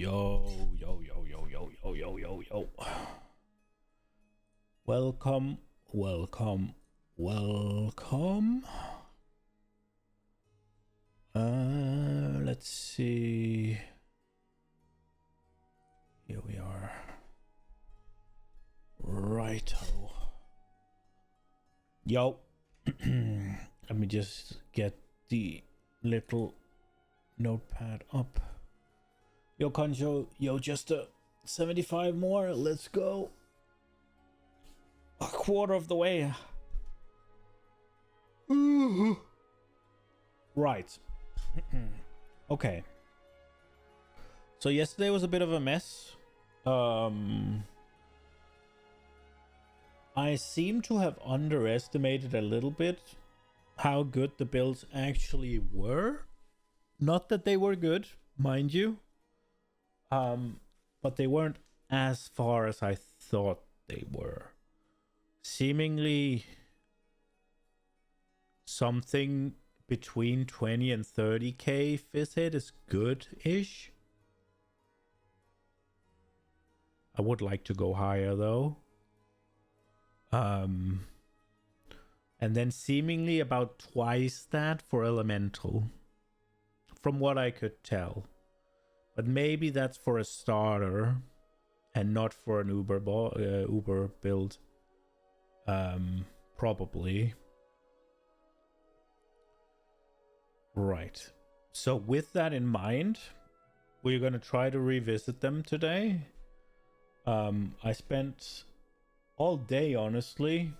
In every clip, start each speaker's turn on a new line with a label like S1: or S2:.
S1: Yo, yo, yo, yo, yo, yo, yo, yo, yo. Welcome, welcome, welcome. Let's see. Here we are. Righto. Yo. Let me just get the little notepad up. Yo, Conjo, yo, just 75 more. Let's go. A quarter of the way. Right. Okay. So yesterday was a bit of a mess. I seem to have underestimated a little bit how good the builds actually were. Not that they were good, mind you. But they weren't as far as I thought they were. Seemingly something between 20 and 30k fizz hit is good-ish. I would like to go higher though. And then seemingly about twice that for elemental, from what I could tell. But maybe that's for a starter and not for an Uber build. Probably. Right. So with that in mind, we're going to try to revisit them today. I spent all day, honestly,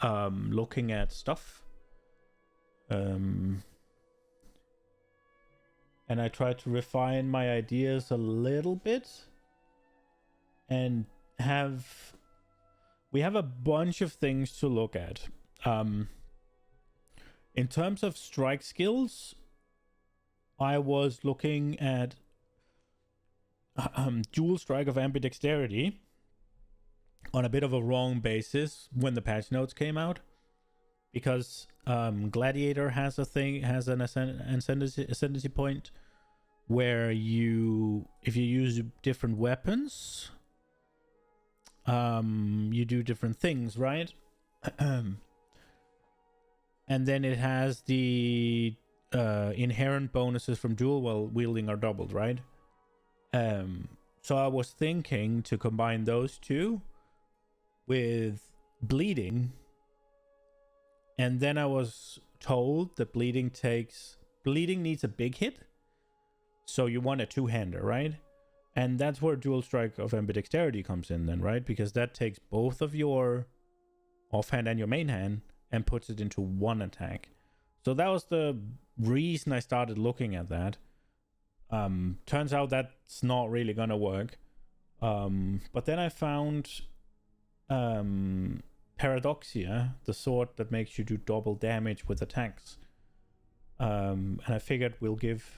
S1: looking at stuff. And I tried to refine my ideas a little bit. And we have a bunch of things to look at. In terms of strike skills, I was looking at dual strike of ambidexterity on a bit of a wrong basis when the patch notes came out, because Gladiator has an ascendancy point where if you use different weapons, you do different things, right? And then it has the inherent bonuses from dual while wielding are doubled, right? So I was thinking to combine those two with bleeding, and then I was told that bleeding needs a big hit, so you want a two-hander, right? And that's where dual strike of ambidexterity comes in then, right? Because that takes both of your offhand and your main hand and puts it into one attack. So that was the reason I started looking at that. Turns out that's not really gonna work. But then I found Paradoxia, the sword that makes you do double damage with attacks. And I figured we'll give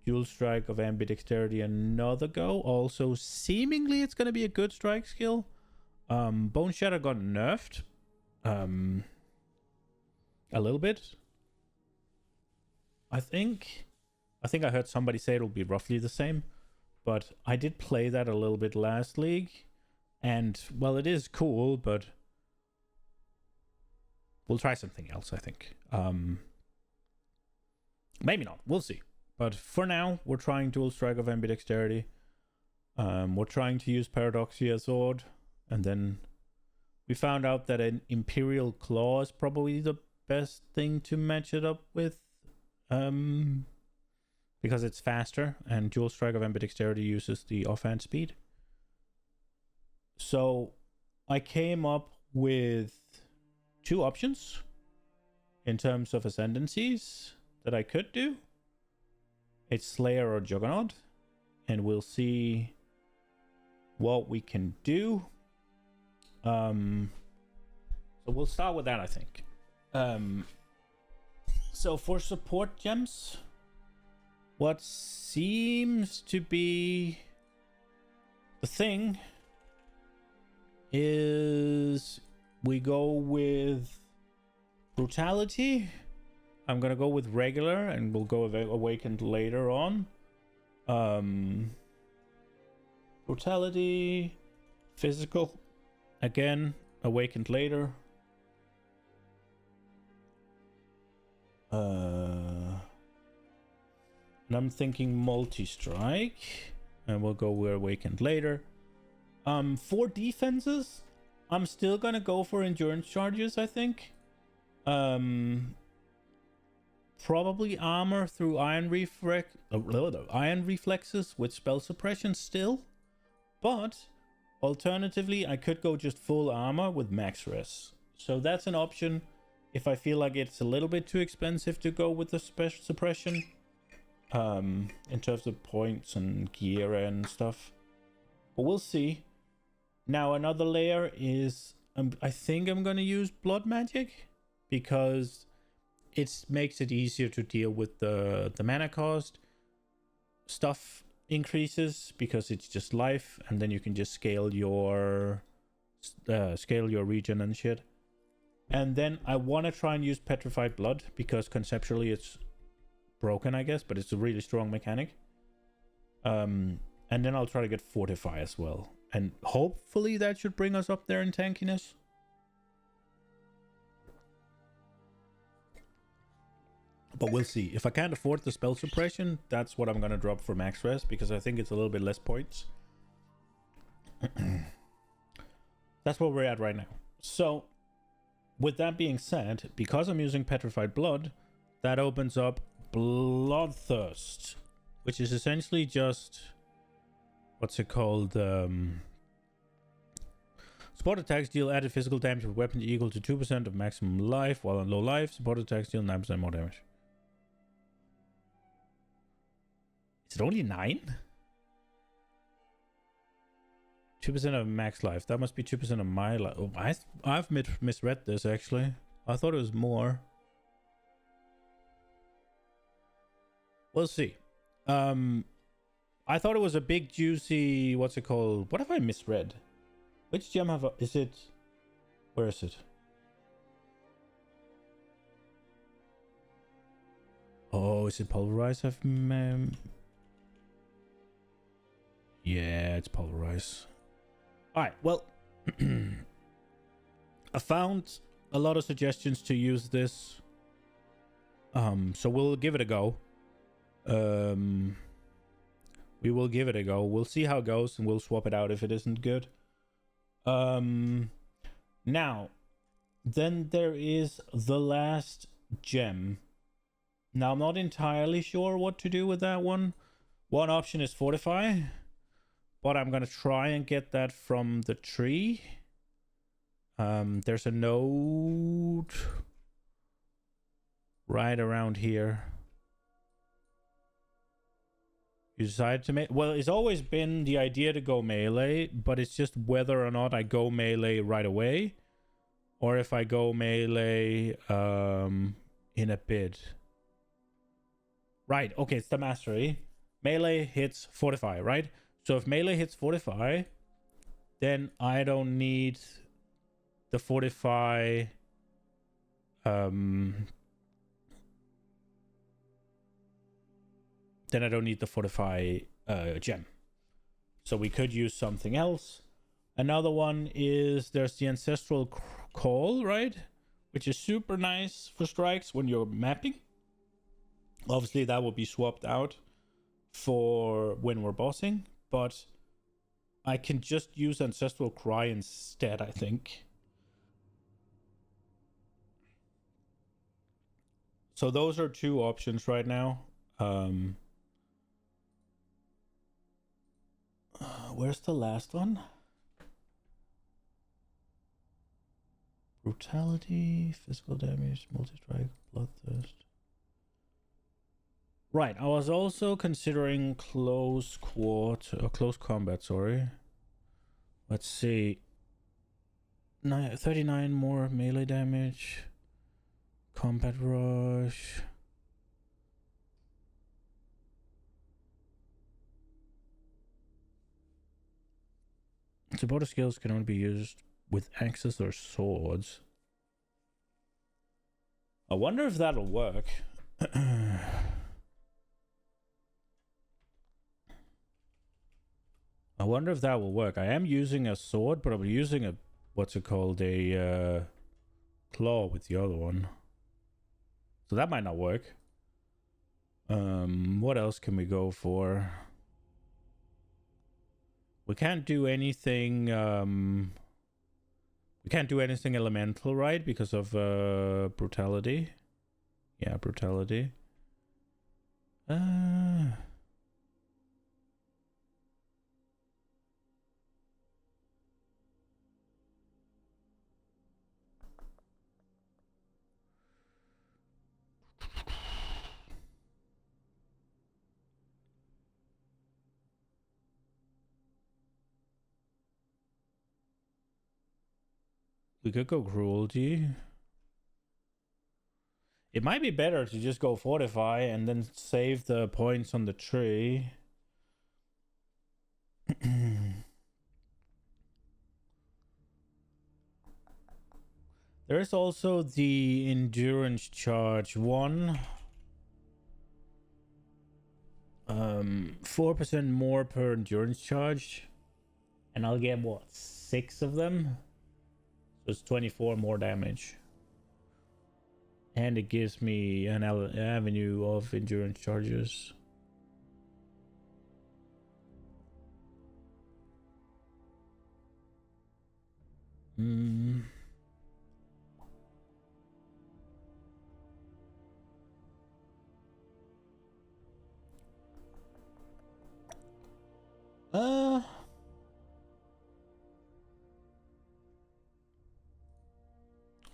S1: dual strike of ambidexterity another go. Also, seemingly it's gonna be a good strike skill. Bone Shatter got nerfed a little bit. I think I heard somebody say it'll be roughly the same, but I did play that a little bit last league, and well, it is cool, but we'll try something else, I think. Maybe not, we'll see. But for now, we're trying dual strike of ambidexterity. We're trying to use Paradoxia sword, and then we found out that an Imperial Claw is probably the best thing to match it up with, because it's faster, and dual strike of ambidexterity uses the offhand speed. So I came up with two options in terms of ascendancies that I could do. It's Slayer or Juggernaut, and we'll see what we can do. So we'll start with that, I think. So for support gems, what seems to be the thing is we go with Brutality. I'm gonna go with regular, and we'll go with Awakened later on. Brutality, physical, again, awakened later. And I'm thinking multi-strike, and we'll go with awakened later. For defenses, I'm still gonna go for endurance charges, I think. Probably armor through iron reflexes with spell suppression still. But alternatively, I could go just full armor with max res. So that's an option if I feel like it's a little bit too expensive to go with the special suppression. In terms of points and gear and stuff. But we'll see. Now another layer is I think I'm gonna use blood magic because it makes it easier to deal with the mana cost. Stuff increases because it's just life, and then you can just scale your regen and shit. And then I want to try and use petrified blood because conceptually it's broken, I guess, but it's a really strong mechanic. And then I'll try to get fortify as well, and hopefully that should bring us up there in tankiness. But we'll see. If I can't afford the spell suppression, that's what I'm gonna drop for max res because I think it's a little bit less points. That's where we're at right now. So with that being said, because I'm using petrified blood, that opens up Bloodthirst, which is essentially just what's it called? Support attacks deal added physical damage with weapons equal to 2% of maximum life, while on low life, support attacks deal 9% more damage. Is it only 9? 2% of max life. That must be 2% of my life. Oh, I've misread this actually. I thought it was more. We'll see. I thought it was a big juicy, what's it called? What have I misread? Which gem have I, is it? Where is it? Oh, is it pulverize? Yeah, it's pulverize. Alright, well, I found a lot of suggestions to use this. So we'll give it a go. We will give it a go. We'll see how it goes, and we'll swap it out if it isn't good. Now, then there is the last gem. Now, I'm not entirely sure what to do with that one. One option is fortify, but I'm gonna try and get that from the tree. There's a node right around here. You decide to make... Well, it's always been the idea to go melee, but it's just whether or not I go melee right away, or if I go melee in a bit. Right, okay, it's the mastery. Melee hits fortify, right? So if melee hits fortify, then I don't need the fortify... then I don't need the fortify gem. So we could use something else. Another one is there's the ancestral call, right? Which is super nice for strikes when you're mapping. Obviously that will be swapped out for when we're bossing, but I can just use ancestral cry instead, I think. So those are two options right now. Where's the last one? Brutality, physical damage, multi-strike, bloodthirst. Right, I was also considering close combat, sorry. Let's see. 39 more melee damage. Combat rush. Supporter skills can only be used with axes or swords. I wonder if that'll work. I wonder if that will work. I am using a sword, but I'm using a, what's it called, a claw with the other one. So that might not work. What else can we go for? We can't do anything, we can't do anything elemental, right? Because of brutality. Yeah, brutality. We could go cruelty. It might be better to just go fortify and then save the points on the tree. There is also the endurance charge one. 4% more per endurance charge. And I'll get what, 6 of them? So it's 24 more damage. And it gives me an avenue of endurance charges.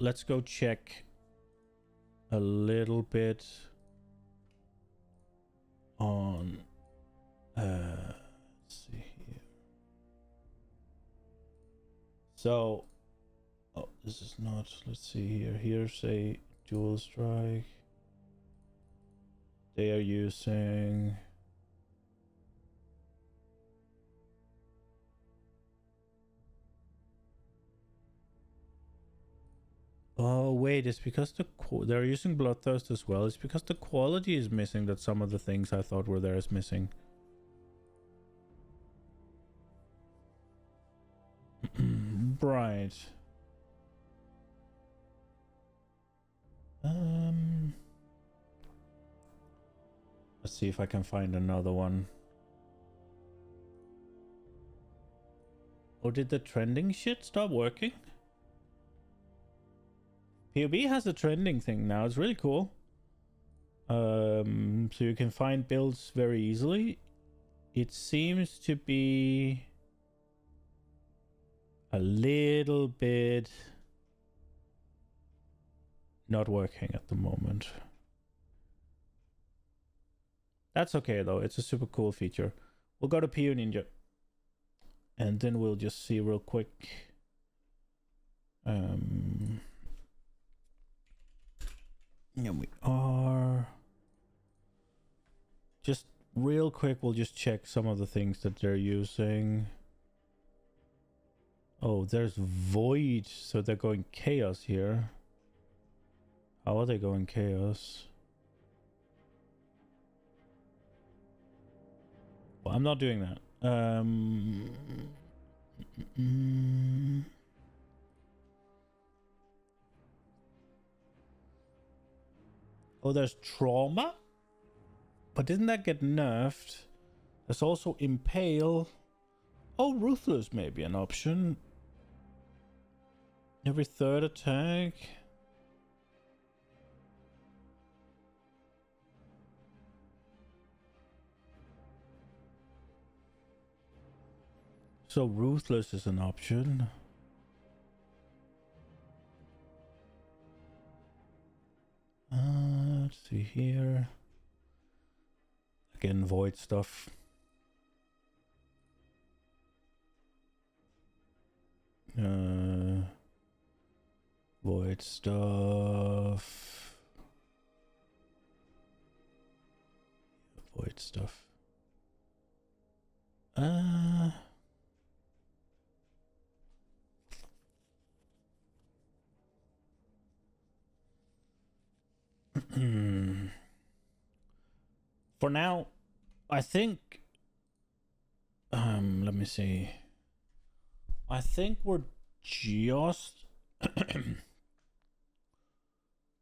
S1: Let's go check a little bit on let's see here. So this is not, let's see here. Here's a dual strike. They are using oh wait, it's because they're using Bloodthirst as well. It's because the quality is missing that some of the things I thought were there is missing. Right. Let's see if I can find another one. Oh, did the trending shit stop working? PoB has a trending thing now. It's really cool. So you can find builds very easily. It seems to be a little bit not working at the moment. That's okay though. It's a super cool feature. We'll go to PU Ninja. And then we'll just see real quick. Yeah, we are. Just real quick, we'll just check some of the things that they're using. Oh, there's Void, so they're going Chaos here. How are they going Chaos? Well, I'm not doing that. Oh, there's Trauma? But didn't that get nerfed? There's also Impale. Oh, Ruthless may be an option. Every third attack. So Ruthless is an option. Let's see here. Again, Void stuff. Void stuff. Void stuff. For now, I think let me see. I think we're just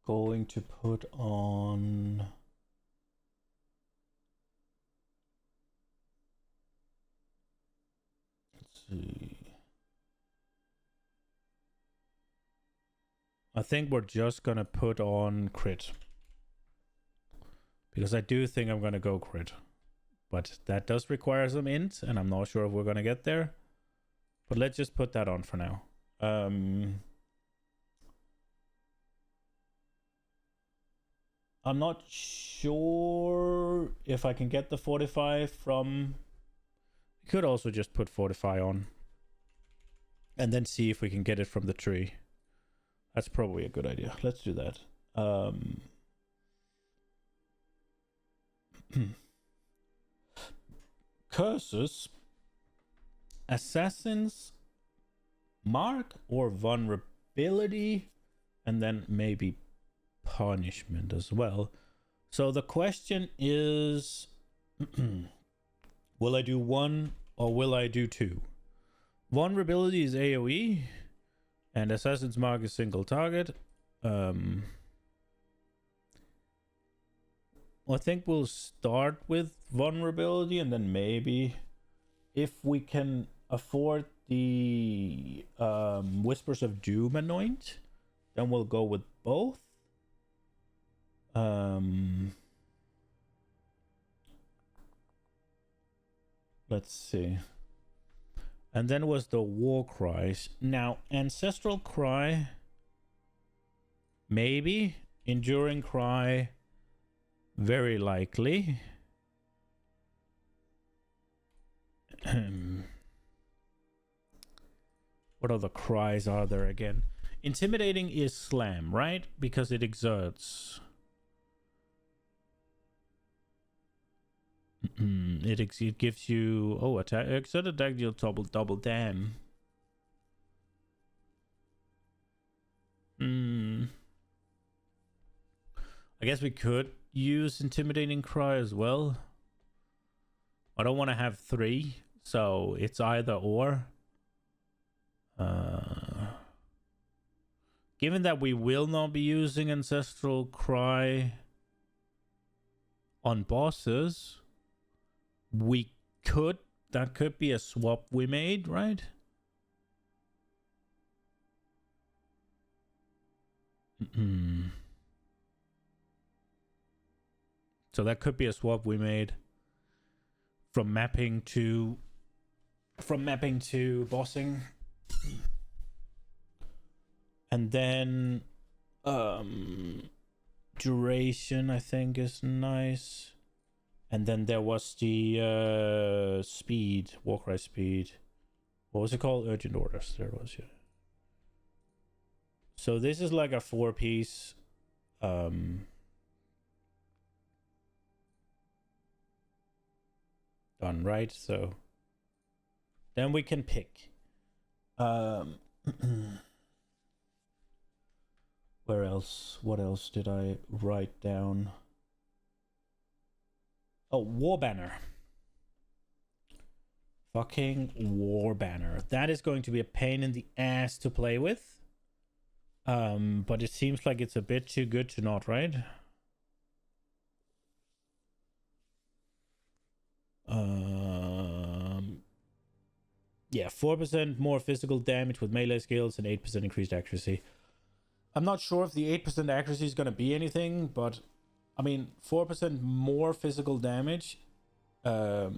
S1: going to put on... Let's see. I think we're just gonna put on crit. Because I do think I'm gonna go crit. But that does require some int, and I'm not sure if we're gonna get there. But let's just put that on for now. I'm not sure if I can get the Fortify from... We could also just put Fortify on. And then see if we can get it from the tree. That's probably a good idea. Let's do that. Curses. Assassin's Mark or vulnerability. And then maybe punishment as well. So the question is... will I do 1 or will I do 2? Vulnerability is AoE. And Assassin's Mark is single target. I think we'll start with vulnerability, and then maybe if we can afford the Whispers of Doom anoint, then we'll go with both. Let's see. And then was the War Cries. Now, Ancestral Cry, maybe. Enduring Cry, very likely. What other cries are there again? Intimidating is Slam, right? Because it exerts. It gives you attack exert attack deal double dam. I guess we could use intimidating cry as well. I don't want to have 3, so it's either or. Given that we will not be using ancestral cry on bosses, that could be a swap we made, right? So that could be a swap we made from mapping to bossing. And then duration I think is nice. And then there was the speed, Warcry speed. What was it called? Urgent Orders. There it was, yeah. So this is like a 4-piece. Done, right? So then we can pick. Where else? What else did I write down? Oh, War Banner. Fucking War Banner. That is going to be a pain in the ass to play with. But it seems like it's a bit too good to not, right? Yeah, 4% more physical damage with melee skills and 8% increased accuracy. I'm not sure if the 8% accuracy is going to be anything, but I mean, 4% more physical damage for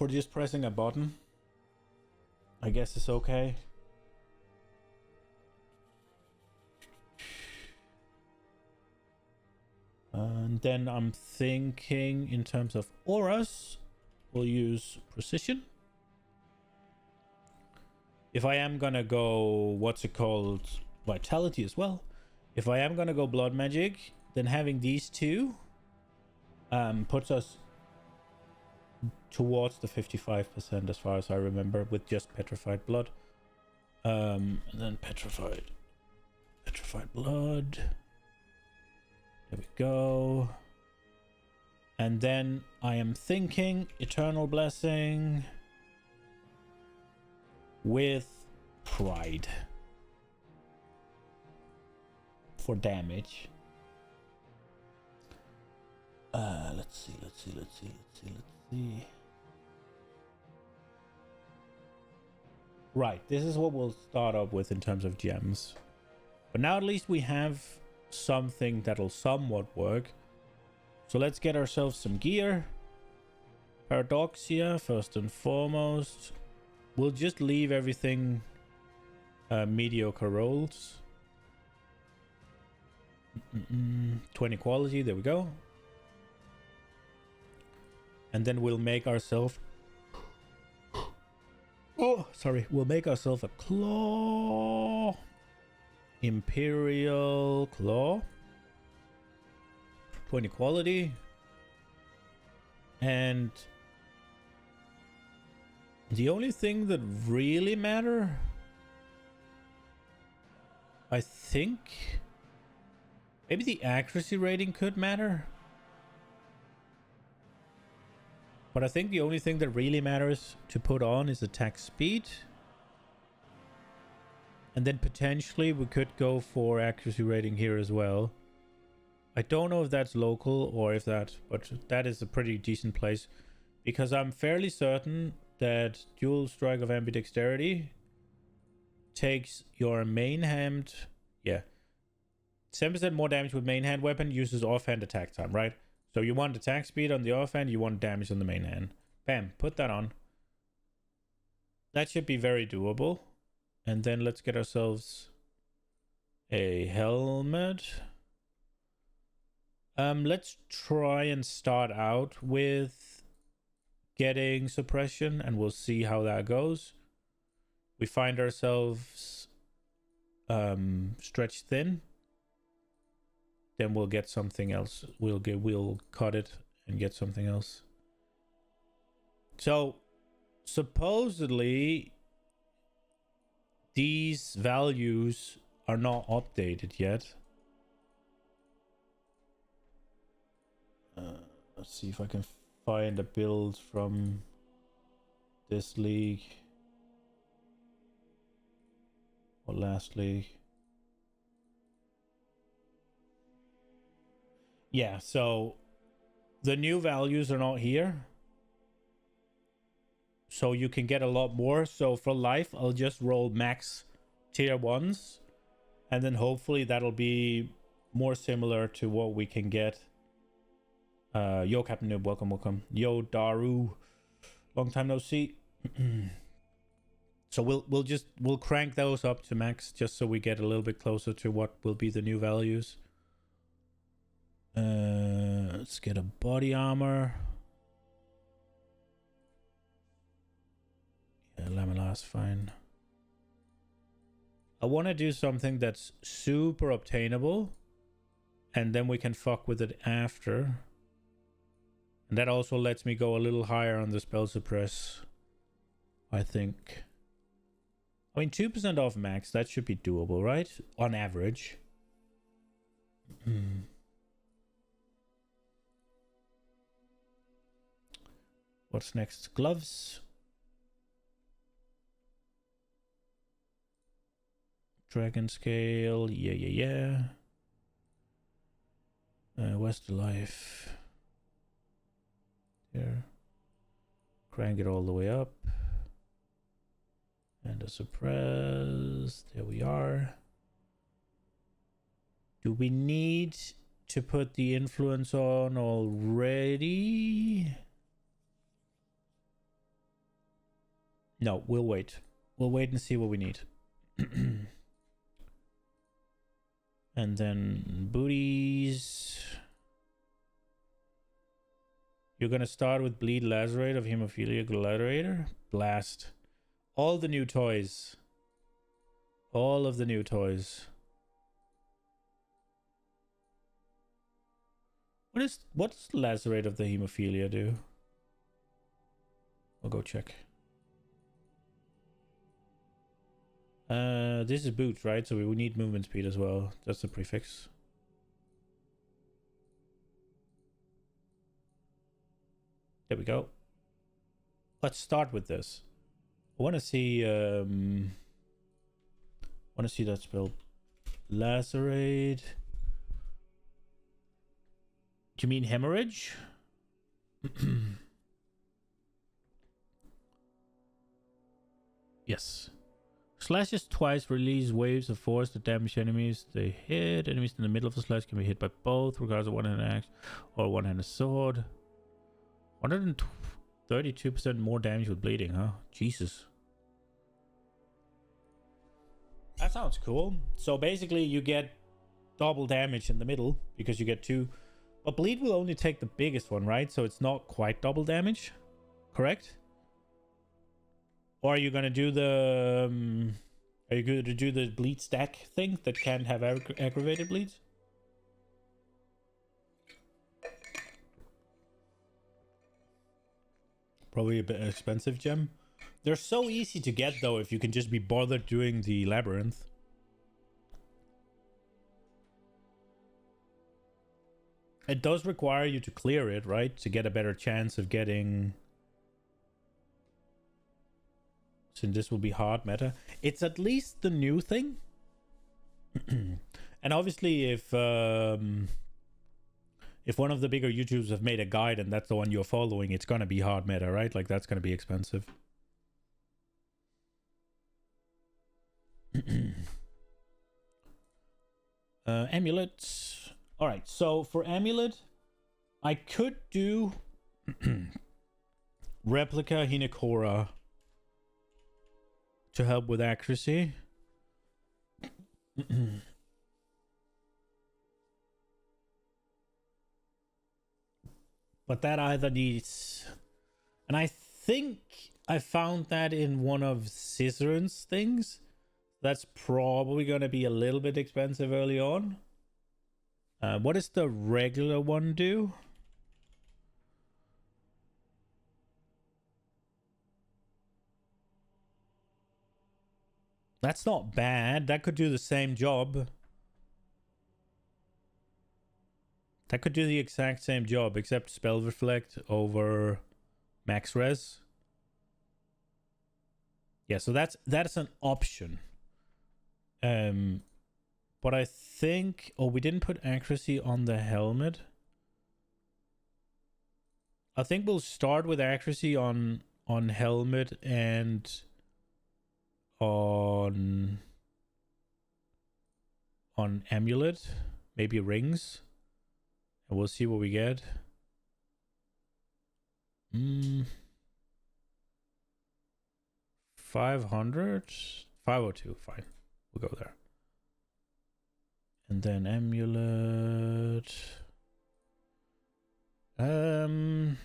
S1: just pressing a button, I guess it's okay. And then I'm thinking in terms of auras, we'll use precision. If I am gonna go, what's it called, vitality as well. If I am gonna go blood magic, then having these two puts us towards the 55% as far as I remember, with just petrified blood. And then petrified blood. There we go. And then I am thinking Eternal Blessing with Pride for damage. Let's see. Right, this is what we'll start up with in terms of gems. But now at least we have something that'll somewhat work. So let's get ourselves some gear. Paradoxia, first and foremost. We'll just leave everything mediocre rolls. 20 quality, there we go. And then we'll make ourselves... Oh, sorry. We'll make ourselves a claw. Imperial claw. 20 quality. And the only thing that really matter, I think, maybe the accuracy rating could matter. But I think the only thing that really matters to put on is attack speed. And then potentially we could go for accuracy rating here as well. I don't know if that's local or if that, but that is a pretty decent place. Because I'm fairly certain that dual strike of ambidexterity takes your main hand... Yeah. 7% more damage with main hand weapon, uses offhand attack time, right? So you want attack speed on the offhand, you want damage on the main hand. Bam, put that on. That should be very doable. And then let's get ourselves a helmet. Let's try and start out with getting suppression, and we'll see how that goes. We find ourselves stretched thin. Then we'll get something else. We'll cut it and get something else. So supposedly these values are not updated yet. Let's see if I can find a build from this league or last league. Yeah, so the new values are not here. So you can get a lot more. So for life, I'll just roll max tier 1s. And then hopefully that'll be more similar to what we can get. Yo, Captain Noob, welcome. Yo, Daru, long time no see. So we'll crank those up to max just so we get a little bit closer to what will be the new values. Let's get a body armor. Yeah, Lamella's fine. I want to do something that's super obtainable, and then we can fuck with it after. And that also lets me go a little higher on the spell suppress, I think. I mean, 2% off max, that should be doable, right? On average. What's next? Gloves. Dragon scale. Yeah. Westlife. There. Crank it all the way up. And a suppress. There we are. Do we need to put the influence on already? No, we'll wait. We'll wait and see what we need. And then booties. You're gonna start with Bleed Lacerate of Hemophilia Gladiator. Blast. All the new toys. All of the new toys. What's Lacerate of the Hemophilia do? I'll go check. This is boots, right? So we will need movement speed as well. That's the prefix. There we go. Let's start with this. I want to see that spell. Lacerate. Do you mean hemorrhage? Yes. Slashes twice release waves of force that damage enemies. They hit. Enemies in the middle of the slash can be hit by both, regardless of one-handed axe or one-handed sword. 132% more damage with bleeding, huh? Jesus. That sounds cool. So basically you get double damage in the middle because you get two. But bleed will only take the biggest one, right? So it's not quite double damage, correct? Or are you gonna do the are you going to do the bleed stack thing that can have aggravated bleeds? Probably a bit expensive gem. They're so easy to get though if you can just be bothered doing the labyrinth. It does require you to clear it, right? To get a better chance of getting... Since this will be hard meta. It's at least the new thing. And obviously if one of the bigger YouTubers have made a guide and that's the one you're following, it's gonna be hard meta, right? Like that's gonna be expensive. Amulets. All right, so for amulet, I could do replica Hinekora to help with accuracy. But that either needs... And I think I found that in one of Scissorin's things. That's probably going to be a little bit expensive early on. What does the regular one do? That's not bad. That could do the same job. That could do the exact same job, except spell reflect over max res. Yeah, so that's an option. But I think... Oh, we didn't put accuracy on the helmet. I think we'll start with accuracy on helmet and on amulet. Maybe rings. And we'll see what we get. 500? 502, fine. We'll go there. And then amulet. Don't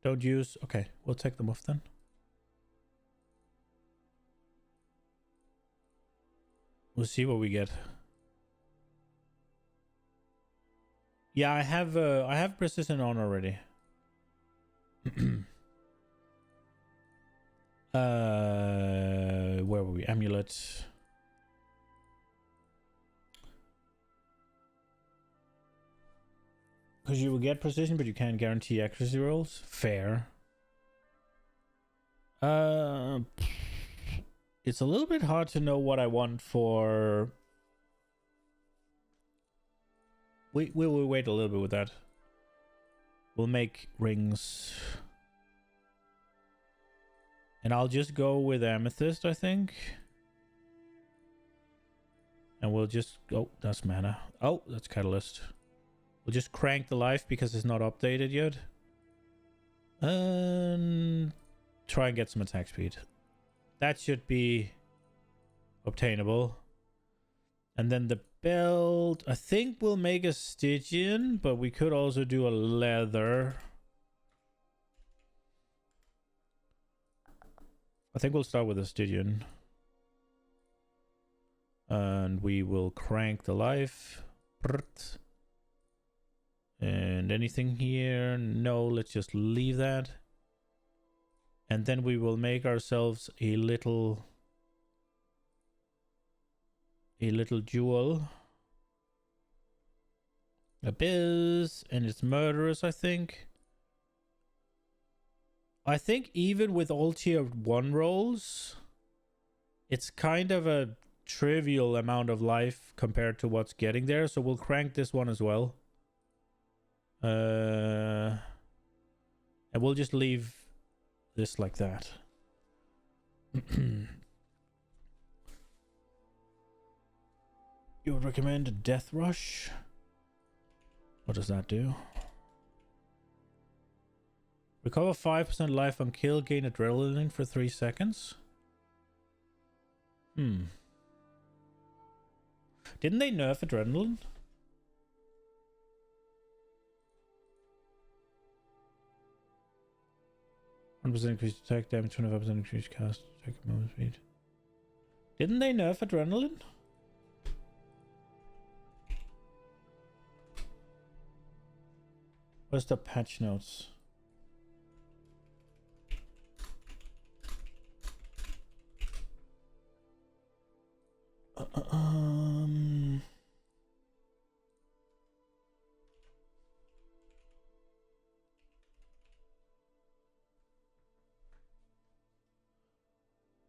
S1: use... Okay, we'll take them off then. We'll see what we get. Yeah, I have precision on already. Where were we? Amulets. Because you will get precision, but you can't guarantee accuracy rolls. Fair. It's a little bit hard to know what I want for... We'll wait a little bit with that. We'll make rings. And I'll just go with amethyst, I think. And we'll just... Oh, that's mana. Oh, that's catalyst. We'll just crank the life because it's not updated yet. And try and get some attack speed. That should be obtainable. And then the belt, I think we'll make a Stygian, but we could also do a leather. I think we'll start with a Stygian. And we will crank the life. And anything here? No, let's just leave that. And then we will make ourselves a little jewel. Abyss, and it's murderous, I think. I think even with all tier 1 rolls, it's kind of a trivial amount of life compared to what's getting there, so we'll crank this one as well. And we'll just leave this like that. You would recommend a Death Rush? What does that do? Recover 5% life on kill, gain adrenaline for 3 seconds. Didn't they nerf adrenaline? 100% increased attack damage, 25% increased cast attack movement speed. Didn't they nerf adrenaline? What's the patch notes?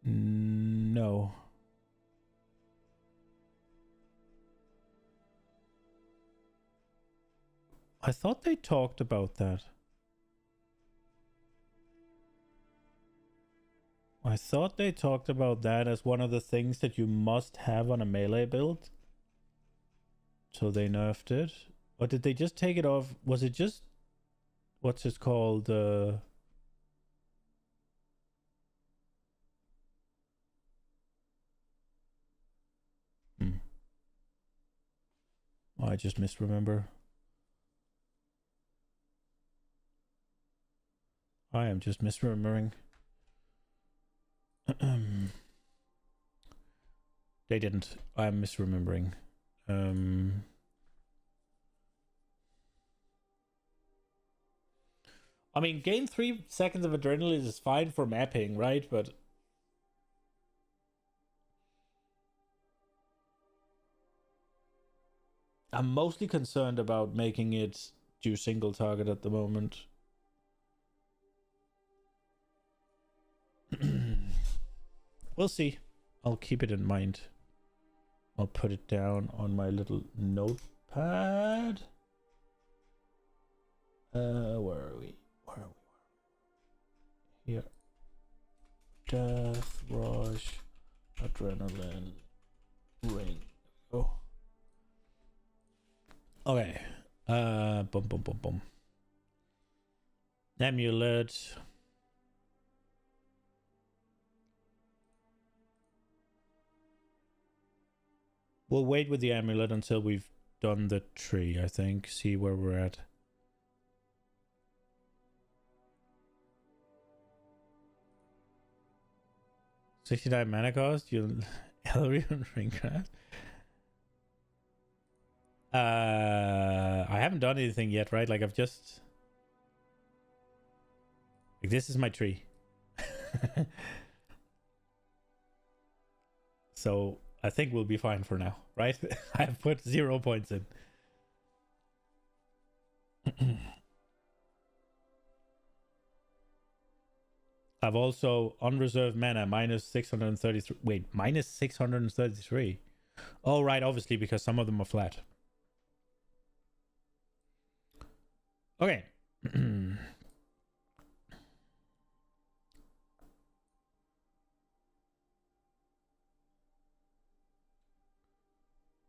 S1: No. I thought they talked about that. I thought they talked about that as one of the things that you must have on a melee build. So they nerfed it. Or did they just take it off? Was it just... What's it called? I just misremember. I am just misremembering. They didn't. I'm misremembering. I mean, gain 3 seconds of adrenaline is fine for mapping, right? But I'm mostly concerned about making it do single target at the moment. We'll see. I'll keep it in mind. I'll put it down on my little notepad. Where are we? Here. Death Rush, adrenaline, ring. Oh. Okay. Boom. Amulet. We'll wait with the amulet until we've done the tree, I think. See where we're at. $69 mana cost? You'll Elrion Ringcraft? I haven't done anything yet, right? Like I've just... Like this is my tree. So I think we'll be fine for now, right? I've put 0 points in. I've also unreserved mana minus 633. Wait, minus 633. Oh, right, obviously, because some of them are flat. Okay.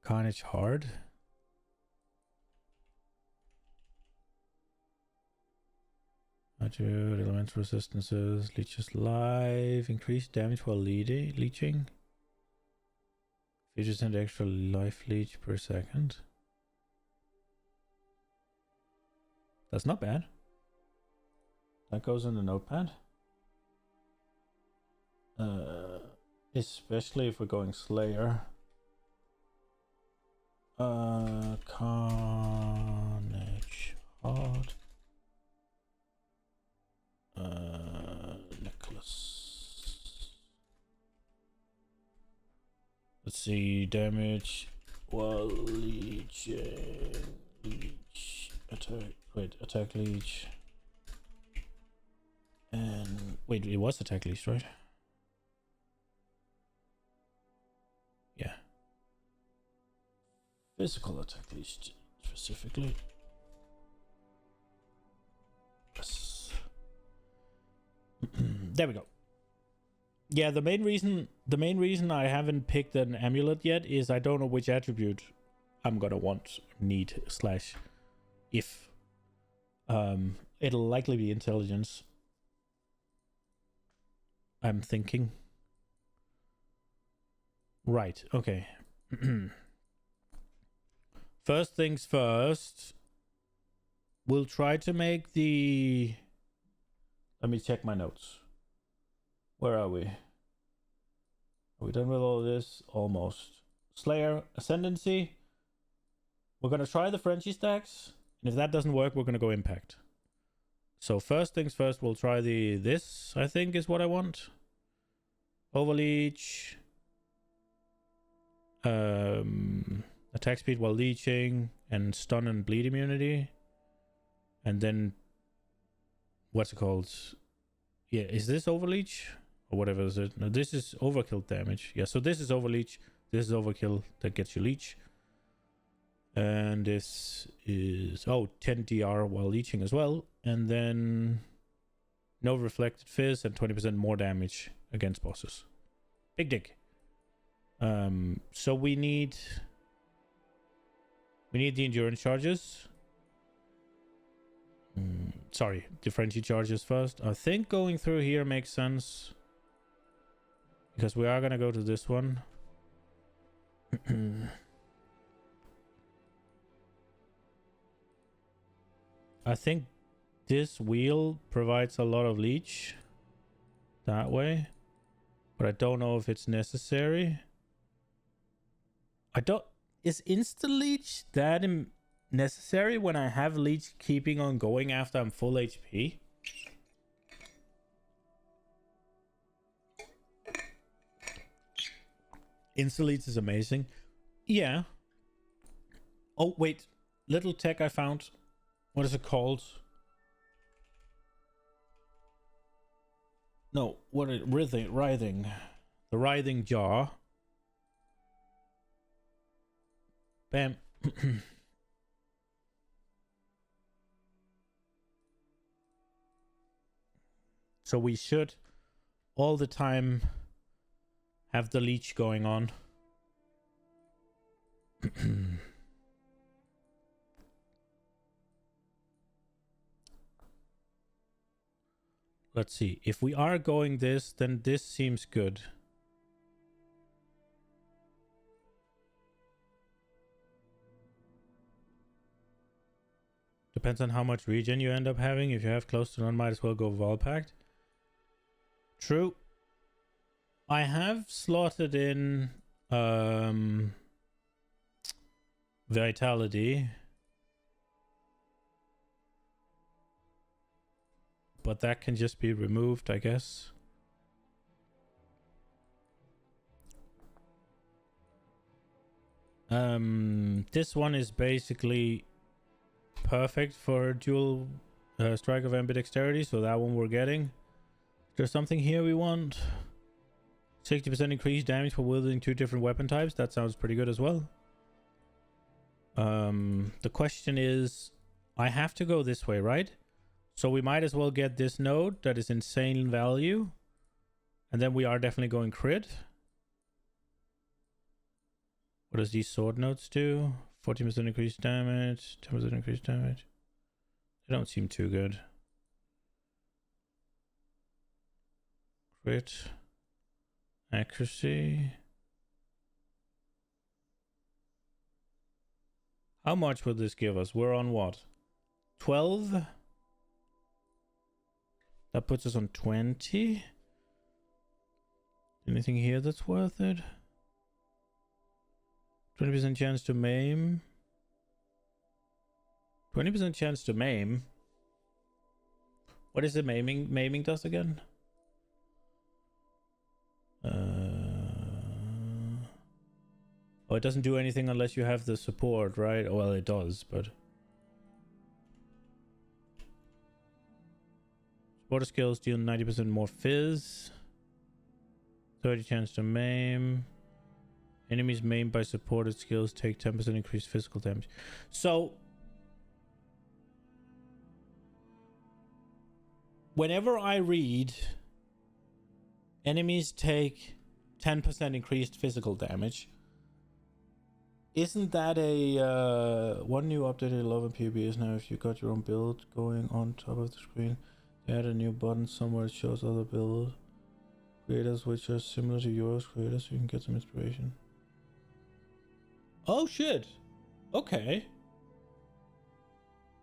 S1: Carnage hard. Attribute, elemental resistances, leeches life, increased damage while leeching. Features an extra life leech per second. That's not bad. That goes in the notepad. Especially if we're going Slayer. Carnage hard. Necklace. Let's see, damage while leeching. attack leech. And wait, it was attack leech, right? Yeah. Physical attack leech specifically. Yes. There we go. Yeah, the main reason I haven't picked an amulet yet is I don't know which attribute I'm gonna want, need, slash if. It'll likely be intelligence, I'm thinking. Right, okay. First things first, we'll try to make the... Let me check my notes. Where are we? Are we done with all this? Almost. Slayer, Ascendancy. We're going to try the Frenchie stacks. And if that doesn't work, we're going to go Impact. So first things first, we'll try this, I think, is what I want. Overleech. Attack speed while leeching. And stun and bleed immunity. And then... What's it called? Yeah, is this Overleech? Or whatever is it? No, this is overkill damage. Yeah, so this is overleech. This is overkill that gets you leech. And this is 10 DR while leeching as well. And then no reflected fizz and 20% more damage against bosses. Big dig. So we need the endurance charges. Sorry, the Frenchie charges first. I think going through here makes sense. Because we are going to go to this one. I think this wheel provides a lot of leech. That way. But I don't know if it's necessary. Is insta leech that necessary when I have leech keeping on going after I'm full HP? Insta-leech is amazing. Yeah. Oh, wait. Little tech I found. What is it called? No, what is writhing? The writhing jaw. Bam. So we should all the time have the leech going on. Let's see. If we are going this, then this seems good. Depends on how much regen you end up having. If you have close to none, might as well go Volpact. True. I have slotted in Vitality. But that can just be removed, I guess. This one is basically perfect for dual strike of ambidexterity, so that one we're getting. There's something here we want. 60% increased damage for wielding 2 different weapon types. That sounds pretty good as well. The question is, I have to go this way, right? So we might as well get this node that is insane value. And then we are definitely going crit. What does these sword nodes do? 14% increased damage, 10% increased damage. They don't seem too good. Crit. Accuracy. How much would this give us? We're on what? 12? That puts us on 20. Anything here that's worth it? 20% chance to maim. 20% chance to maim. What is it maiming does again? Oh, it doesn't do anything unless you have the support, right? Well, it does, but Water skills deal 90% more fizz. 30 chance to maim. Enemies maimed by supported skills take 10% increased physical damage. So whenever I read enemies take 10% increased physical damage, isn't that a one new updated 11 PoB is now if you got your own build going on top of the screen, they add a new button somewhere that shows other build creators which are similar to yours creators so you can get some inspiration. Oh shit. Okay.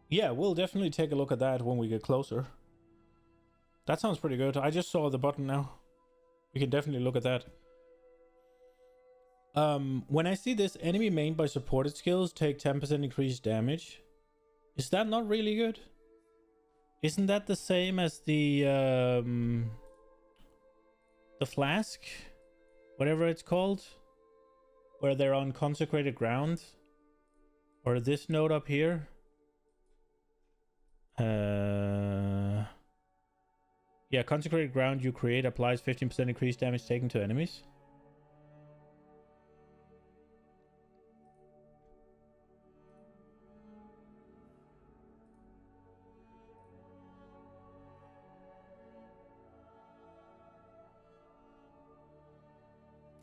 S1: Yeah, we'll definitely take a look at that when we get closer. That sounds pretty good. I just saw the button now. We can definitely look at that. When I see this, enemy mained by supported skills take 10% increased damage. Is that not really good? Isn't that the same as the flask? Whatever it's called? Where they're on consecrated ground? Or this node up here? Yeah, consecrated ground you create applies 15% increased damage taken to enemies.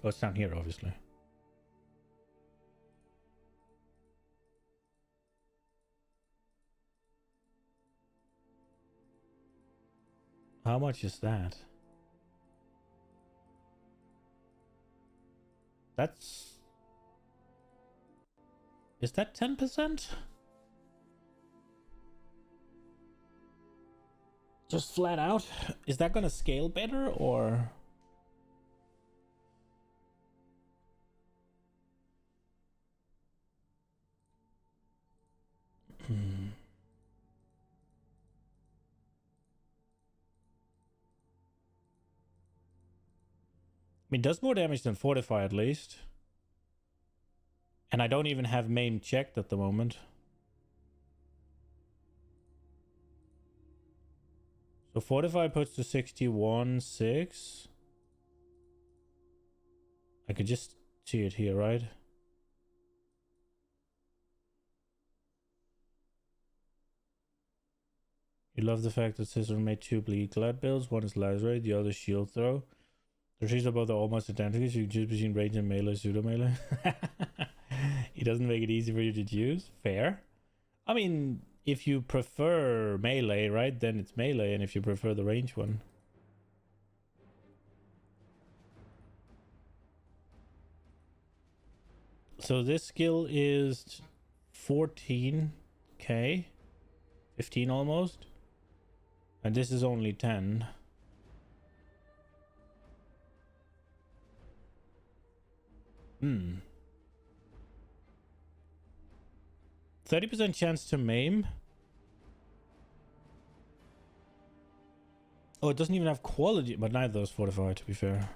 S1: Oh, it's down here, obviously. How much is that? That's... Is that 10%? Just flat out? Is that gonna scale better, or... I mean, does more damage than Fortify at least. And I don't even have maim checked at the moment. So Fortify puts to 61.6. I could just see it here, right? You love the fact that Scissor made 2 bleed glad builds. One is Lazarate, the other shield throw. The trees above are almost identical, so you can choose between range and melee, pseudo melee. He doesn't make it easy for you to choose. Fair. I mean, if you prefer melee, right, then it's melee, and if you prefer the range one. So this skill is 14k, 15 almost, and this is only 10. 30% chance to maim. Oh, it doesn't even have quality, but neither does Fortify, to be fair.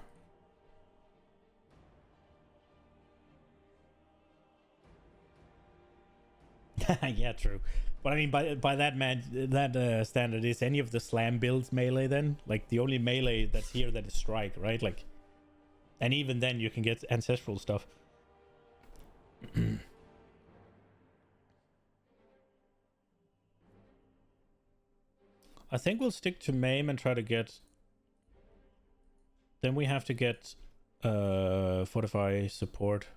S1: Yeah, true. But I mean, by that standard, is any of the slam builds melee then? Like, the only melee that's here that is strike, right? Like, and even then you can get ancestral stuff. I think we'll stick to maim and try to get... Then we have to get Fortify support.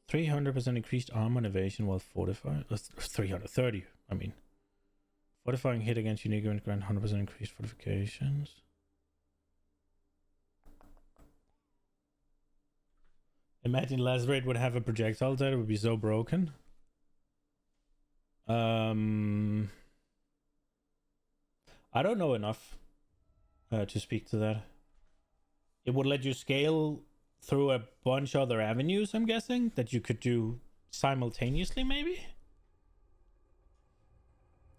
S1: %300% increased armor and evasion while Fortify... 330, I mean. Fortifying hit against unique event grant 100% increased fortifications. Imagine Lazarate would have a projectile that it would be so broken. I don't know enough to speak to that. It would let you scale through a bunch of other avenues, I'm guessing, that you could do simultaneously, maybe?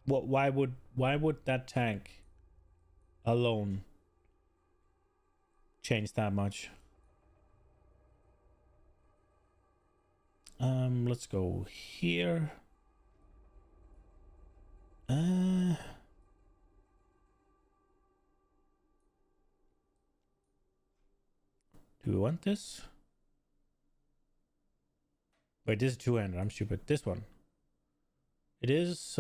S1: Why would that tank alone change that much? Let's go here. Do we want this? Wait, this is two-handed. I'm stupid. This one. It is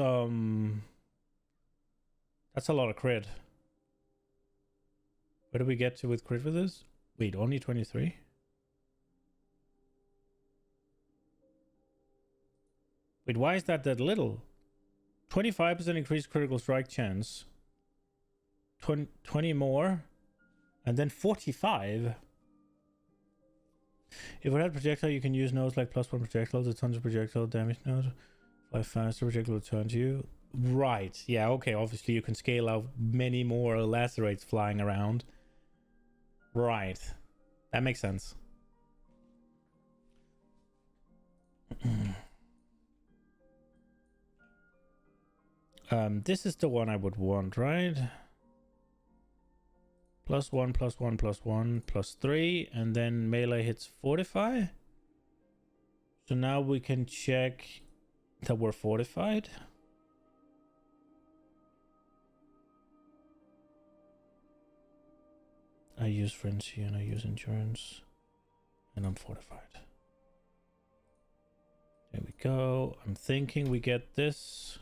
S1: that's a lot of crit. Where do we get to with crit with this? Wait, only 23? Wait, why is that little? 25% increased critical strike chance. 20 more. And then 45. If it had projectile, you can use nodes like +1 projectile to tons of projectile damage node. 5 faster projectile will turn to you. Right. Yeah, okay. Obviously, you can scale out many more lacerates flying around. Right. That makes sense. This is the one I would want, right? +1, +1, +1, +3, and then melee hits fortify. So now we can check that we're fortified. I use frenzy and I use endurance, and I'm fortified. There we go. I'm thinking we get this.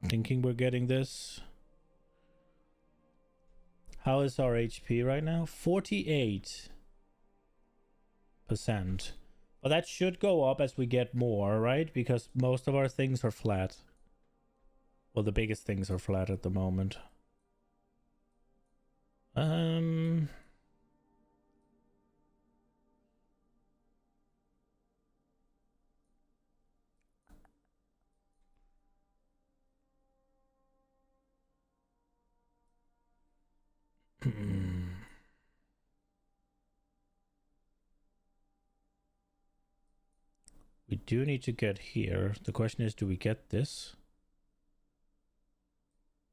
S1: Thinking we're getting this. How is our HP right now? 48%. But that should go up as we get more, right? Because most of our things are flat. Well, the biggest things are flat at the moment. We do need to get here. The question is, do we get this?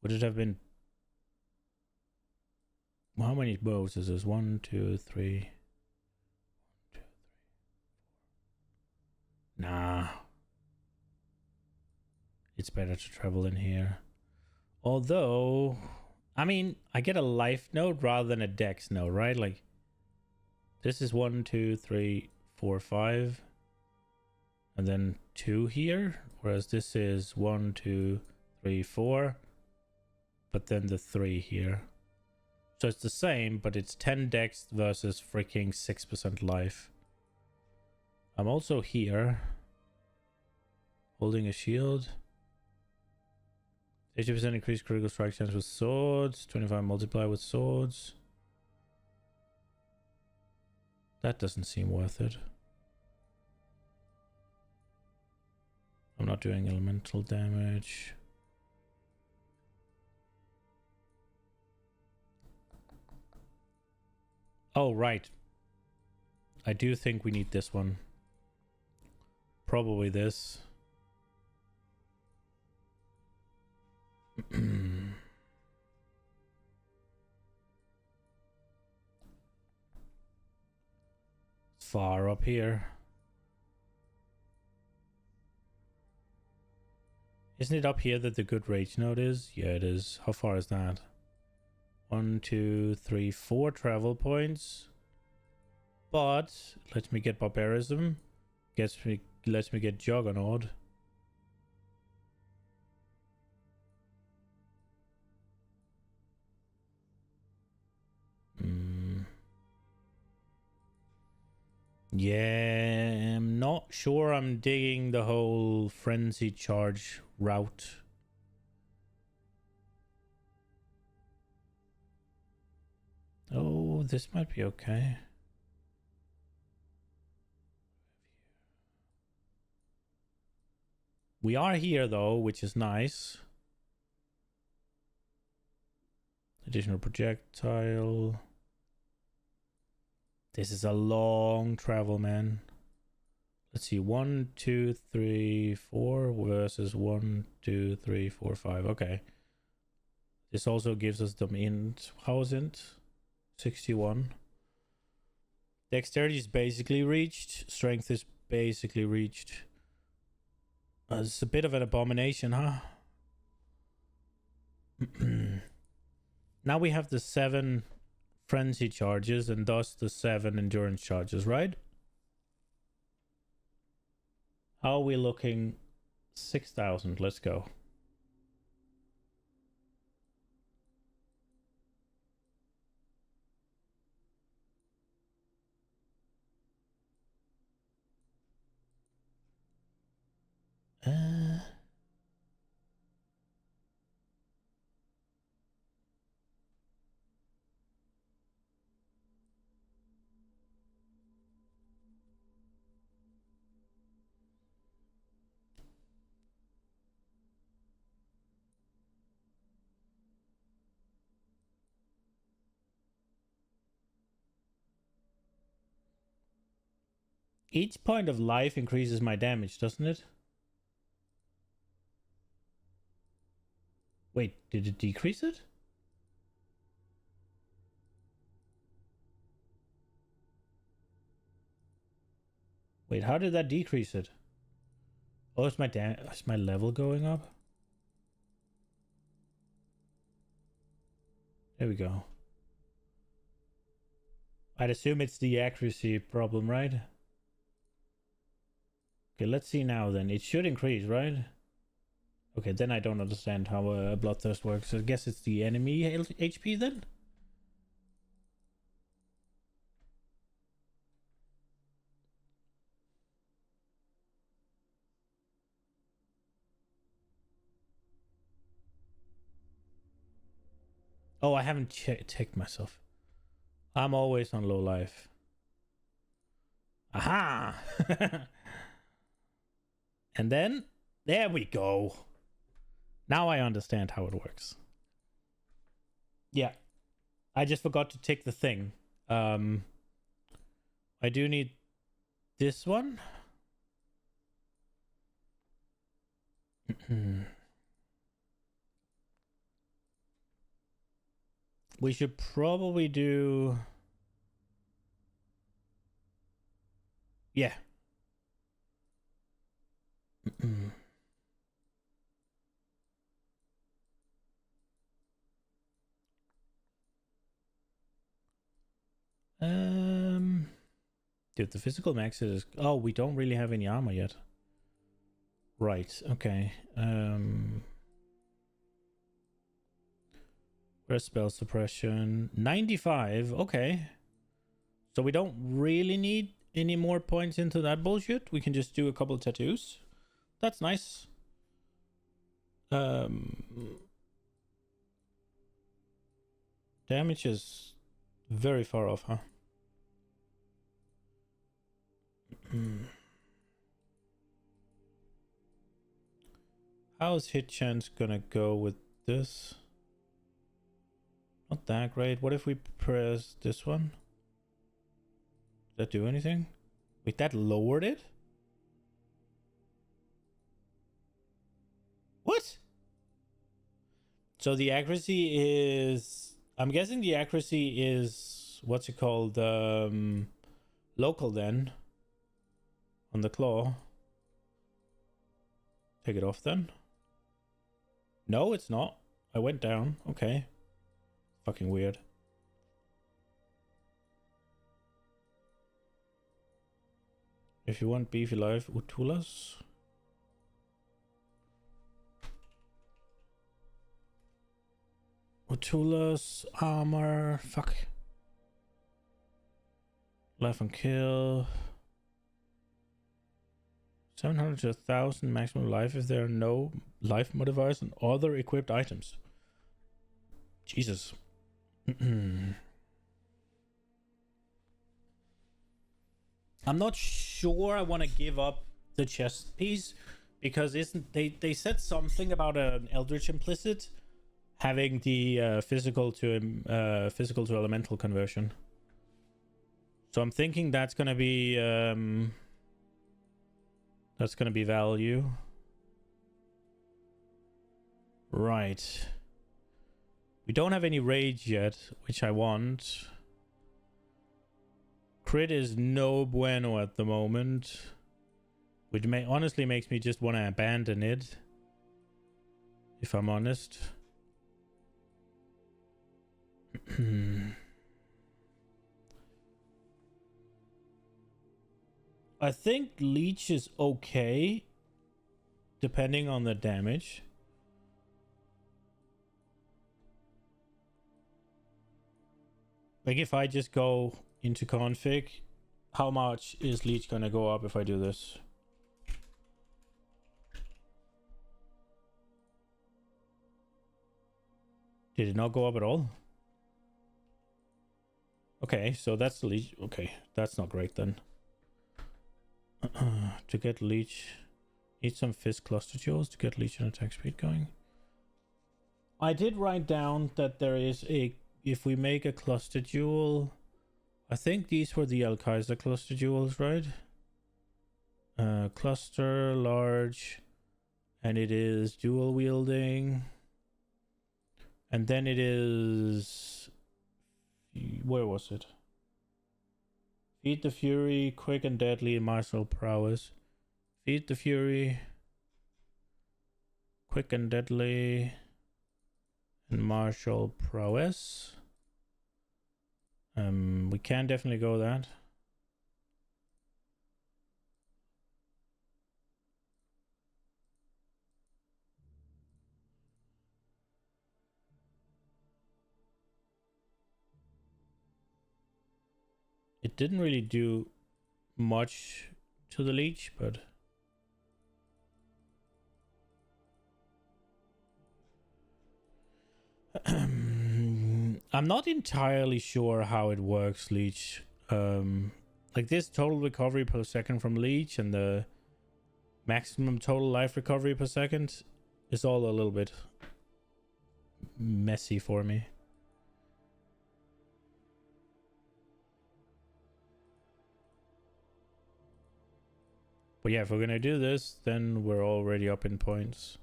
S1: Would it have been... How many bows is this? 1, 2, 3. 1, 2, 3, 4. Nah. It's better to travel in here. Although... I mean, I get a life node rather than a dex node, right? Like, this is 1, 2, 3, 4, 5. And then 2 here. Whereas this is 1, 2, 3, 4. But then the 3 here. So it's the same, but it's 10 dex versus freaking 6% life. I'm also here. Holding a shield. 80% increased critical strike chance with swords. 25 multiply with swords. That doesn't seem worth it. I'm not doing elemental damage. Oh, right. I do think we need this one. Probably this. Far up here. Isn't it up here that the good rage node is? Yeah, it is. How far is that? 1, 2, 3, 4 travel points. But lets me get barbarism. Lets me get juggernaut. Yeah, I'm not sure I'm digging the whole frenzy charge route. Oh, this might be okay. We are here though, which is nice. Additional projectile. This is a long travel, man. Let's see. 1, 2, 3, 4 versus 1, 2, 3, 4, 5. Okay. This also gives us the int. How is it? 61. Dexterity is basically reached. Strength is basically reached. It's a bit of an abomination, huh? Now we have the 7 frenzy charges and thus the 7 endurance charges, right? How are we looking? 6,000. Let's go. Each point of life increases my damage, doesn't it? Wait, did it decrease it? Wait, how did that decrease it? Oh, is my level going up? There we go. I'd assume it's the accuracy problem, right? Okay, let's see now then. It should increase, right? Okay, then I don't understand how Bloodthirst works. I guess it's the enemy HP then? Oh, I haven't checked myself. I'm always on low life. Aha! And then, there we go. Now I understand how it works. Yeah. I just forgot to take the thing. I do need this one. We should probably do... Yeah. Dude, the physical max is... Oh, we don't really have any armor yet. Right, okay. Where's spell suppression? 95, okay. So we don't really need any more points into that bullshit. We can just do a couple of tattoos. That's nice. Damage is very far off, huh? How's hit chance gonna go with this? Not that great. What if we press this one? Does that do anything? Wait, that lowered it? What? So the accuracy is... I'm guessing the accuracy is... What's it called? Local then. On the claw. Take it off then. No, it's not. I went down. Okay. Fucking weird. If you want beefy life, Utulas. Utulas, armor, fuck. Life and kill. 700 to 1,000 maximum life if there are no life modifiers and other equipped items. Jesus. I'm not sure I want to give up the chest piece because isn't they said something about an Eldritch Implicit having the physical to elemental conversion. So I'm thinking that's gonna be value. Right. We don't have any rage yet, which I want. Crit is no bueno at the moment, which honestly makes me just want to abandon it, if I'm honest. I think Leech is okay, depending on the damage. Like if I just go into config, how much is Leech gonna go up if I do this? Did it not go up at all? Okay, so that's the Leech. Okay, that's not great then. To get Leech, need some Fizz cluster jewels to get Leech and attack speed going. I did write down that there is a, if we make a cluster jewel, I think these were the Alkaiser cluster jewels, right? Cluster, large, and it is dual wielding. And then it is, where was it? Feed the Fury, quick and deadly, martial prowess. Feed the Fury, quick and deadly, and martial prowess. We can definitely go that. It didn't really do much to the Leech, but I'm not entirely sure how it works, Leech. Like this total recovery per second from Leech and the maximum total life recovery per second is all a little bit messy for me. But yeah, if we're gonna do this, then we're already up in points.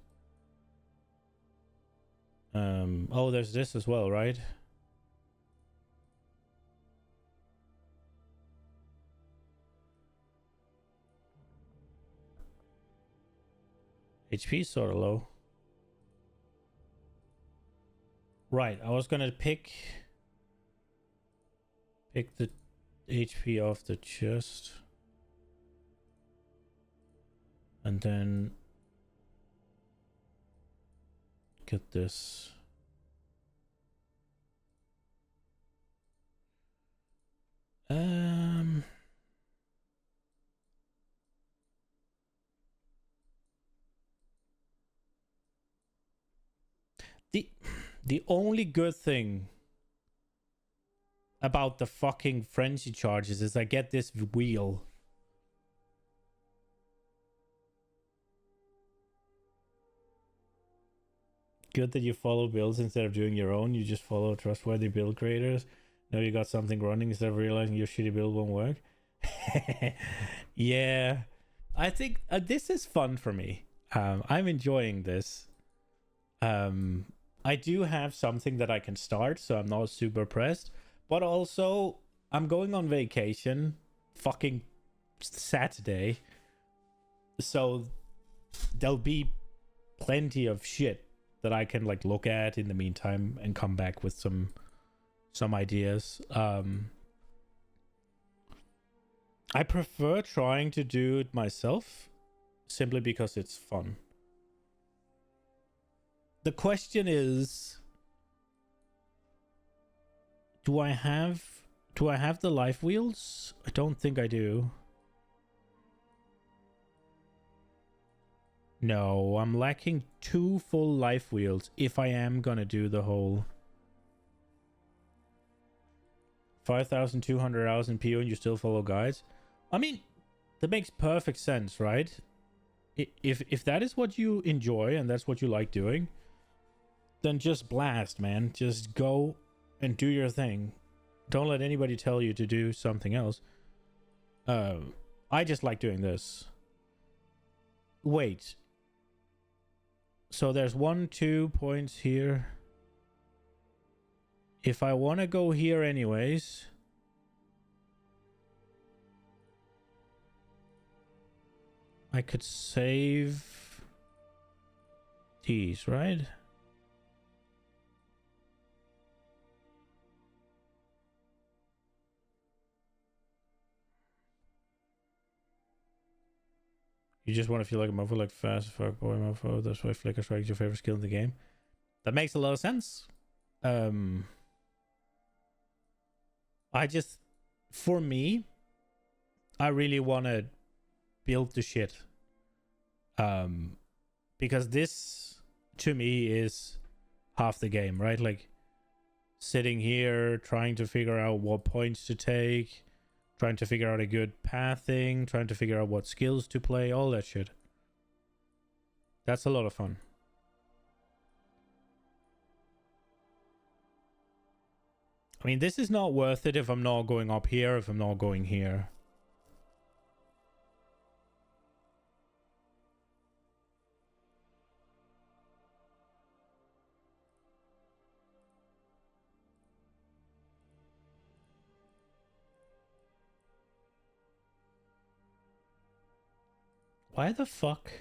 S1: Oh, there's this as well, right? HP is sort of low. Right, I was gonna pick the HP off the chest. And then get this. The only good thing about the fucking frenzy charges is I get this wheel. Good that you follow builds instead of doing your own. You just follow trustworthy build creators. Now you got something running instead of realizing your shitty build won't work. Yeah, I think this is fun for me. I'm enjoying this. I do have something that I can start, so I'm not super pressed. But also, I'm going on vacation fucking Saturday. So there'll be plenty of shit that I can like look at in the meantime and come back with some ideas. I prefer trying to do it myself simply because it's fun. The question is, do I have the life wheels? I don't think I do. No, I'm lacking 2 full life wheels if I am gonna do the whole 5,200 hours in PO and you still follow guides. I mean, that makes perfect sense, right? If that is what you enjoy and that's what you like doing, then just blast, man. Just go and do your thing. Don't let anybody tell you to do something else. I just like doing this. Wait. So there's 1, 2 points here. If I want to go here anyways, I could save these, right? You just want to feel like a mofo, like fast fuck boy mofo. That's why Flicker Strike is your favorite skill in the game. That makes a lot of sense. I just, for me, I really want to build the shit. Because this, to me, is half the game, right? Like, sitting here, trying to figure out what points to take, trying to figure out a good pathing, trying to figure out what skills to play, all that shit. That's a lot of fun. I mean, this is not worth it if I'm not going up here, if I'm not going here. Why the fuck?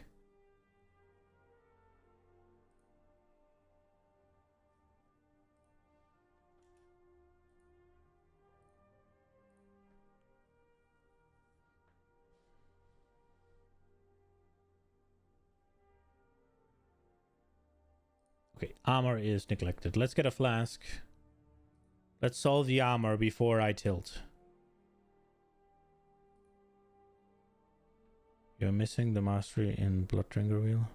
S1: Okay, armor is neglected. Let's get a flask. Let's solve the armor before I tilt. You're missing the mastery in Blood Drinker Wheel.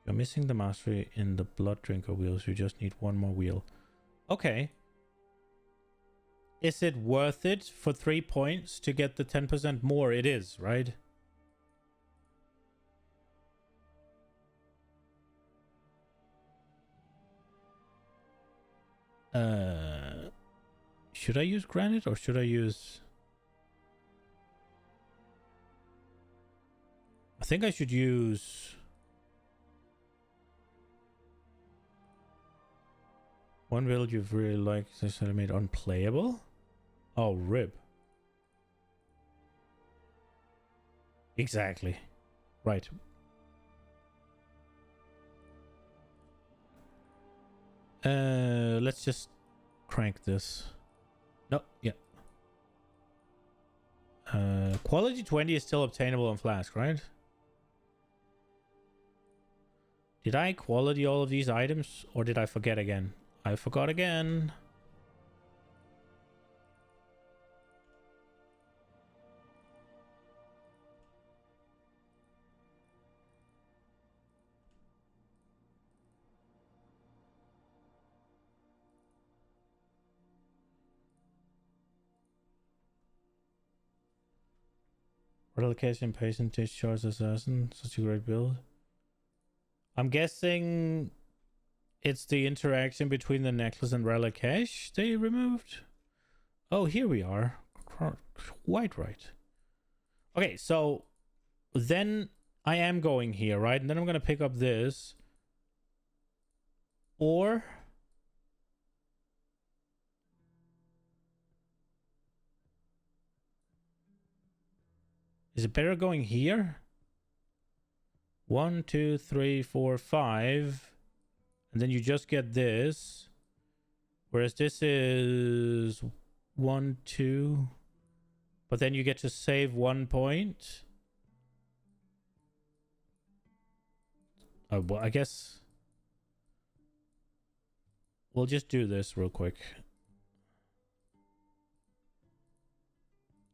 S1: You're missing the mastery in the Blood Drinker Wheels. You just need one more wheel. Okay. Is it worth it for 3 points to get the 10% more? It is, right? Should I use granite or should I use... I think I should use... One build you've really liked this that I made unplayable? Oh, rib. Exactly. Right. Let's just crank this. No, yeah. Quality 20 is still obtainable on Flask, right? Did I quality all of these items or did I forget again? I forgot again. Relocation, patient, discharge, assassin. Such a great build. I'm guessing it's the interaction between the necklace and Relicash they removed. Oh, here we are. Quite right. Okay, so then I am going here, right? And then I'm going to pick up this. Or... is it better going here? 1, 2, 3, 4, 5. And then you just get this. Whereas this is 1, 2. But then you get to save 1 point. Well, I guess we'll just do this real quick.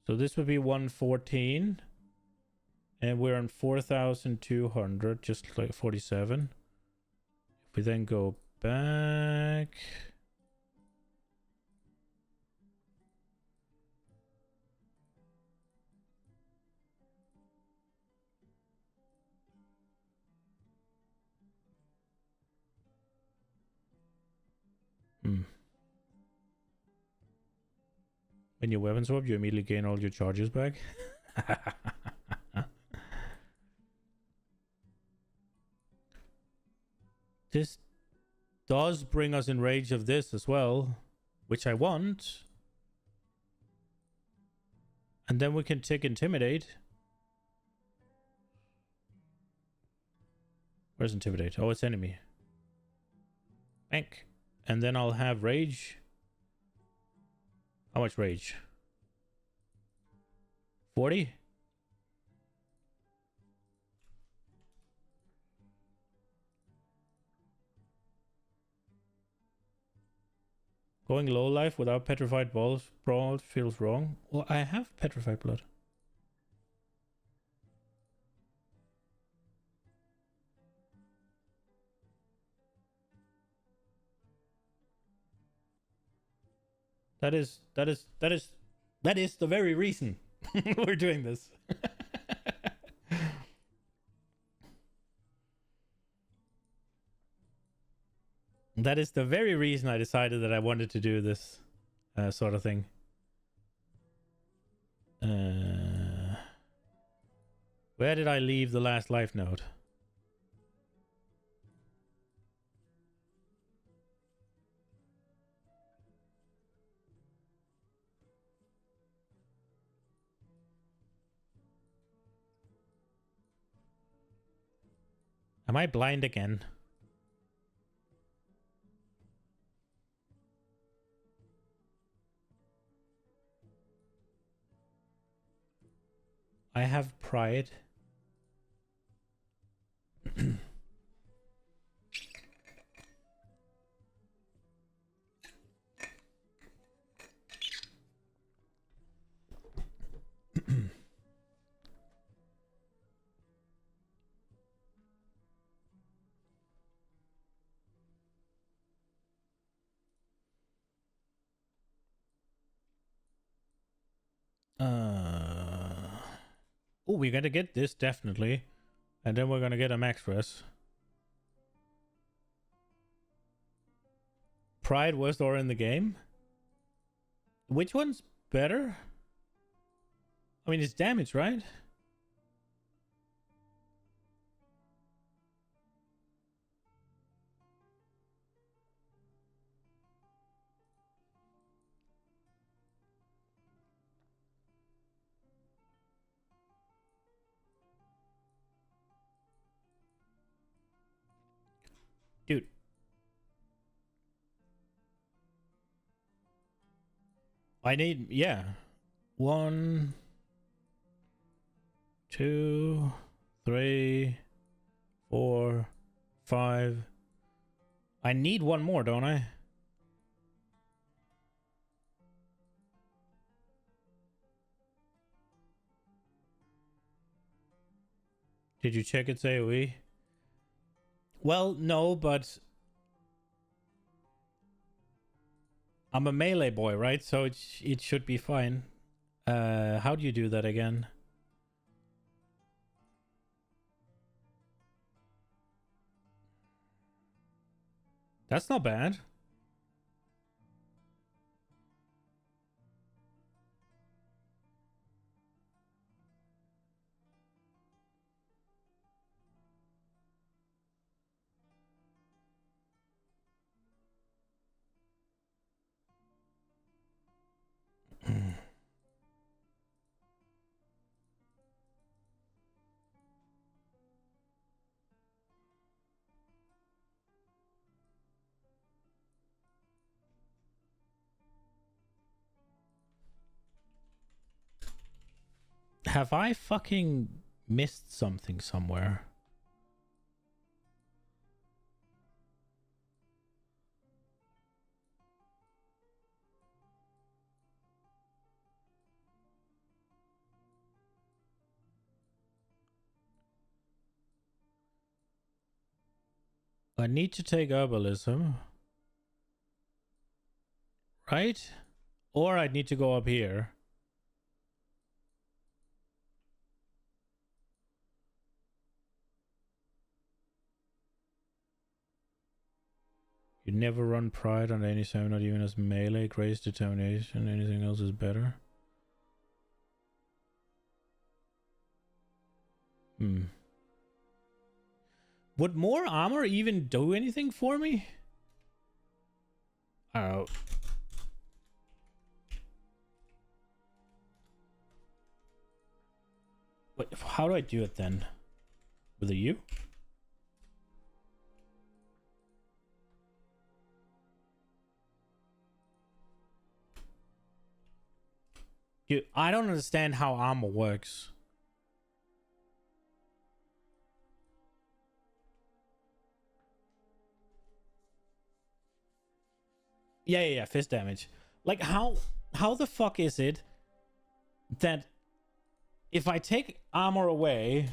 S1: So this would be 114. And we're on 4,200, just like 47. If we then go back... When you weapon swap, you immediately gain all your charges back. This does bring us in range of this as well, which I want. And then we can take Intimidate. Where's Intimidate? Oh, it's enemy. Bank. And then I'll have Rage. How much Rage? 40? Going low life without Petrified Balls Brawl feels wrong. Well, I have Petrified Blood. That is the very reason we're doing this. That is the very reason I decided that I wanted to do this sort of thing. Where did I leave the last life node? Am I blind again? I have pride. Oh, we're gonna get this definitely. And then we're gonna get a max press. Pride worst aura in the game? Which one's better? I mean, it's damage, right? Dude. I need, yeah. 1, 2, 3, 4, 5. I need one more, don't I? Did you check its AoE? Well, no, but I'm a melee boy, right? So it should be fine. How do you do that again? That's not bad. Have I fucking missed something somewhere? I need to take herbalism. Right? Or I'd need to go up here. You never run pride on any side, not even as melee, grace, determination, anything else is better. Would more armor even do anything for me? Oh. Wait, how do I do it then? With a U? I don't understand how armor works. Yeah, fist damage. Like, how the fuck is it that if I take armor away...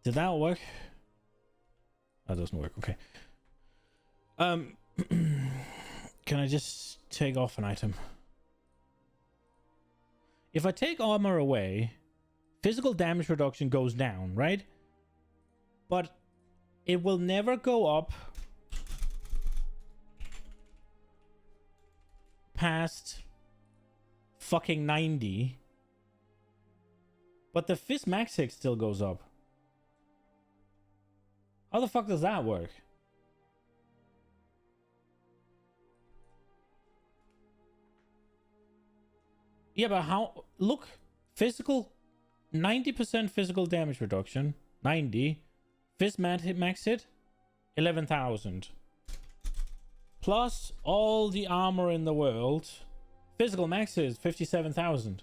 S1: Did that work? That doesn't work, okay. Can I just take off an item? If I take armor away, physical damage reduction goes down, right? But it will never go up past fucking 90. But the fist max hit still goes up. How the fuck does that work? Yeah, but how... Look, physical... 90% physical damage reduction. 90. Fist max hit, 11,000. Plus all the armor in the world. Physical max is 57,000.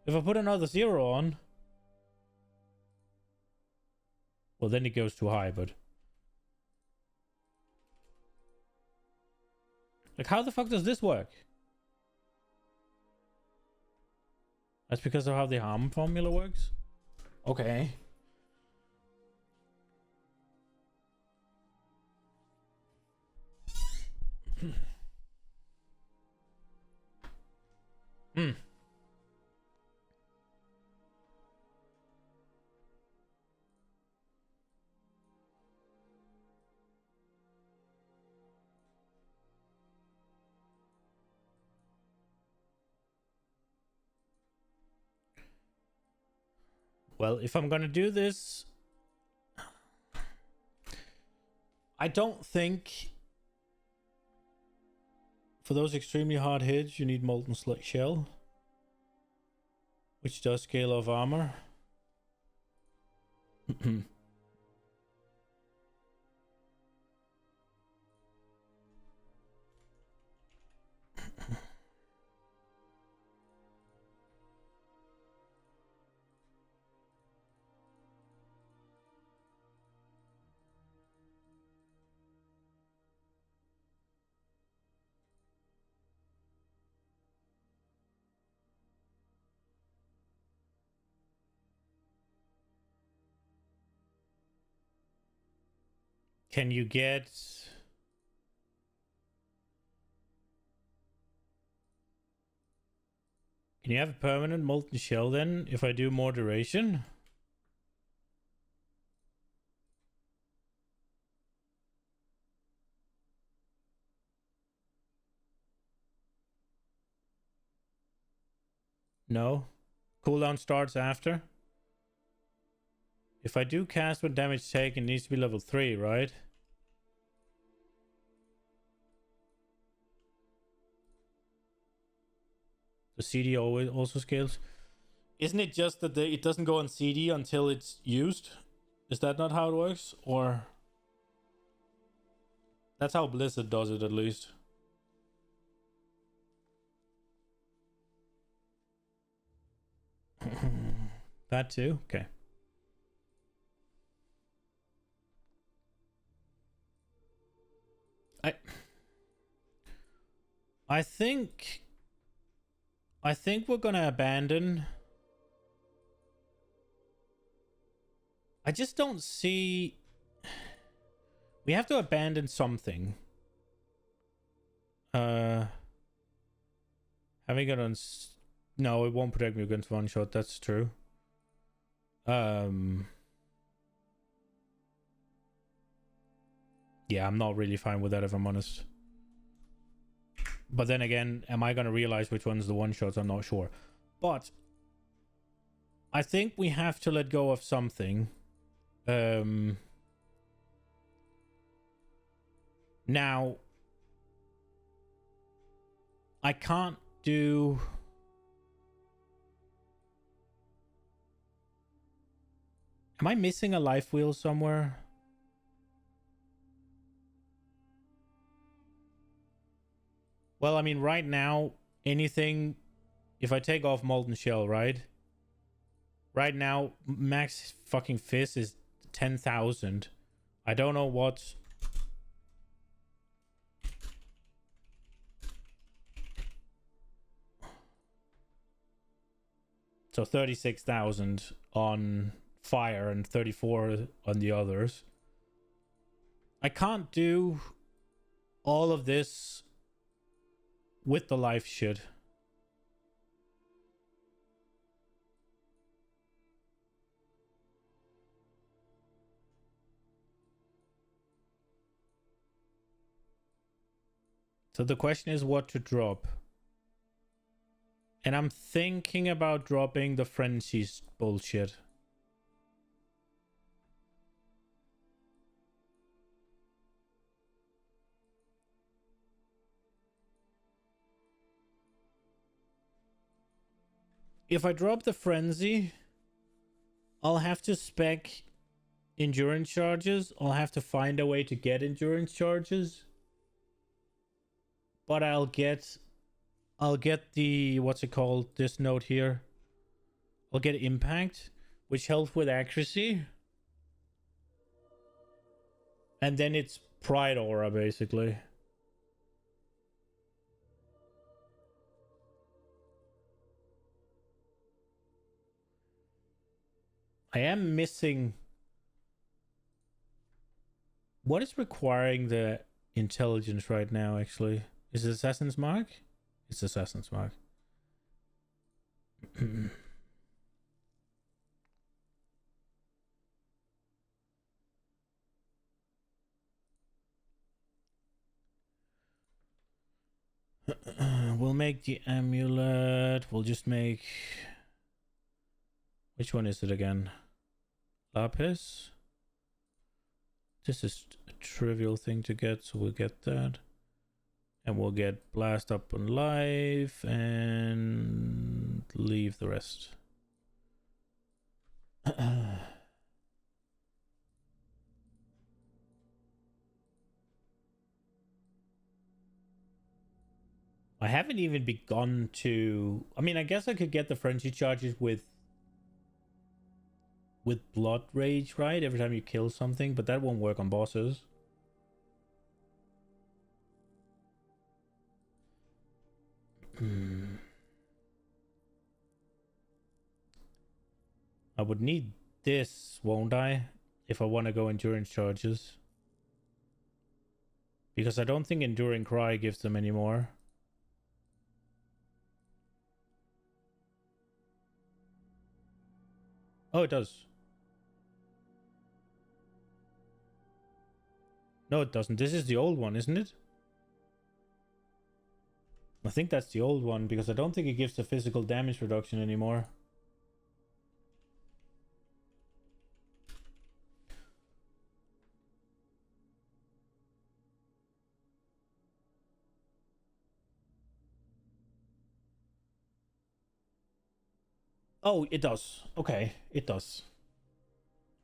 S1: If I put another 0 on... Well, then it goes too high, but... Like, how the fuck does this work? That's because of how the harm formula works? Okay. Well, if I'm gonna do this, I don't think for those extremely hard hits you need Molten Shell, which does scale off armor. Can you get... Can you have a permanent molten shell then if I do more duration? No. Cooldown starts after. If I do cast when damage taken, it needs to be level 3, right? The CD always also scales. Isn't it just that it doesn't go on CD until it's used? Is that not how it works? Or... That's how Blizzard does it, at least. That too? Okay. I think we're gonna abandon. I just don't see... We have to abandon something. Having it on... No, it won't protect me against one shot, that's true. Yeah, I'm not really fine with that, if I'm honest. But then again, am I going to realize which one's the one shots? I'm not sure. But I think we have to let go of something. Now, I can't do... Am I missing a life wheel somewhere? Well, I mean, right now, anything... If I take off Molten Shell, right? Right now, max fucking fizz is 10,000. I don't know what... So 36,000 on fire and 34 on the others. I can't do all of this with the life shit. So the question is what to drop. And I'm thinking about dropping the frenzies bullshit. If I drop the frenzy, I'll have to spec endurance charges. I'll have to find a way to get endurance charges. But I'll get the, what's it called, this note here. I'll get impact, which helps with accuracy. And then it's pride aura, basically. I am missing... What is requiring the intelligence right now, actually? Is it Assassin's Mark? It's Assassin's Mark. We'll make the amulet. We'll just make... Which one is it again? Lapis? This is a trivial thing to get, so we'll get that. And we'll get blast up on life and leave the rest. I haven't even begun to... I mean, I guess I could get the frenzy charges with blood rage, right? Every time you kill something, but that won't work on bosses. I would need this, won't I? If I want to go endurance charges. Because I don't think Enduring Cry gives them anymore. Oh, it does. No, it doesn't. This is the old one, isn't it? I think that's the old one, because I don't think it gives the physical damage reduction anymore. Oh, it does. Okay, it does.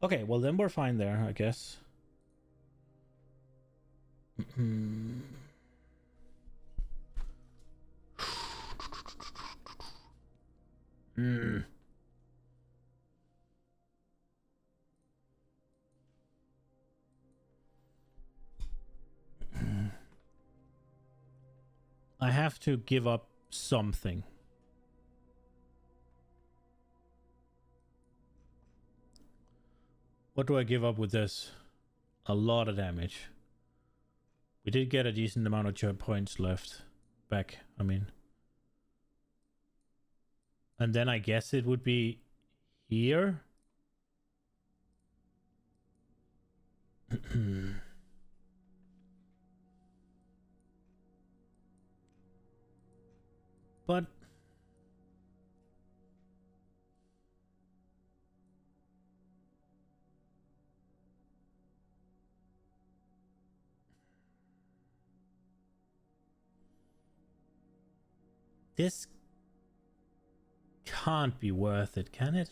S1: Okay, well then we're fine there, I guess. I have to give up something. What do I give up with this? A lot of damage. We did get a decent amount of chart points left. Back, I mean. And then I guess it would be here. But This can't be worth it, can it?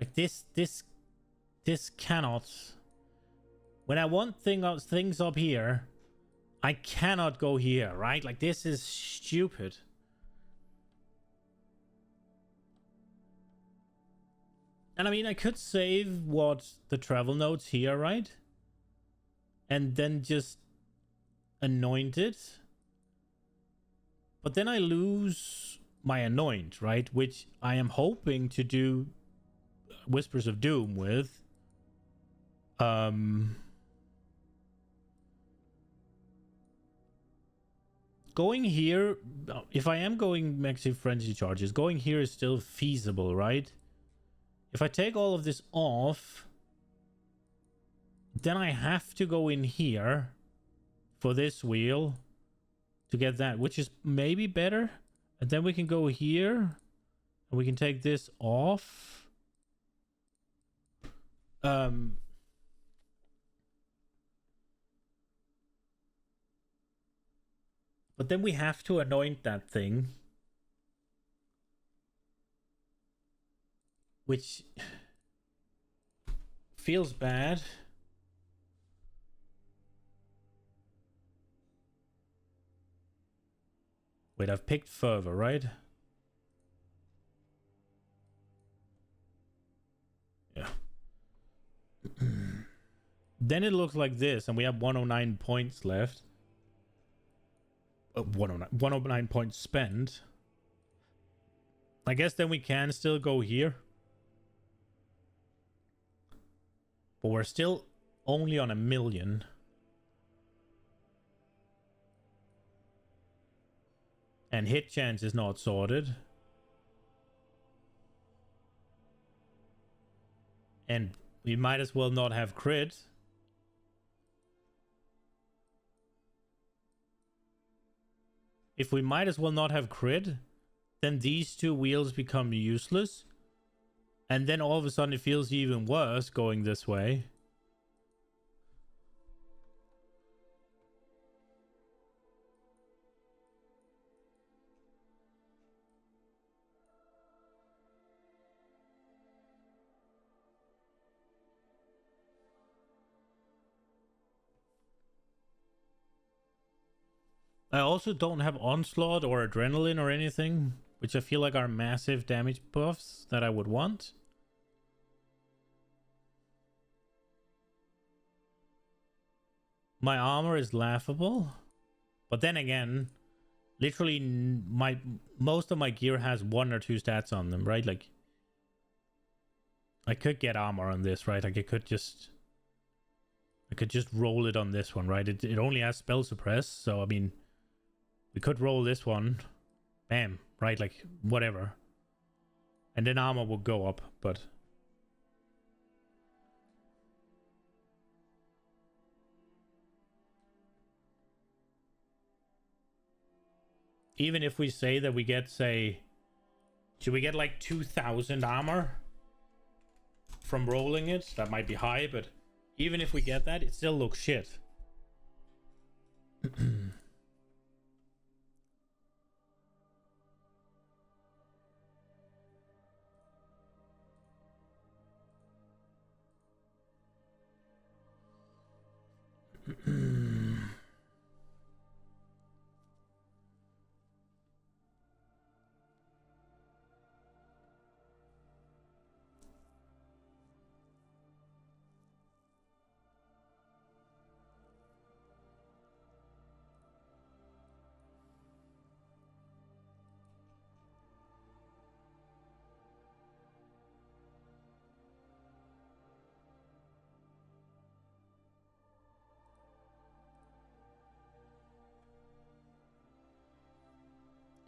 S1: Like this cannot. When I want things up here, I cannot go here, right? Like, this is stupid. And I mean, I could save the travel notes here, right? And then just anoint it. But then I lose my anoint, right? Which I am hoping to do Whispers of Doom with. Going here, if I am going Maxi Frenzy Charges, going here is still feasible, right? If I take all of this off, then I have to go in here for this wheel to get that, which is maybe better. And then we can go here and we can take this off. But then we have to anoint that thing. Which feels bad. Wait, I've picked fervor, right? Yeah. Then it looks like this, and we have 109 points left. 109 points spent. I guess then we can still go here. But we're still only on 1 million. And hit chance is not sorted. And we might as well not have crit. If we might as well not have crit, then these two wheels become useless. And then all of a sudden it feels even worse going this way. I also don't have Onslaught or Adrenaline or anything, which I feel like are massive damage buffs that I would want. My armor is laughable. But then again, literally most of my gear has 1 or 2 stats on them, right? Like, I could get armor on this, right? Like, I could just roll it on this one, right? It only has spell suppress, so I mean, we could roll this one. Bam, right? Like, whatever. And then armor will go up, but... Even if we say that we get, say... Should we get like 2,000 armor from rolling it? That might be high, but even if we get that, it still looks shit.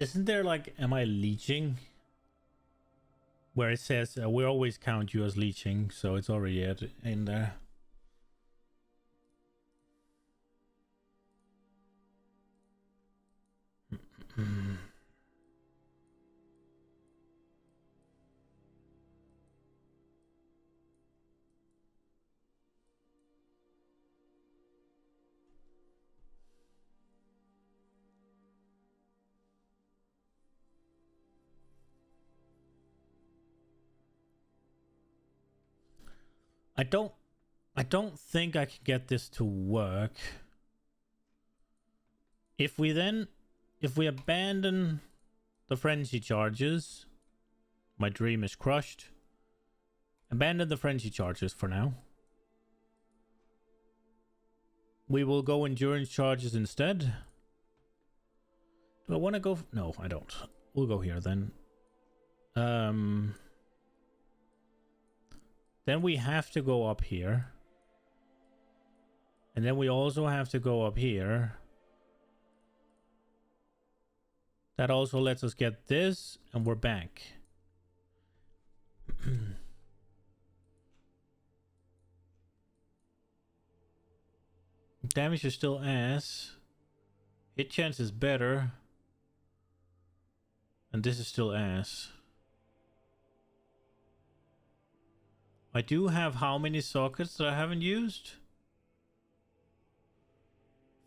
S1: Isn't there like, am I leeching? Where it says, we always count you as leeching, so it's already in there. I don't think I can get this to work. If we abandon the frenzy charges, my dream is crushed. Abandon the frenzy charges for now. We will go endurance charges instead. Do I want to go? No, I don't. We'll go here then. Then we have to go up here. And then we also have to go up here. That also lets us get this, and we're back. Damage is still ass. Hit chance is better. And this is still ass. I do have how many sockets that I haven't used?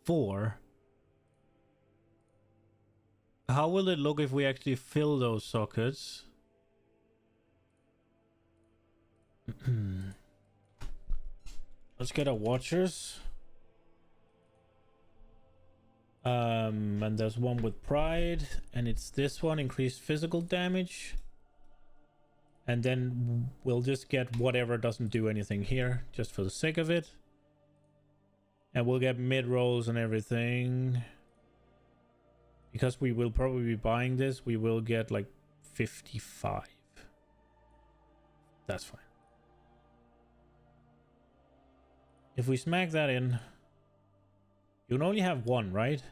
S1: 4. How will it look if we actually fill those sockets? Let's get our watchers. And there's one with pride, and it's this one, increased physical damage. And then we'll just get whatever doesn't do anything here, just for the sake of it. And we'll get mid rolls and everything. Because we will probably be buying this, we will get like 55. That's fine. If we smack that in, you can only have one, right?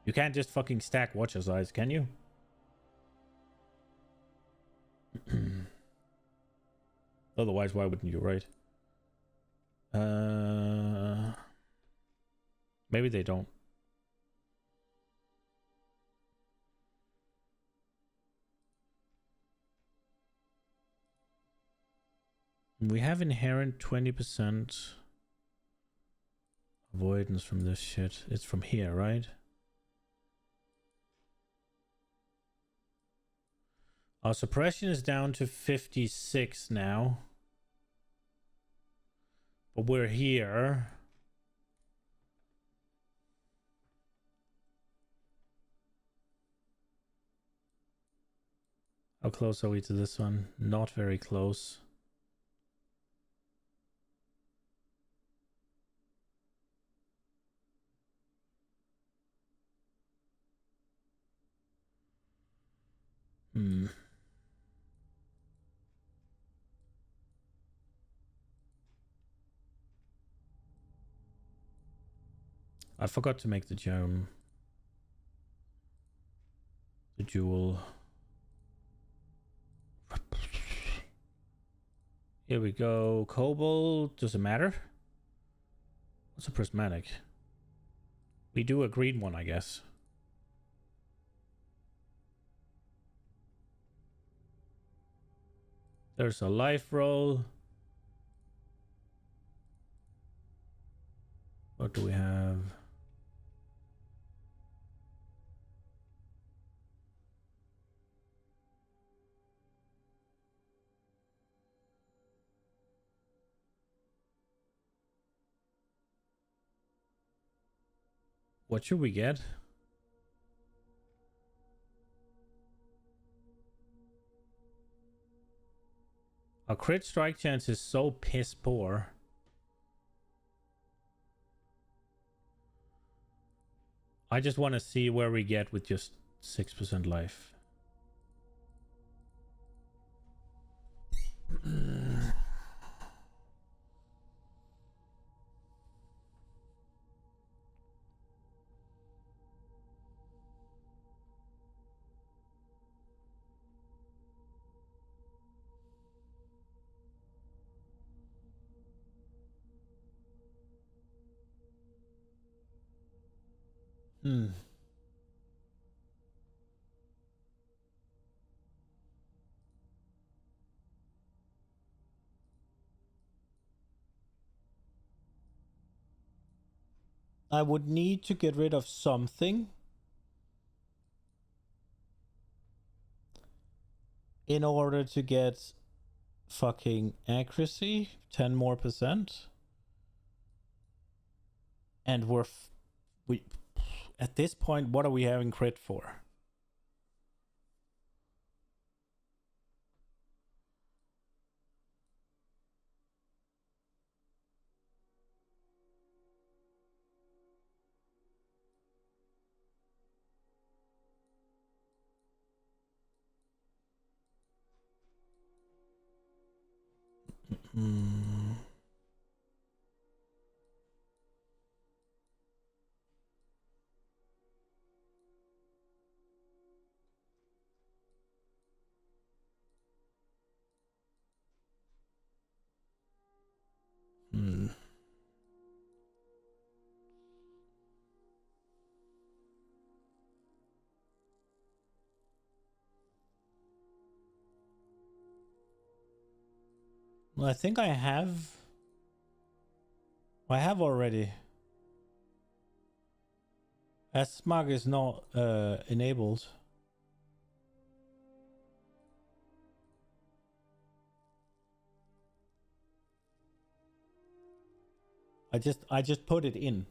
S1: You can't just fucking stack watcher size, can you? Otherwise, why wouldn't you, right? Maybe they don't. We have inherent 20% avoidance from this shit. It's from here, right? Our suppression is down to 56 now. But we're here. How close are we to this one? Not very close. I forgot to make the gem. The jewel. Here we go. Cobalt. Does it matter? What's a prismatic? We do a green one, I guess. There's a life roll. What do we have? What should we get? Our crit strike chance is so piss poor. I just want to see where we get with just 6% life. I would need to get rid of something in order to get fucking accuracy 10 more percent. And we at this point, what are we having crit for? Hmm. Hmm. Well, I think I have already. S-Smug is not enabled. I just put it in.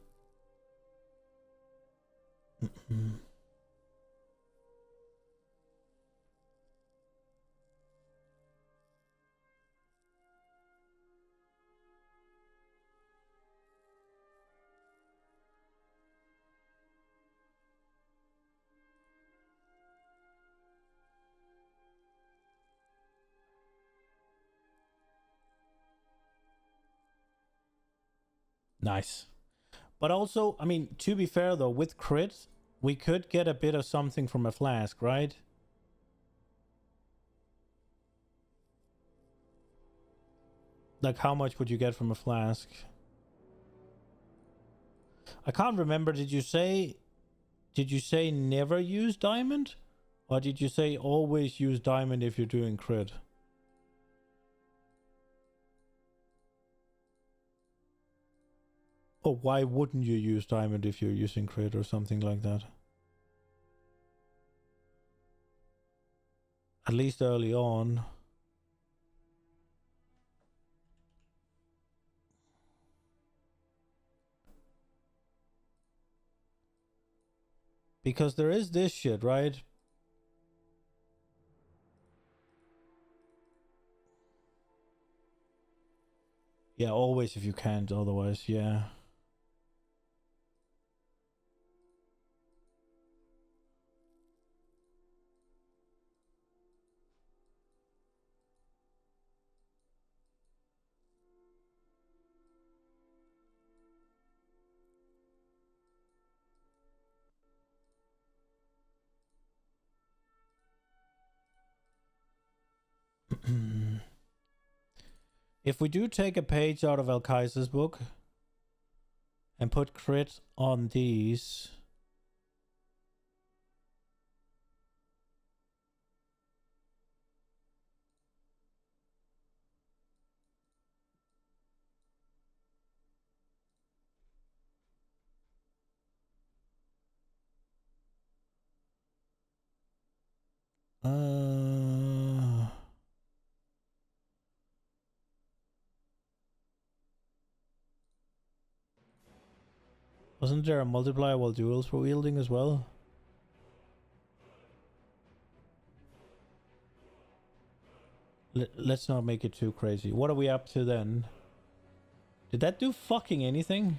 S1: Nice. But also, I mean, to be fair though, with crit, we could get a bit of something from a flask, right? Like, how much would you get from a flask? I can't remember. Did you say never use diamond? Or did you say always use diamond if you're doing crit? Or why wouldn't you use diamond if you're using crit or something like that? At least early on. Because there is this shit, right? Yeah, always if you can't, otherwise, yeah. If we do take a page out of Al Kaiser's book and put crit on these, wasn't there a multiplier while duels for wielding as well? Let's not make it too crazy. What are we up to then? Did that do fucking anything?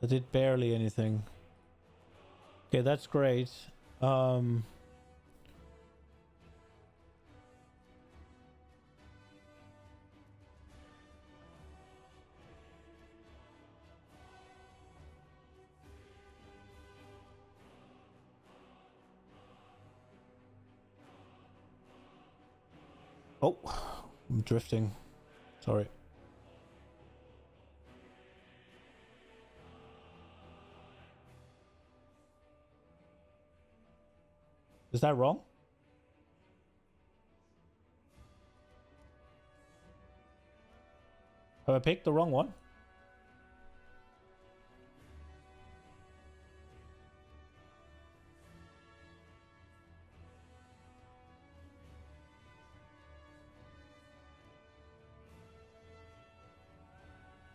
S1: That did barely anything. Okay, that's great. Oh. I'm drifting. Sorry. Is that wrong? Have I picked the wrong one?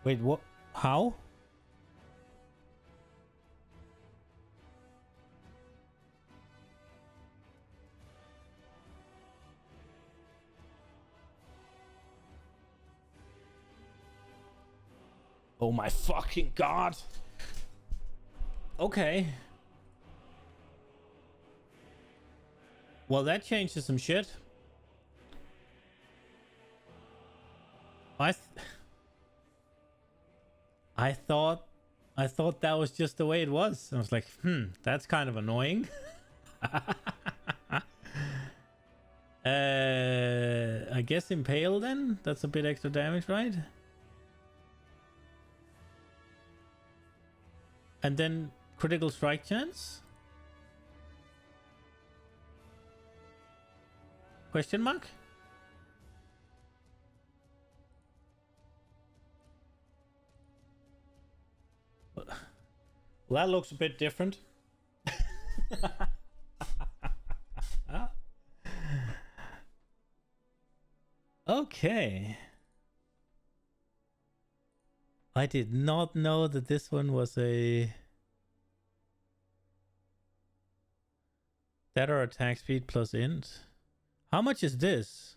S1: Wait, what? How? Oh my fucking god. Okay. Well, that changes some shit. I thought that was just the way it was. I was like, that's kind of annoying. I guess impale then? That's a bit extra damage, right? And then critical strike chance? Question mark? Well, that looks a bit different. Okay. I did not know that this one was a better attack speed plus int. How much is this?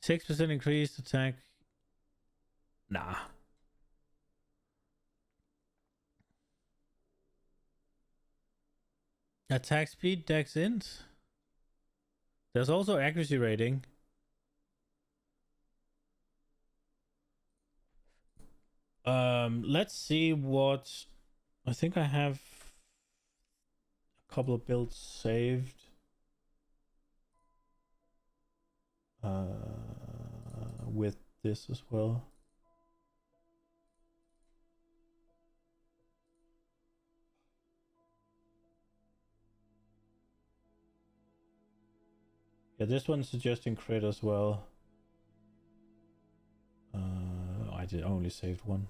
S1: 6% increased attack. Nah. Attack speed, dex int. There's also accuracy rating. Let's see what... I think I have a couple of builds saved. With this as well. Yeah, this one's suggesting crit as well. I did only saved one.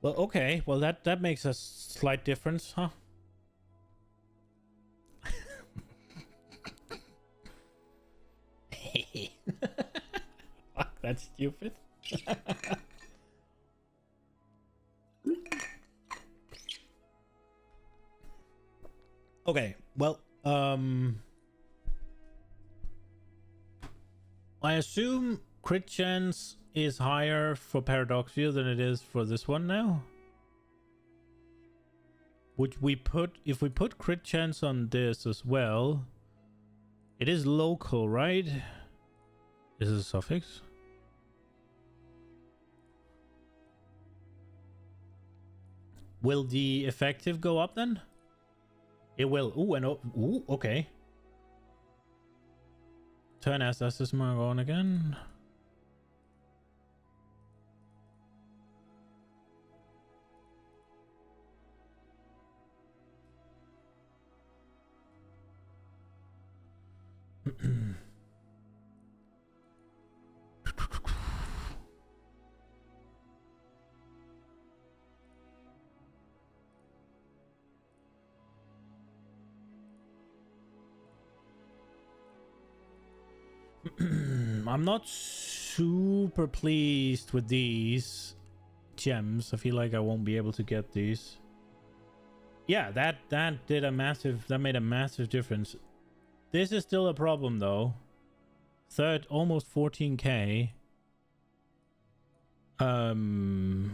S1: Well, okay. Well, that makes a slight difference, huh? Fuck, that's stupid. Okay, well, I assume crit chance is higher for Paradoxia than it is for this one now. Which we put, if we put crit chance on this as well, it is local, right? Is it a suffix? Will the effective go up then? It will. Ooh, and ooh, okay. Turn SS mark on again. I'm not super pleased with these gems. I feel like I won't be able to get these. Yeah, that made a massive difference. This is still a problem though. Third, almost 14k. You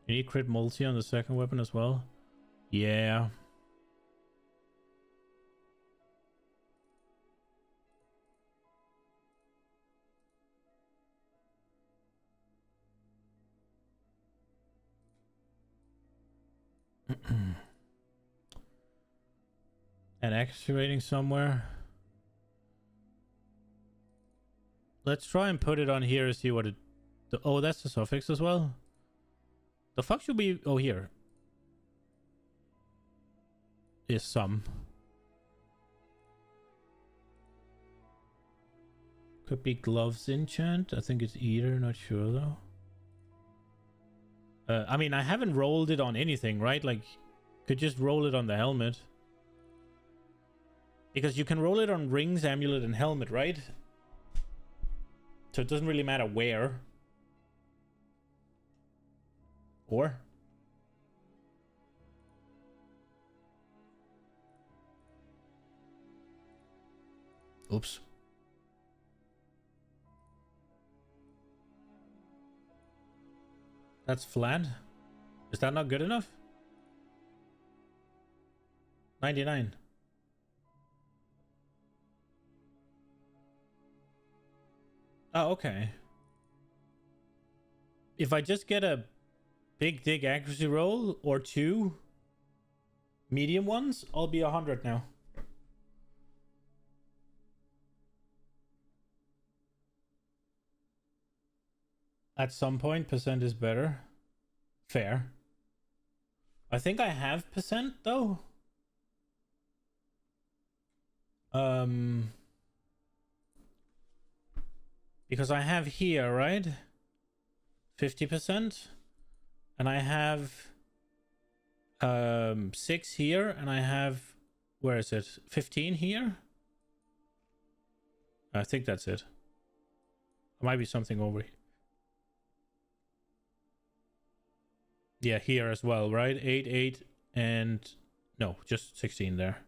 S1: need crit multi on the second weapon as well. Yeah. And activating somewhere. Let's try and put it on here and see what it... Oh, that's the suffix as well. The fuck should be... Oh, here. is some. Could be gloves enchant. I think it's either. Not sure though. I mean, I haven't rolled it on anything, right? Like, could just roll it on the helmet. Because you can roll it on rings, amulet, and helmet, right? So it doesn't really matter where. Or? Oops. That's flat. Is that not good enough? 99. Oh, okay. If I just get a big dig accuracy roll or 2 medium ones, I'll be 100 now. At some point, percent is better. Fair. I think I have percent though. Because I have here, right? 50%. And I have 6 here, and I have, where is it? 15 here? I think that's it. There might be something over here. Yeah, here as well, right? 8, 8, and no, just 16 there.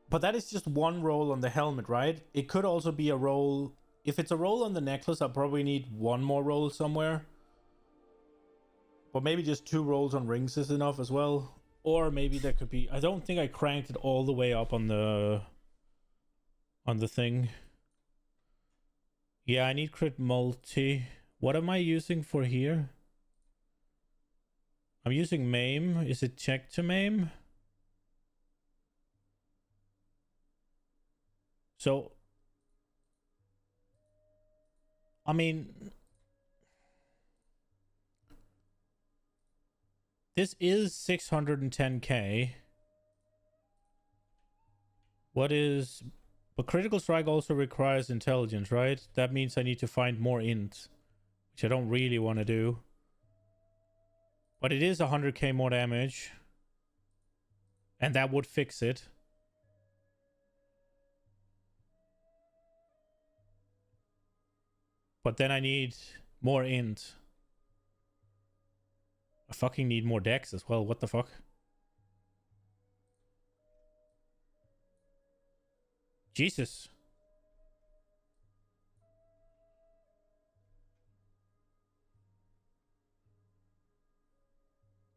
S1: But that is just one roll on the helmet, right? It could also be a roll. If it's a roll on the necklace, I'll probably need one more roll somewhere. But maybe just 2 rolls on rings is enough as well. Or maybe there could be... I don't think I cranked it all the way up on the thing. Yeah, I need crit multi. What am I using for here? I'm using maim. Is it check to maim? So, I mean, this is 610k. What is... But critical strike also requires intelligence, right? That means I need to find more int, which I don't really want to do. But it is 100k more damage. And that would fix it. But then I need more int. I fucking need more dex as well. What the fuck? Jesus.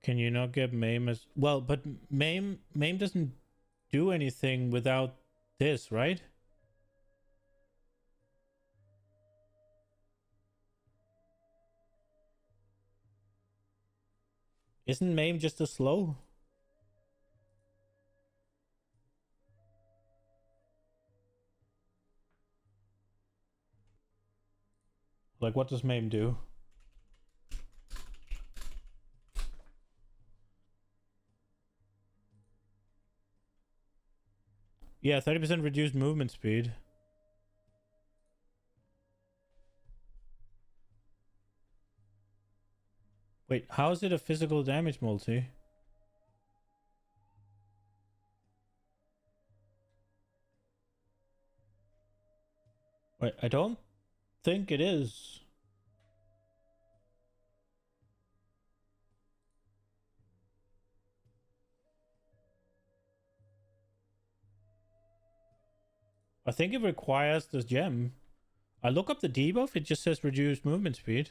S1: Can you not get maim as... Well, but maim doesn't do anything without this, right? Isn't maim just a slow? Like, what does maim do? Yeah, 30% reduced movement speed. Wait, how is it a physical damage multi? Wait, I don't think it is. I think it requires this gem. I look up the debuff, it just says reduced movement speed.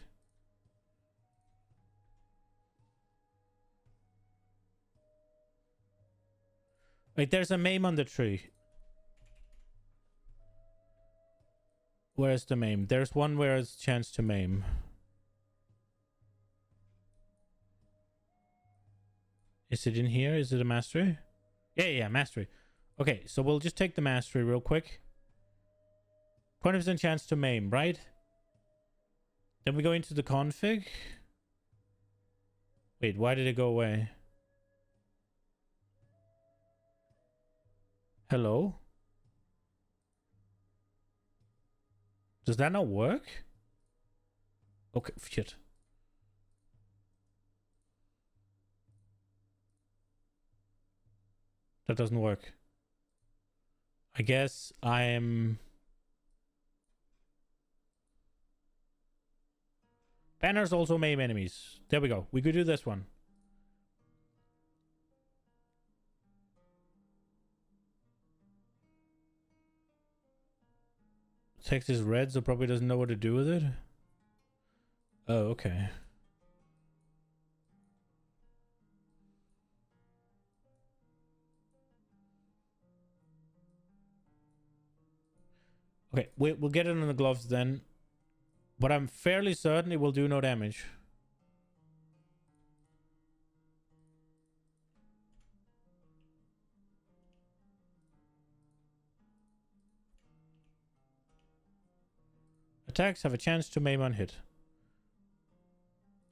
S1: Wait, there's a maim on the tree. Where's the maim? There's one where it's chance to maim. Is it in here? Is it a mastery? Yeah, mastery. Okay, so we'll just take the mastery real quick. 20% chance to maim, right? Then we go into the config. Wait, why did it go away? Hello? Does that not work? Okay, shit. That doesn't work. I guess I'm... Banners also maim enemies. There we go. We could do this one. Text is red, so probably doesn't know what to do with it. Oh, okay. Okay, we'll get it on the gloves then. But I'm fairly certain it will do no damage. Attacks have a chance to maim on hit.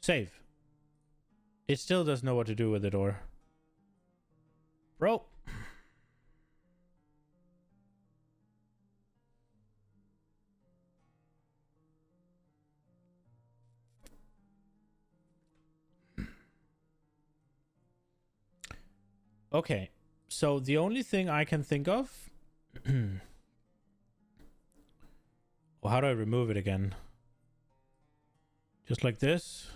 S1: Save. It still doesn't know what to do with it, or... Bro. Okay. So the only thing I can think of... Well, how do I remove it again? Just like this?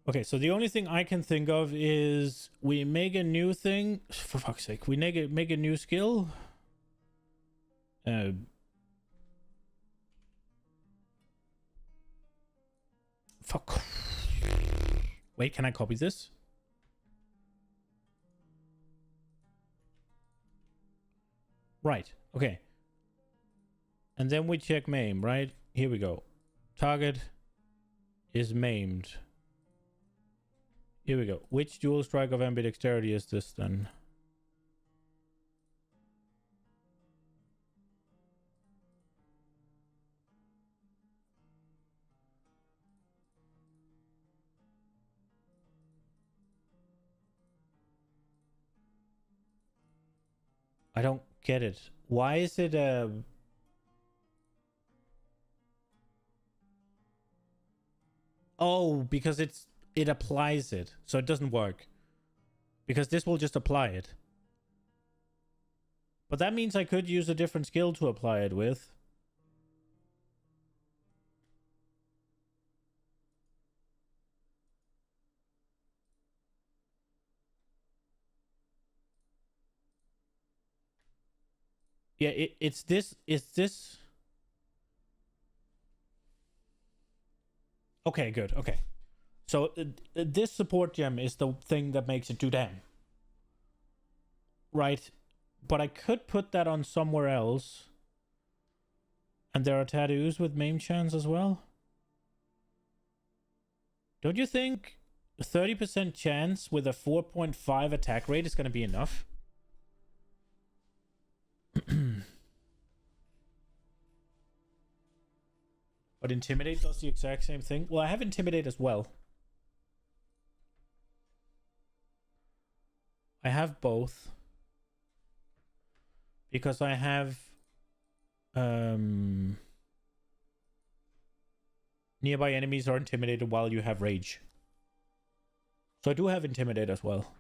S1: Okay, so the only thing I can think of is we make a new thing. For fuck's sake, we make a new skill. Fuck. Wait, can I copy this? Right. Okay. And then we check maim, right? Here we go. Target is maimed. Here we go. Which dual strike of ambidexterity is this then? I don't get it. Why is it Oh, because it applies it. So it doesn't work. Because this will just apply it. But that means I could use a different skill to apply it with. Yeah, it's this. Okay, good. Okay. So this support gem is the thing that makes it do damn. Right. But I could put that on somewhere else. And there are tattoos with maim chance as well. Don't you think 30% chance with a 4.5 attack rate is going to be enough? But Intimidate does the exact same thing. Well, I have Intimidate as well. I have both. Because I have... nearby enemies are intimidated while you have Rage. So I do have Intimidate as well.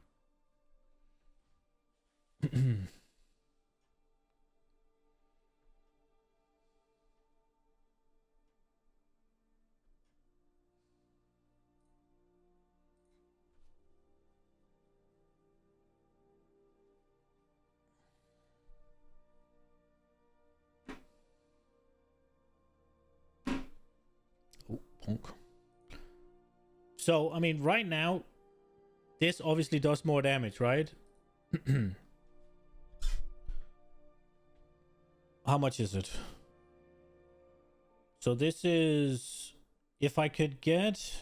S1: Bonk. So, I mean, right now, this obviously does more damage, right? How much is it? So this is... If I could get...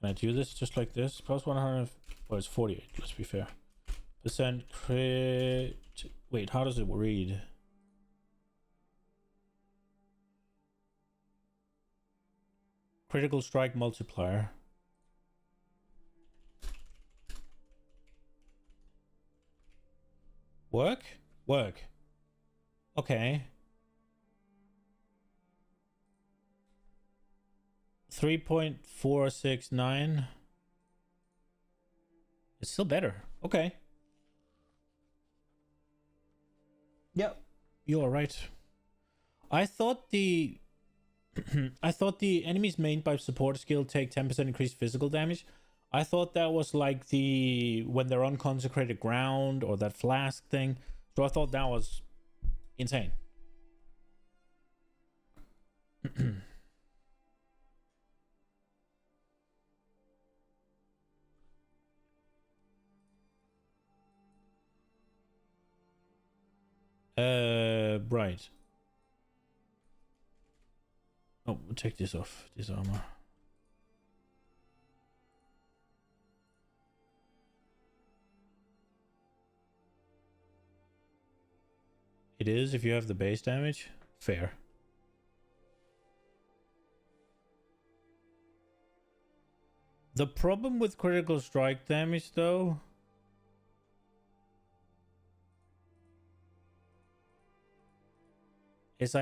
S1: Can I do this just like this? Plus 100... Well, it's 48, let's be fair. Percent crit... Wait, how does it read? Critical strike multiplier. Work? Work. Okay. 3.469. It's still better. Okay. Yep. You are right. I thought the I thought the enemies made by support skill take 10% increased physical damage. I thought that was like the when they're on consecrated ground or that flask thing. So I thought that was insane. Right. Oh, we'll take this off, this armor. It is if you have the base damage. Fair. The problem with critical strike damage, though, is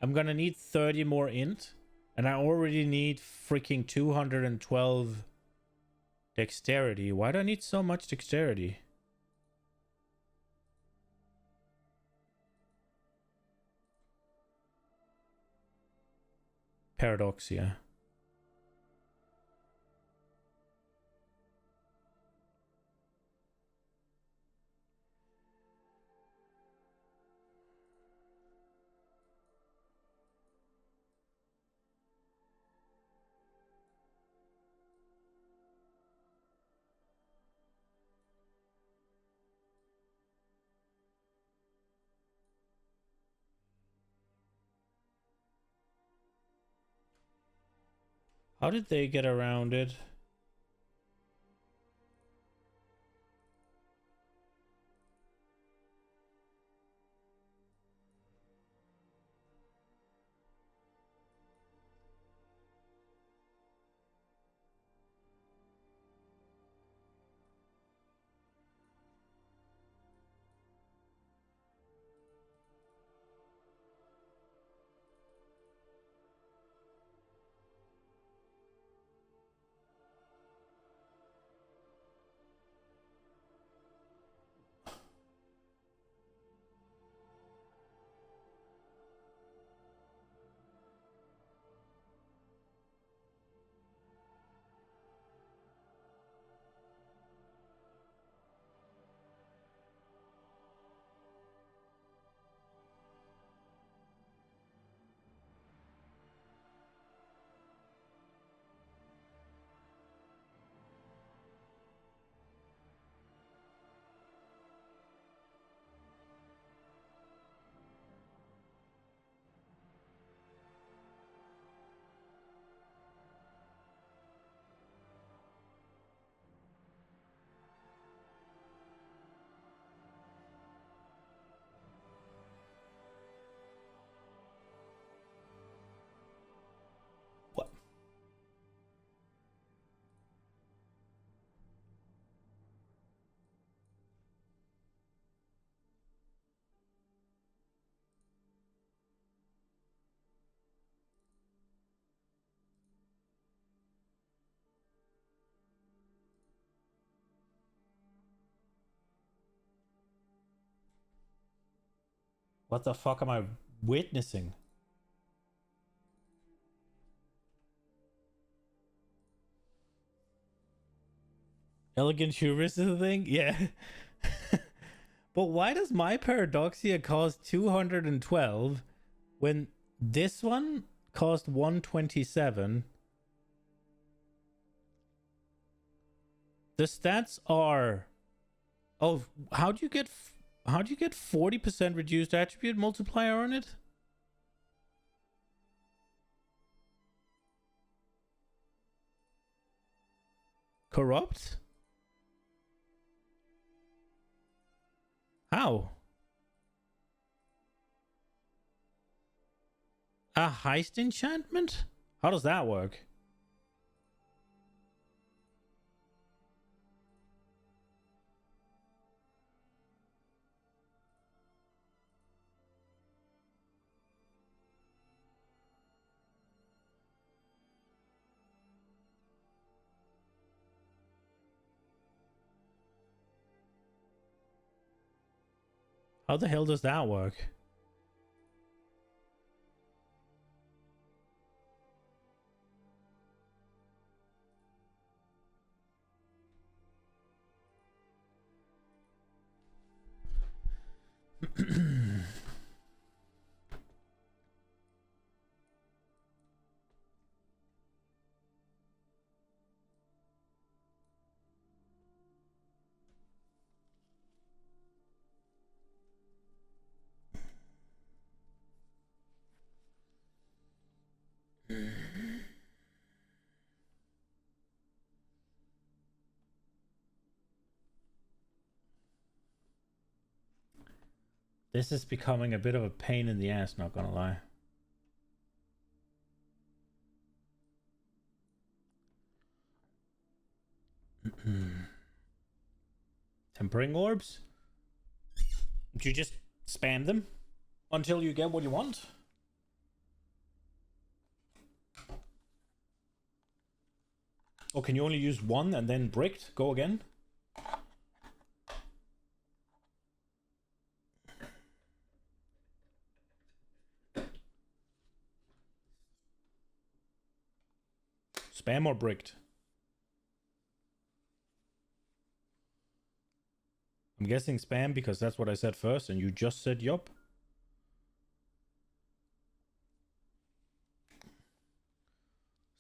S1: I'm gonna need 30 more int, and I already need freaking 212 dexterity. Why do I need so much dexterity? Paradoxia. How did they get around it? What? What the fuck am I witnessing? Elegant hubris is the thing? Yeah. But why does my paradoxia cost 212 when this one cost 127. The stats are... Oh, how do you get 40% reduced attribute multiplier on it? Corrupt? How? A heist enchantment? How does that work? How the hell does that work? This is becoming a bit of a pain in the ass, not gonna lie. Tempering orbs? Do you just spam them until you get what you want? Or can you only use one and then bricked? Go again? Spam or bricked? I'm guessing spam because that's what I said first and you just said yup.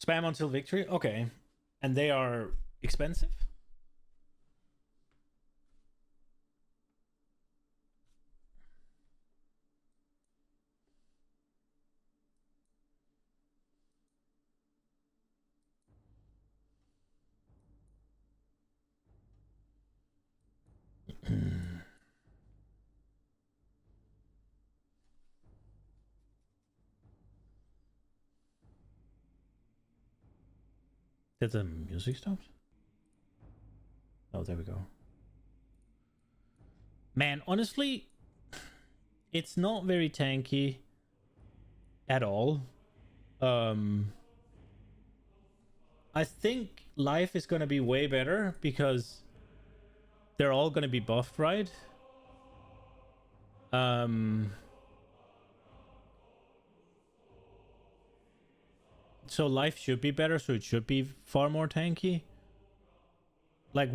S1: Spam until victory? Okay. And they are expensive? Did the music stop? Oh, there we go. Man, honestly, it's not very tanky at all. I think life is gonna be way better because they're all gonna be buffed, right? So life should be better, so it should be far more tanky. Like,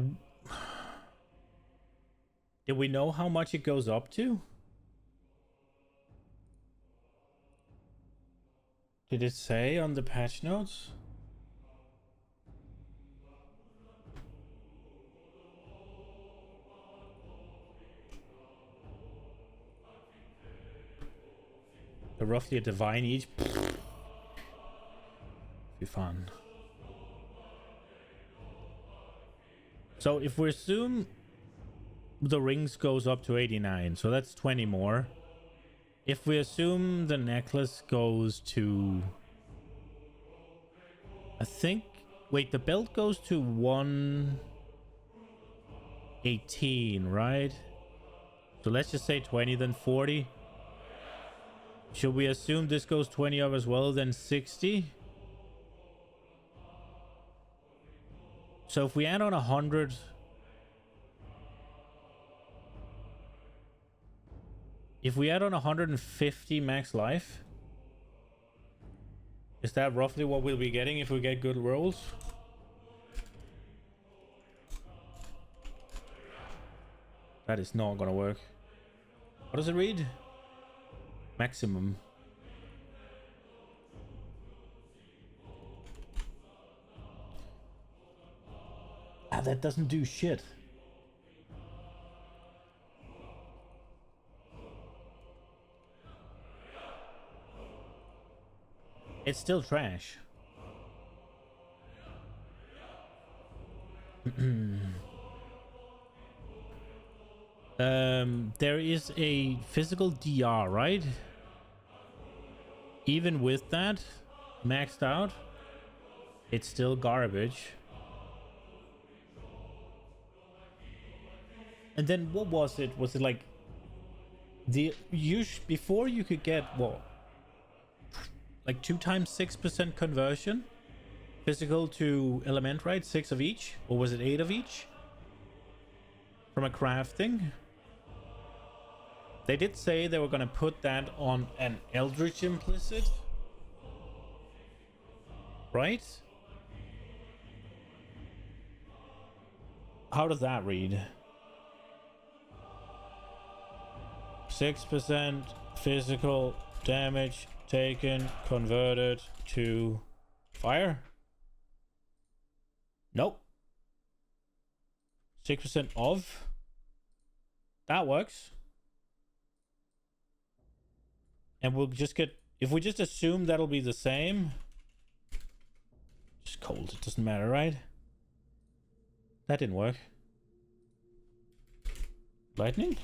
S1: did we know how much it goes up to? Did it say on the patch notes? They're roughly a divine each. Be fun. So if we assume the rings goes up to 89, so that's 20 more. If we assume the necklace goes to... I think... Wait, the belt goes to 118, right? So let's just say 20, then 40. Should we assume this goes 20 up as well, then 60? So if we add on 100... If we add on 150 max life... Is that roughly what we'll be getting if we get good rolls? That is not gonna work. What does it read? Maximum. Ah, that doesn't do shit. It's still trash. There is a physical DR, right? Even with that maxed out, it's still garbage. And then what was it? Was it like before you could get what? Like 2 times 6% conversion? Physical to element, right? 6 of each? Or was it 8 of each? From a crafting? They did say they were gonna put that on an Eldritch implicit. Right? How does that read? 6% physical damage taken converted to fire? Nope. 6% of? That works. And we'll just get... If we just assume that'll be the same... Just cold, it doesn't matter, right? That didn't work. Lightning?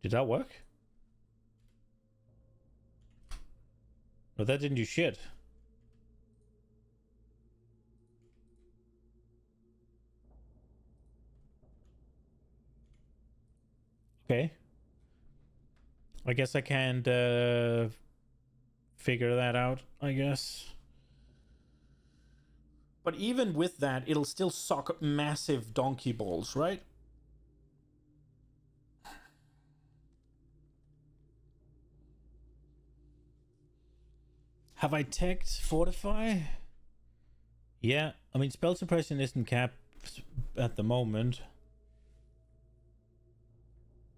S1: Did that work? No, that didn't do shit. Okay. I guess I can't figure that out, I guess. But even with that, it'll still suck massive donkey balls, right? Have I teched Fortify? Yeah, I mean, spell suppression isn't capped at the moment.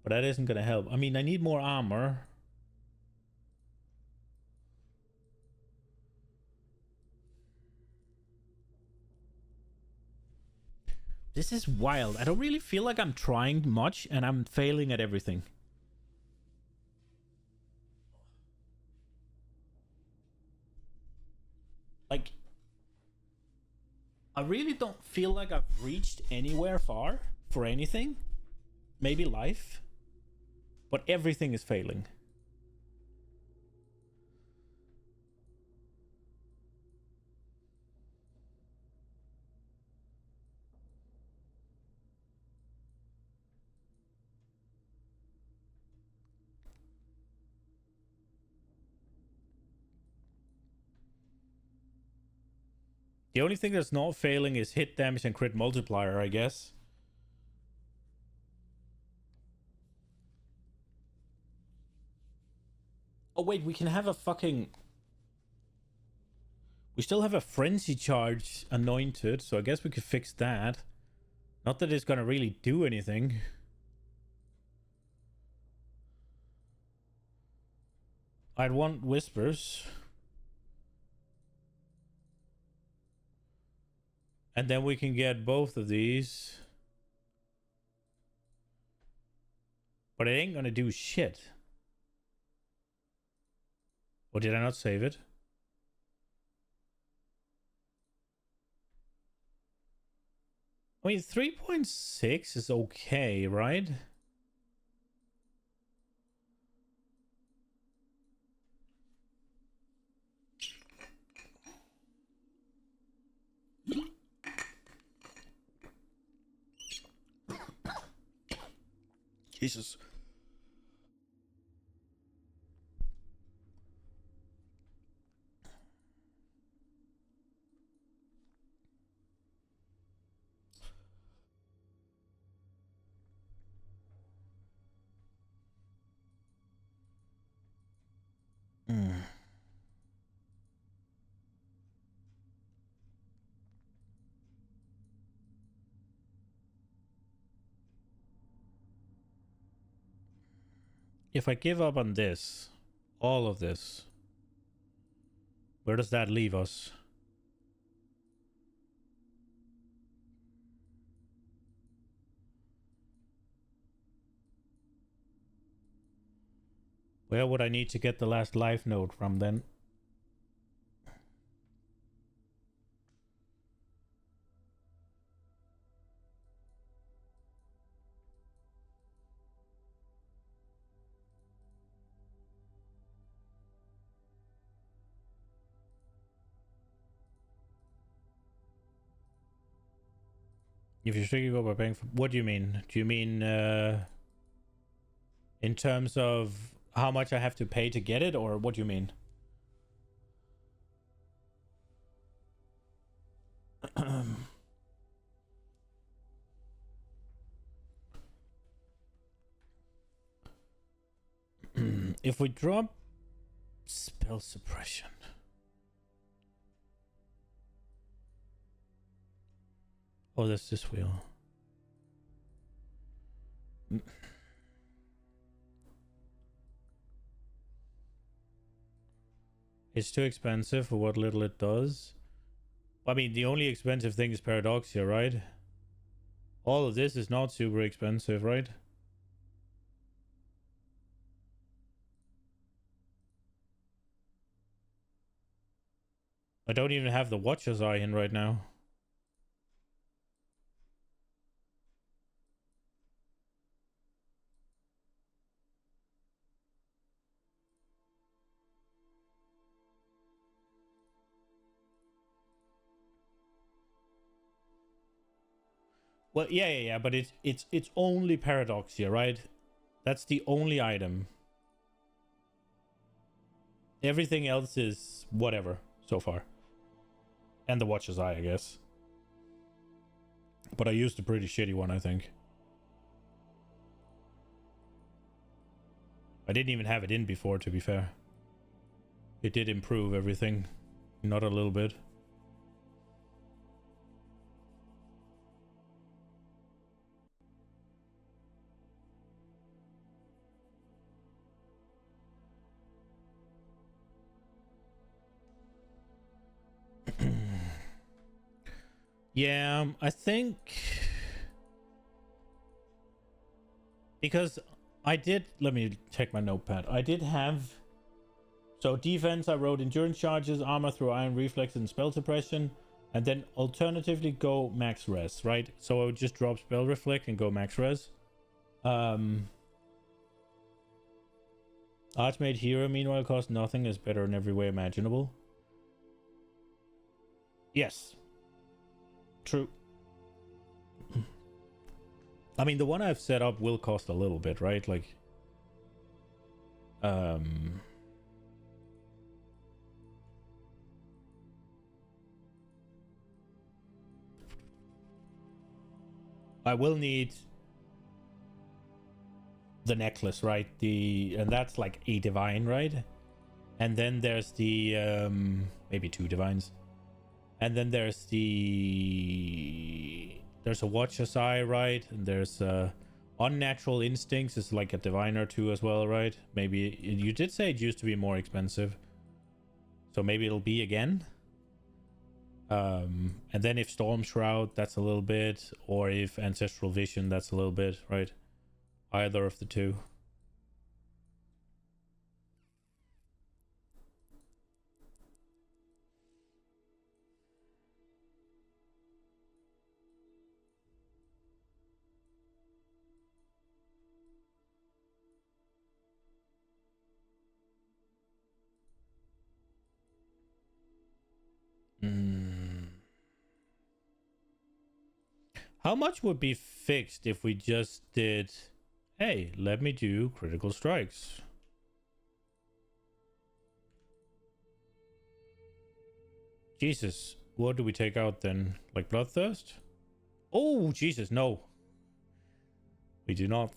S1: But that isn't gonna help. I mean, I need more armor. This is wild. I don't really feel like I'm trying much and I'm failing at everything. Like, I really don't feel like I've reached anywhere far for anything. Maybe life. But everything is failing. The only thing that's not failing is hit damage and crit multiplier, I guess. Oh wait, we can have a fucking... We still have a frenzy charge anointed, so I guess we could fix that. Not that it's gonna really do anything. I'd want whispers. And then we can get both of these. But it ain't gonna do shit. Or did I not save it? I mean, 3.6 is okay, right? Jesus. If I give up on this, all of this, where does that leave us? Where would I need to get the last life node from then? If you strictly go by paying for... What do you mean? Do you mean in terms of how much I have to pay to get it, or what do you mean? If we drop spell suppression... Oh, that's this wheel. It's too expensive for what little it does. I mean, the only expensive thing is Paradoxia, right? All of this is not super expensive, right? I don't even have the Watcher's Eye in right now. Well, yeah, but it's only Paradoxia, right? That's the only item. Everything else is whatever so far. And the Watcher's Eye, I guess. But I used a pretty shitty one, I think. I didn't even have it in before, to be fair. It did improve everything. Not a little bit. Yeah, I think... Because I did... Let me check my notepad. I did have... So defense, I wrote endurance charges, armor through iron reflex and spell suppression. And then alternatively go max res, right? So I would just drop spell reflect and go max res. Archmage hero, meanwhile, costs nothing, is better in every way imaginable. Yes. True. I mean, the one I've set up will cost a little bit, right? Like... I will need the necklace, right? And that's like a divine, right? And then there's the maybe 2 divines. And then there's a Watcher's Eye, right? And there's Unnatural Instincts is like a divine or 2 as well, right? Maybe you did say it used to be more expensive, so maybe it'll be again. And then if Storm Shroud, that's a little bit, or if Ancestral Vision, that's a little bit, right? Either of the 2. How much would be fixed if we just did, hey, let me do critical strikes? Jesus, what do we take out then? Like Bloodthirst? Oh, Jesus, no. We do not.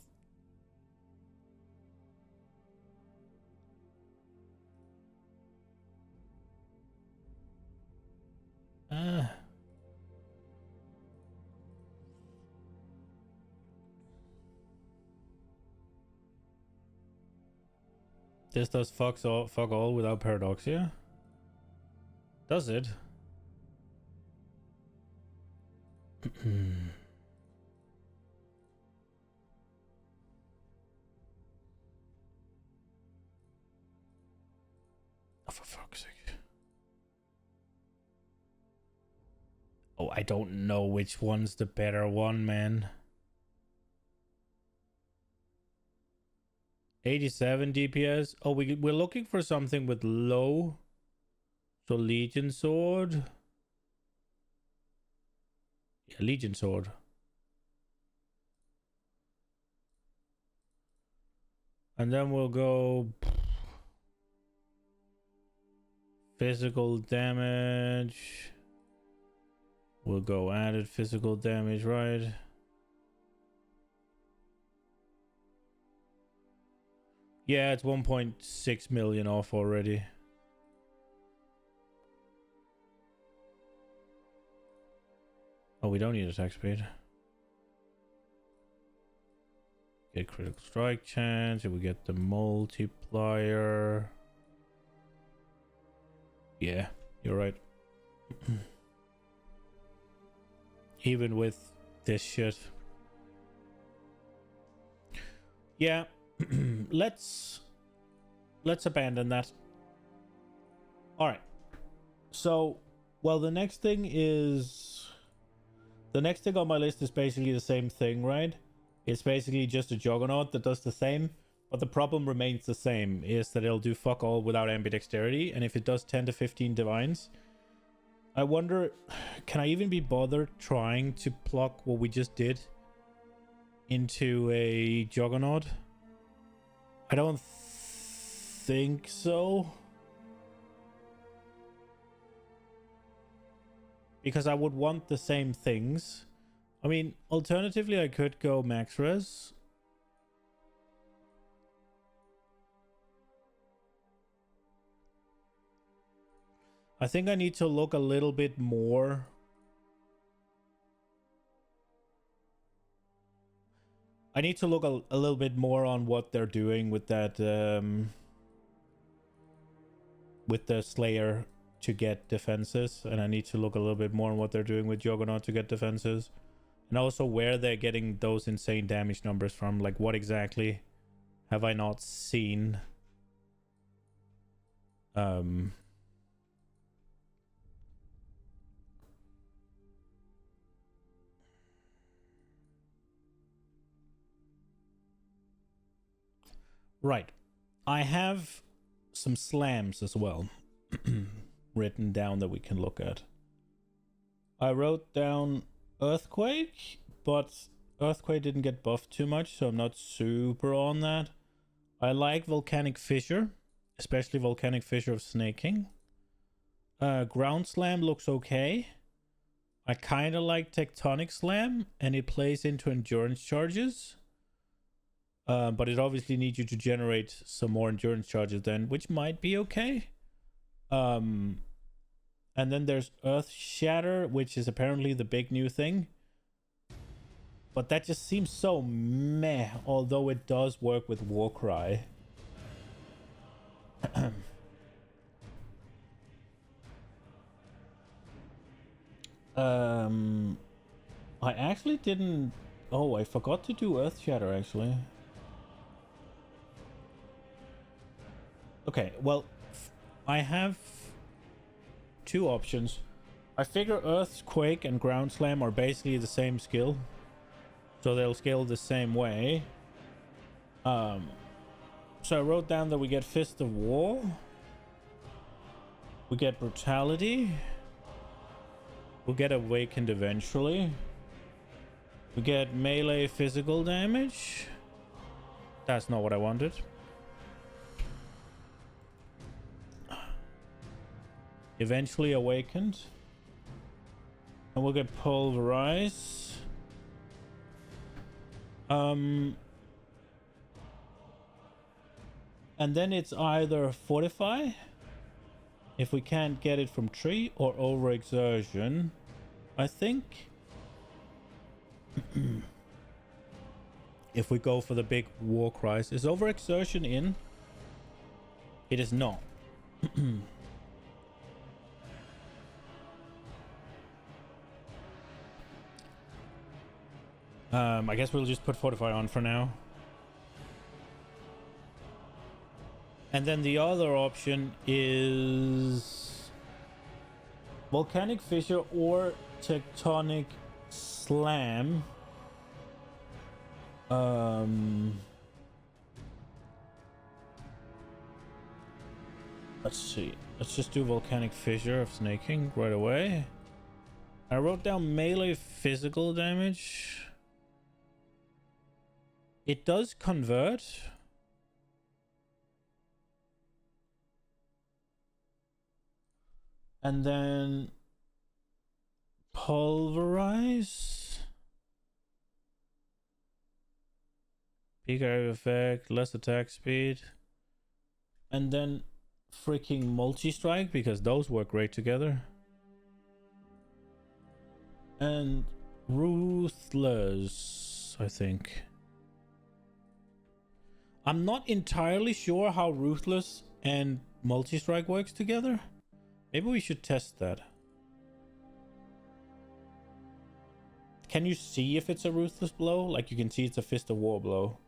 S1: This does fuck all without Paradoxia? Does it? for fuck's sake. Oh, I don't know which one's the better one, man. 87 DPS. Oh, we're looking for something with low. So Legion Sword. Yeah, Legion Sword. And then we'll go physical damage. We'll go added physical damage, right? Yeah, it's 1.6 million off already. Oh, we don't need attack speed. Get critical strike chance. If we get the multiplier. Yeah, you're right. Even with this shit. Yeah. let's abandon that. All right. So, well, the next thing on my list is basically the same thing, right? It's basically just a Juggernaut that does the same, but the problem remains the same, is that it'll do fuck all without ambidexterity, and if it does 10 to 15 divines, I wonder, can I even be bothered trying to pluck what we just did into a Juggernaut? I don't think so. Because I would want the same things. I mean, alternatively, I could go max res. I think I need to look a little bit more. I need to look a little bit more on what they're doing with that, with the Slayer to get defenses, and I need to look a little bit more on what they're doing with Juggernaut to get defenses, and also where they're getting those insane damage numbers from. Like, what exactly have I not seen? Right. I have some slams as well written down that we can look at. I wrote down Earthquake, but Earthquake didn't get buffed too much, so I'm not super on that. I like Volcanic Fissure, especially Volcanic Fissure of Snaking. Ground Slam looks okay. I kind of like Tectonic Slam, and it plays into endurance charges. But it obviously needs you to generate some more endurance charges then, which might be okay. And then there's Earth Shatter, which is apparently the big new thing. But that just seems so meh, although it does work with Warcry. I actually didn't... Oh, I forgot to do Earth Shatter, actually. Okay, well, I have two options. I figure Earthquake and Ground Slam are basically the same skill, so they'll scale the same way. So I wrote down that we get Fist of War, we get Brutality, we'll get Awakened eventually, we get melee physical damage. That's not what I wanted. Eventually Awakened. And we'll get Pulverize. And then it's either Fortify, if we can't get it from tree, or Overexertion. I think if we go for the big war cries. Is Overexertion in? It is not. I guess we'll just put Fortify on for now. And then the other option is volcanic fissure or tectonic slam. Let's see. Let's just do volcanic fissure of snaking right away. I wrote down melee physical damage. It does convert. And then pulverize. Peak area effect, less attack speed. And then freaking multi-strike, because those work great together. And ruthless, I think. I'm not entirely sure how ruthless and multi-strike works together. Maybe we should test that. Can you see if it's a ruthless blow? Like you can see it's a fist of war blow.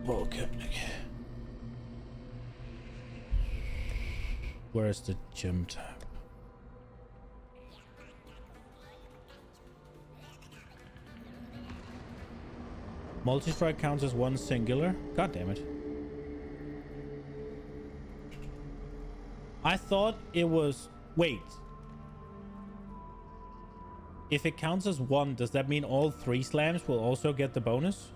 S1: Volcanic. Where's the gem tab? Multi-strike counts as one singular. God damn it. I thought it was... Wait. If it counts as one, does that mean all 3 slams will also get the bonus?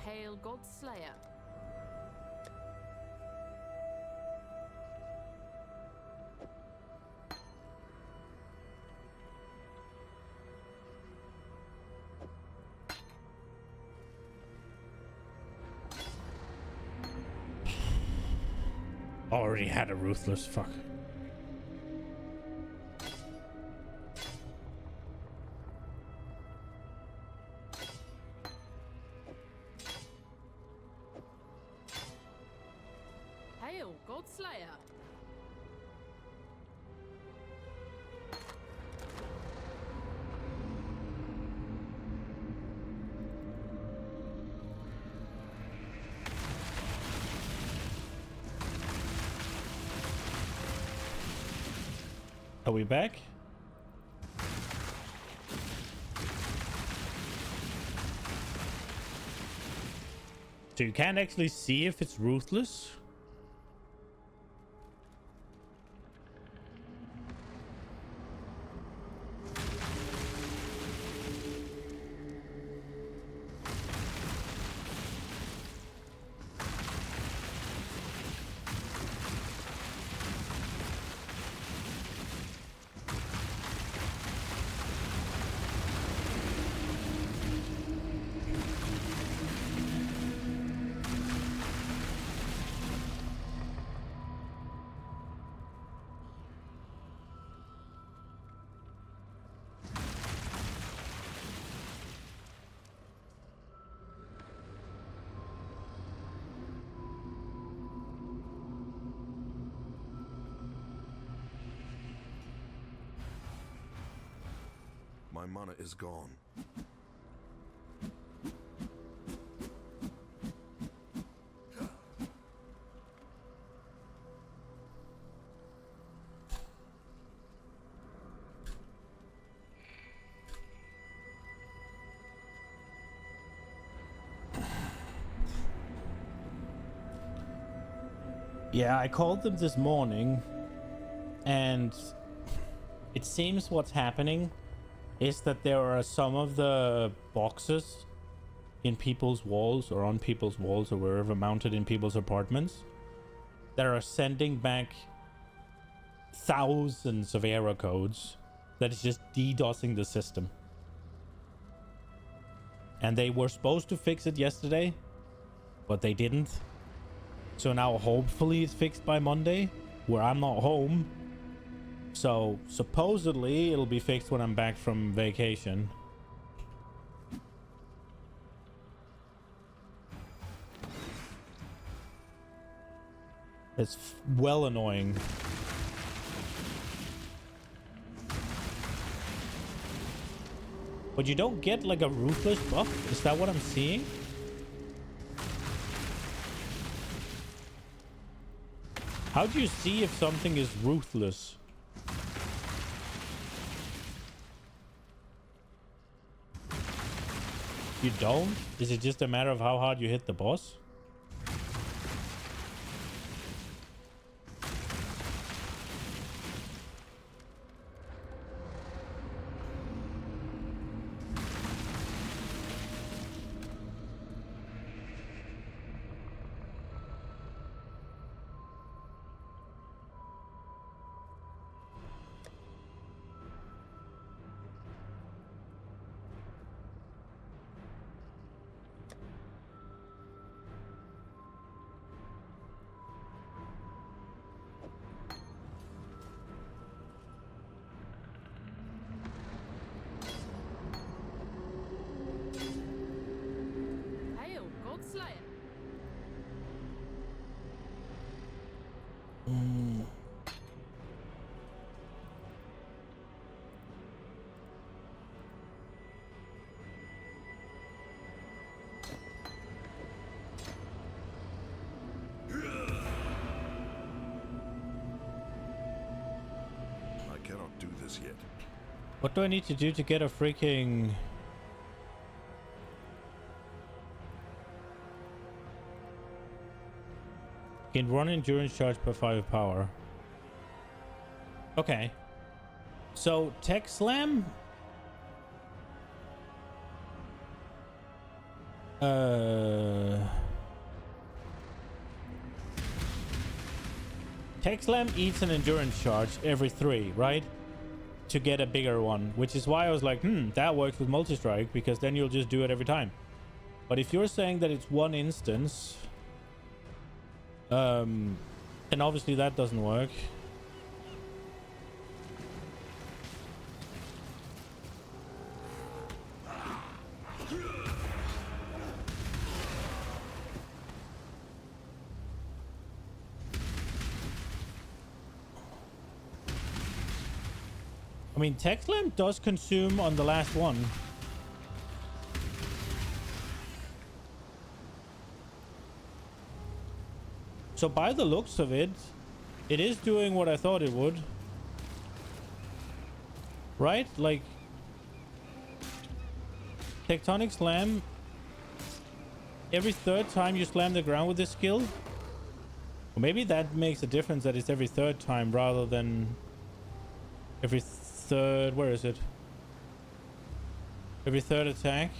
S2: Hail God Slayer.
S1: Already had a ruthless, fuck.
S2: Hail God Slayer.
S1: Are we back? So you can't actually see if it's ruthless?
S3: My mana is gone.
S1: Yeah, I called them this morning And it seems what's happening is that there are some of the boxes in people's walls or on people's walls or wherever mounted in people's apartments that are sending back thousands of error codes that is just DDoSing the system. And they were supposed to fix it yesterday, but they didn't. So now hopefully it's fixed by Monday, where I'm not home. So supposedly it'll be fixed when I'm back from vacation. It's well annoying. But you don't get like a ruthless buff? Is that what I'm seeing? How do you see if something is ruthless? You don't? Is it just a matter of how hard you hit the boss?
S2: Hail, God Slayer.
S3: I cannot do this yet.
S1: What do I need to do to get a freaking... Can run endurance charge per 5 power. Okay. So, Tech Slam? Tech Slam eats an endurance charge every 3, right? To get a bigger one, which is why I was like, that works with multi-strike, because then you'll just do it every time. But if you're saying that it's one instance, then obviously that doesn't work. I mean, Tech Slam does consume on the last one. So by the looks of it, it is doing what I thought it would. Right? Like, Tectonic Slam, every 3rd time you slam the ground with this skill. Or maybe that makes a difference, that it's every 3rd time rather than every 3rd... Where is it? Every 3rd attack.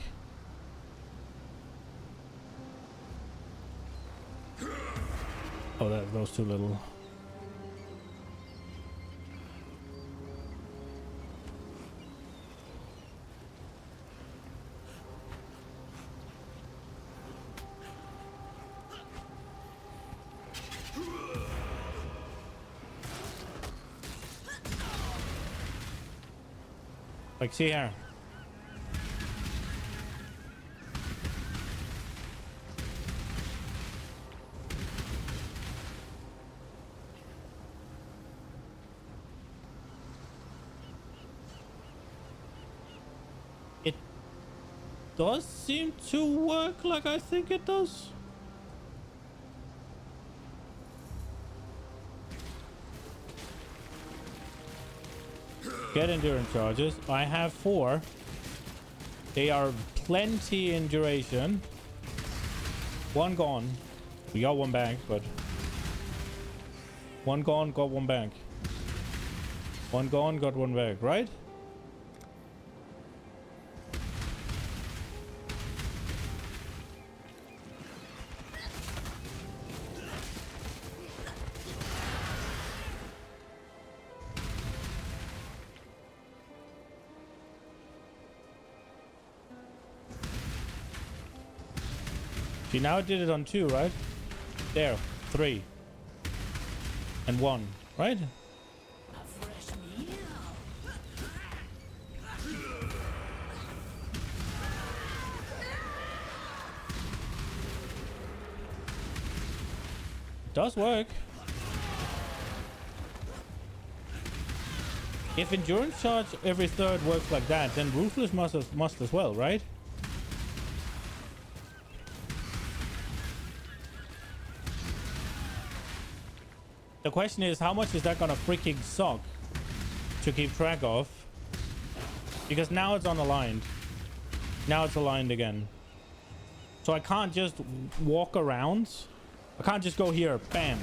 S1: Oh, that goes too little. Like, see here. It does seem to work like I think it does. Get endurance charges. I have 4. They are plenty in duration. 1 gone. We got 1 back, but 1 gone, got 1 back. One gone, got one back, right? See, now it did it on 2, right? There, 3. And 1, right?
S2: A fresh meal.
S1: It does work. If endurance charge every third works like that, then ruthless must as well, right? The question is, how much is that gonna freaking suck to keep track of? Because now it's unaligned. Now it's aligned again. So I can't just walk around. I can't just go here, bam.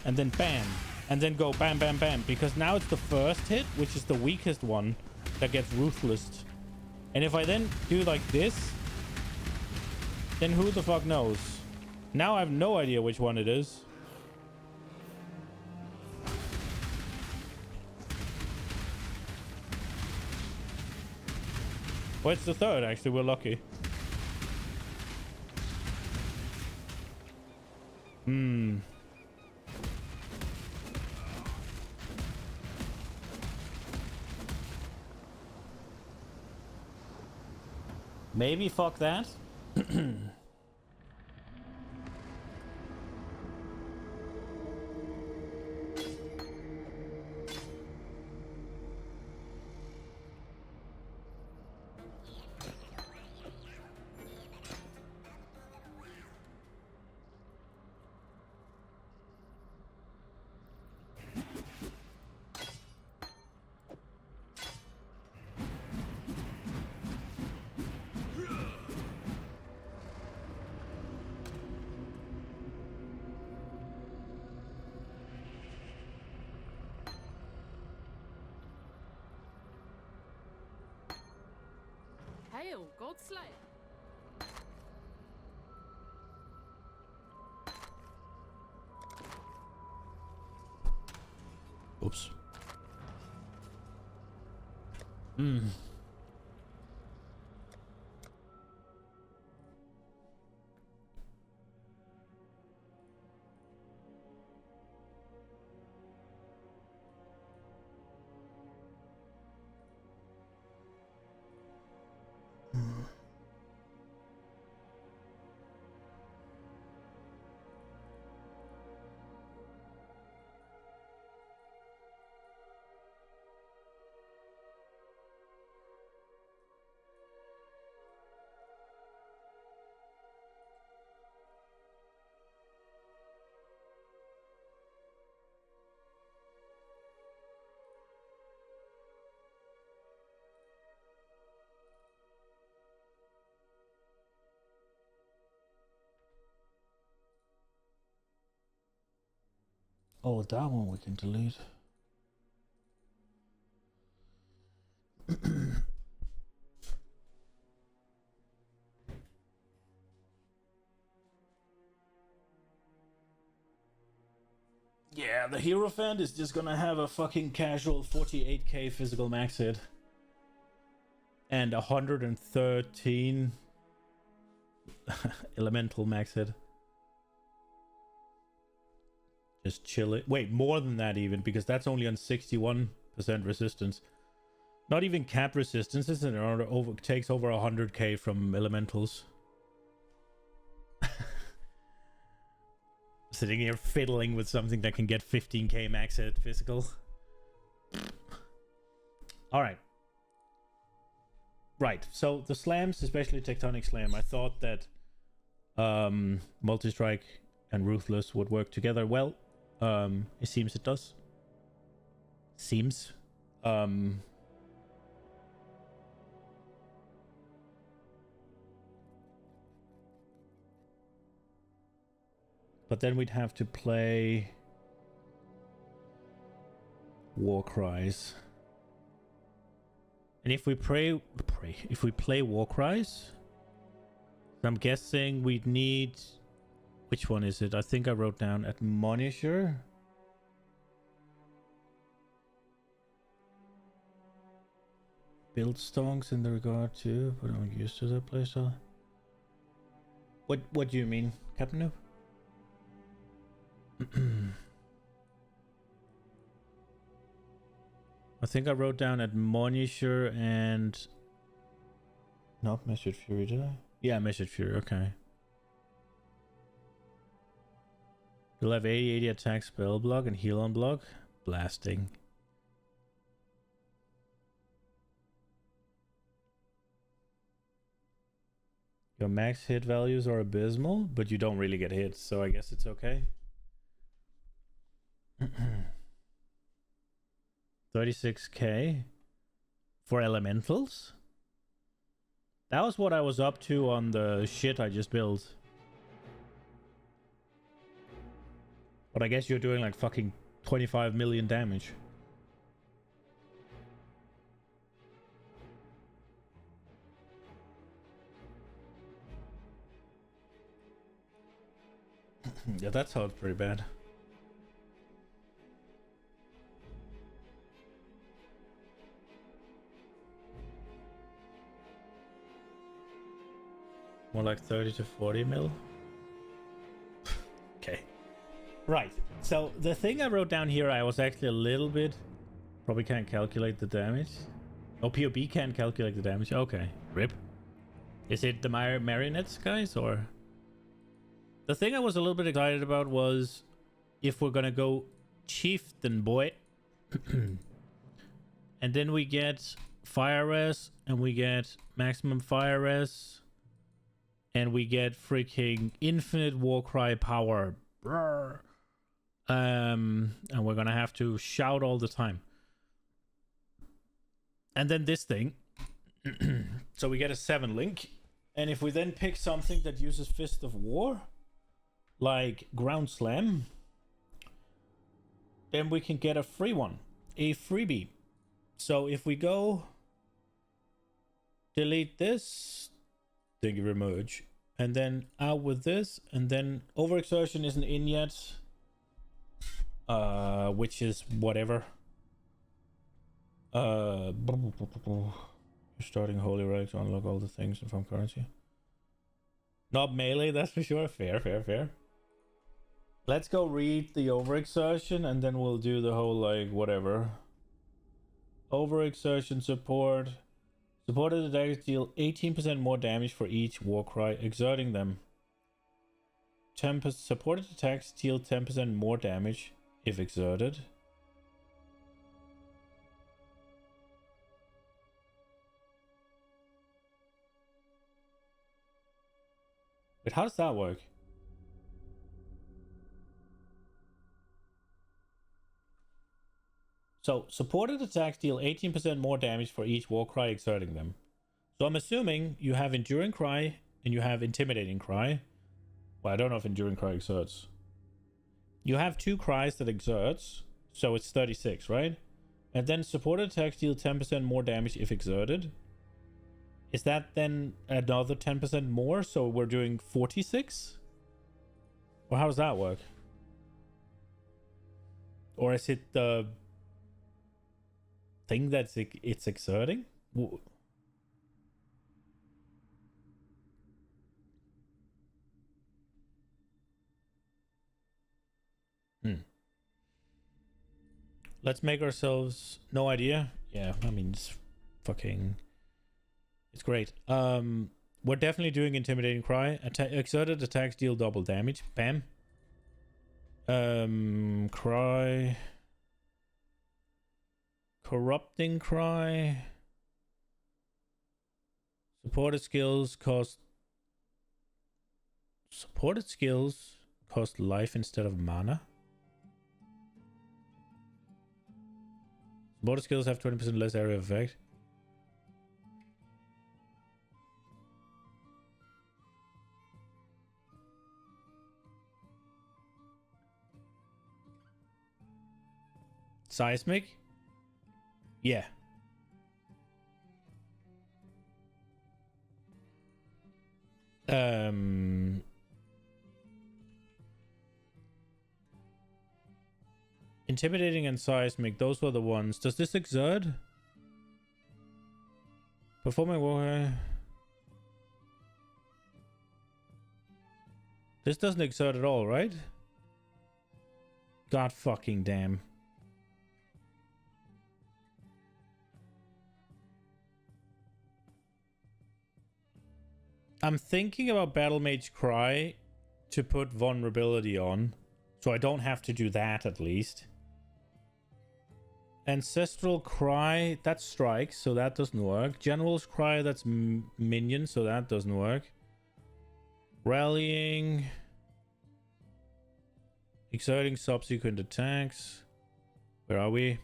S1: And then bam. And then go bam, bam, bam. Because now it's the first hit, which is the weakest one, that gets ruthless. And if I then do like this, then who the fuck knows? Now I have no idea which one it is. Well, it's the third, actually. We're lucky. Maybe fuck that.
S2: Hail, God Slayer.
S1: Oops. Oh, that one we can delete. Yeah, the Hierophant is just gonna have a fucking casual 48k physical max hit. And 113 elemental max hit. Just chill it. Wait, more than that even, because that's only on 61% resistance. Not even cap resistance, isn't it? Takes over 100k from elementals. Sitting here fiddling with something that can get 15k max hit physical. Alright. Right, so the slams, especially Tectonic Slam, I thought that Multi-Strike and Ruthless would work together well. It seems it does. Seems. But then we'd have to play war cries. And if we if we play war cries, I'm guessing we'd need, which one is it? I think I wrote down Admonisher. Build stonks in the regard to, but I'm used to that playstyle. What do you mean, Captain Noob? I think I wrote down Admonisher and not Measured Fury, did I? Yeah, Measured Fury, okay. You'll have 80 attack, spell block, and heal on block. Blasting. Your max hit values are abysmal, but you don't really get hits, so I guess it's okay. 36k for elementals? That was what I was up to on the shit I just built. But I guess you're doing like fucking 25 million damage. Yeah, that sounds pretty bad. More like 30 to 40 mil. Okay. Right. So the thing I wrote down here, I was actually a little bit... Probably can't calculate the damage. Oh, PoB can't calculate the damage. Okay. RIP. Is it the marionettes, guys, or... The thing I was a little bit excited about was if we're gonna go Chieftain boy. And then we get fire res, and we get maximum fire res, and we get freaking infinite warcry power. And we're gonna have to shout all the time. And then this thing. So we get a 7 link. And if we then pick something that uses Fist of War, like Ground Slam, then we can get a free one, a freebie. So if we go delete this, thank you very much, and then out with this, and then overexertion isn't in yet, which is whatever. You're starting Holy Relic to unlock all the things from currency. Not melee, that's for sure. Fair. Let's go read the overexertion, and then we'll do the whole, like, whatever. Overexertion support. Supported attacks deal 18% more damage for each warcry exerting them. Supported attacks deal 10% more damage if exerted. Wait, how does that work? So, supported attacks deal 18% more damage for each warcry exerting them. So I'm assuming you have Enduring Cry and you have Intimidating Cry. Well, I don't know if Enduring Cry exerts. You have 2 cries that exerts, so it's 36, right? And then supported attacks deal 10% more damage if exerted. Is that then another 10% more? So we're doing 46? Or how does that work? Or is it the thing that's it's exerting? Let's make ourselves no idea. Yeah, I mean, it's fucking... It's great. We're definitely doing Intimidating Cry. Exerted attacks deal double damage. Bam. Cry. Corrupting Cry. Supported skills cost life instead of mana. Supported skills have 20% less area of effect. Seismic? Yeah. Intimidating and seismic, those were the ones. Does this exert? Performing warfare. This doesn't exert at all, right? God fucking damn. I'm thinking about Battle Mage Cry to put vulnerability on, so I don't have to do that at least. Ancestral Cry, that strikes, so that doesn't work. General's Cry, that's minion, so that doesn't work. Rallying. Exerting subsequent attacks. Where are we?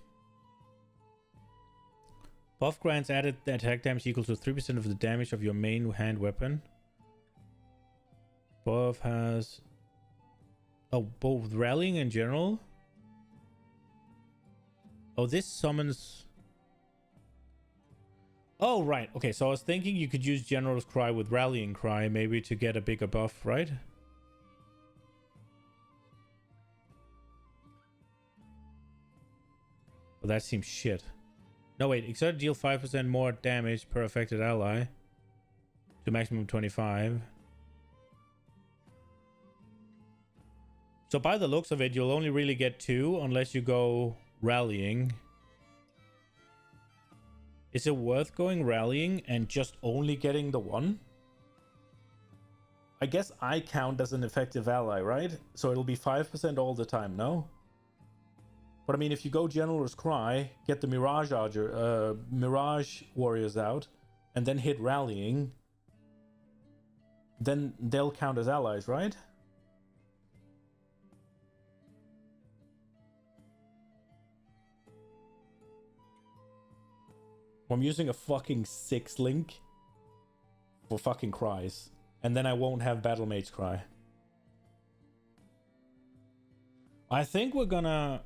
S1: Buff grants added attack damage equal to 3% of the damage of your main hand weapon. Buff has... Oh, both rallying and general? Oh, this summons... Oh, right. Okay, so I was thinking you could use General's Cry with Rallying Cry, maybe to get a bigger buff, right? Well, that seems shit. No, wait. Exert deal 5% more damage per affected ally. To maximum 25. So by the looks of it, you'll only really get 2 unless you go Rallying. Is it worth going Rallying and just only getting the 1? I guess I count as an effective ally, right? So it'll be 5% all the time, no? But I mean, if you go General's Cry, get the Mirage Warriors out, and then hit Rallying, then they'll count as allies, right? I'm using a fucking 6 link for fucking cries. And then I won't have Battle Mage Cry. I think we're gonna...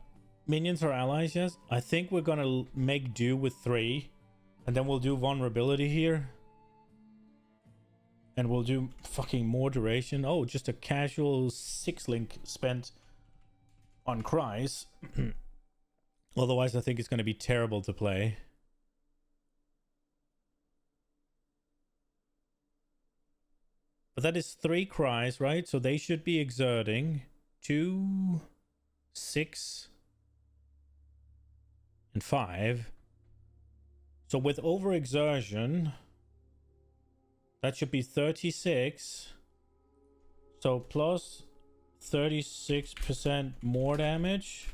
S1: Minions are allies, yes? I think we're gonna make do with 3. And then we'll do vulnerability here. And we'll do fucking more duration. Oh, just a casual 6 link spent on cries. Otherwise, I think it's gonna be terrible to play. But that is 3 cries, right? So they should be exerting 2, 6, and 5. So with overexertion, that should be 36. So plus 36% more damage.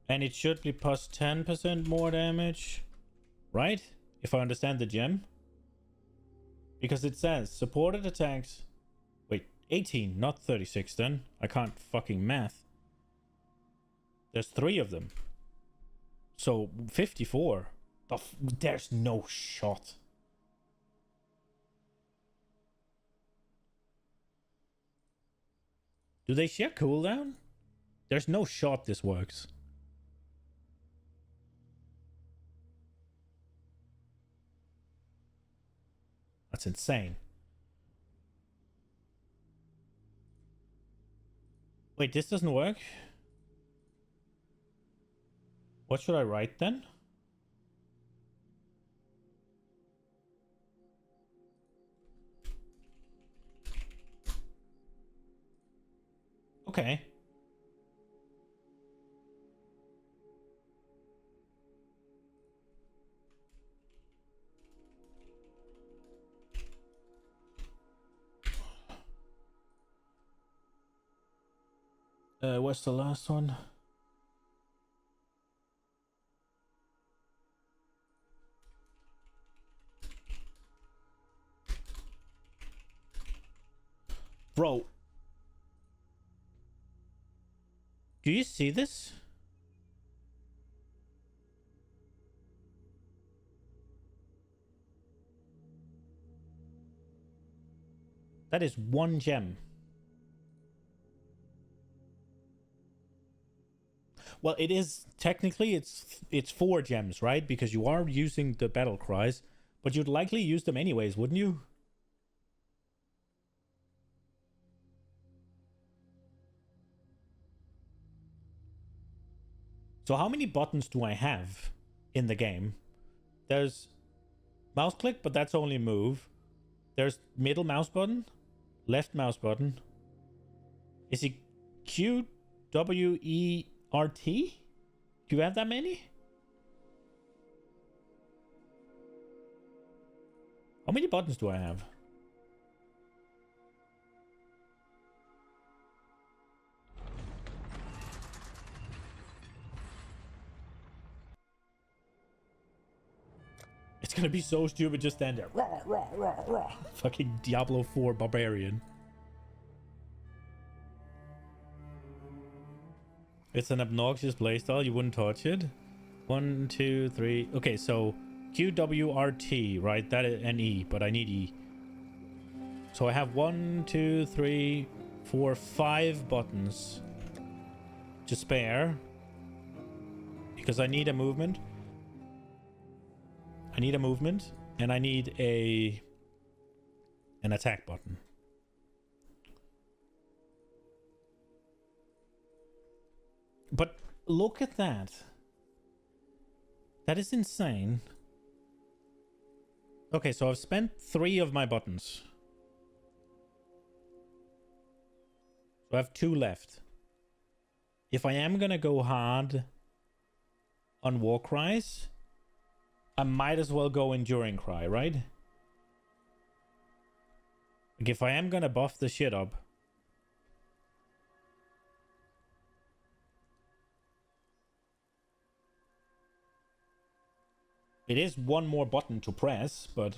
S1: And it should be plus 10% more damage. Right? If I understand the gem. Because it says supported attacks. Wait, 18, not 36 then. I can't fucking math. There's 3 of them. So 54. There's no shot. Do they share cooldown? There's no shot this works. That's insane. Wait, this doesn't work? What should I write then? Okay. What's the last one? Bro. Do you see this? That is 1 gem. Well, it is technically it's 4 gems, right? Because you are using the battle cries, but you'd likely use them anyways, wouldn't you? So how many buttons do I have in the game? There's mouse click, but that's only move. There's middle mouse button, left mouse button. Is it Q, W, E, R, T? Do you have that many? How many buttons do I have? It's gonna be so stupid just stand there. Rah, rah, rah, rah. Fucking Diablo 4 barbarian. It's an obnoxious playstyle. You wouldn't touch it. 1, 2, 3. Okay, so Q, W, R, T, right? That is an E, but I need E. So I have 1, 2, 3, 4, 5 buttons to spare because I need a movement. I need a movement, and I need an attack button. But look at that. That is insane. Okay, so I've spent 3 of my buttons. So I have 2 left. If I am gonna go hard on War Cries, I might as well go Enduring Cry, right? Like if I am gonna buff the shit up, it is 1 more button to press, but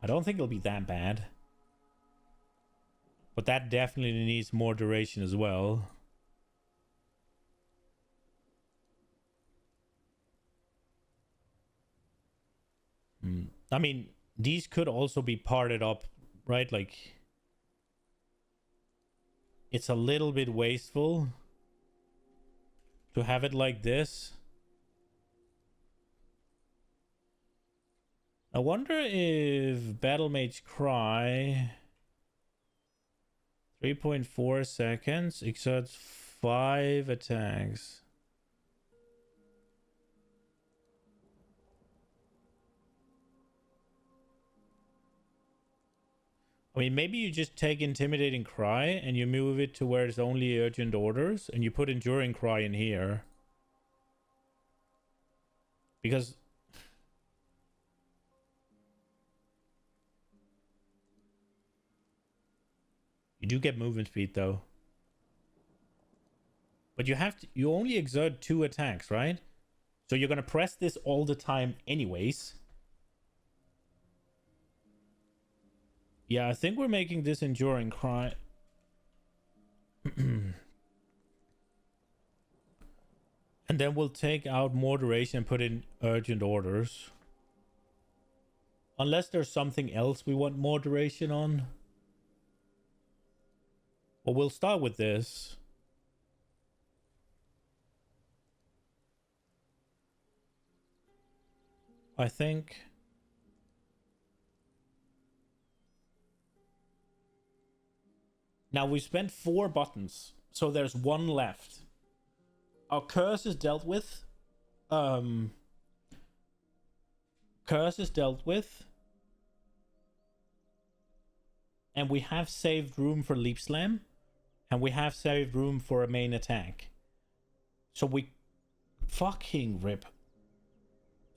S1: I don't think it'll be that bad. But that definitely needs more duration as well. I mean, these could also be parted up, right? Like, it's a little bit wasteful to have it like this. I wonder if Battle Mage Cry 3.4 seconds exerts 5 attacks. I mean, maybe you just take Intimidating Cry and you move it to where it's only Urgent Orders and you put Enduring Cry in here. Because you do get movement speed though. But you only exert 2 attacks, right? So you're gonna press this all the time anyways. Yeah, I think we're making this Enduring Cry. And then we'll take out more duration and put in Urgent Orders. Unless there's something else we want more duration on. Well, we'll start with this. I think. Now we spent 4 buttons, so there's 1 left. Our curse is dealt with. Curse is dealt with. And we have saved room for Leap Slam. And we have saved room for a main attack. So we fucking rip.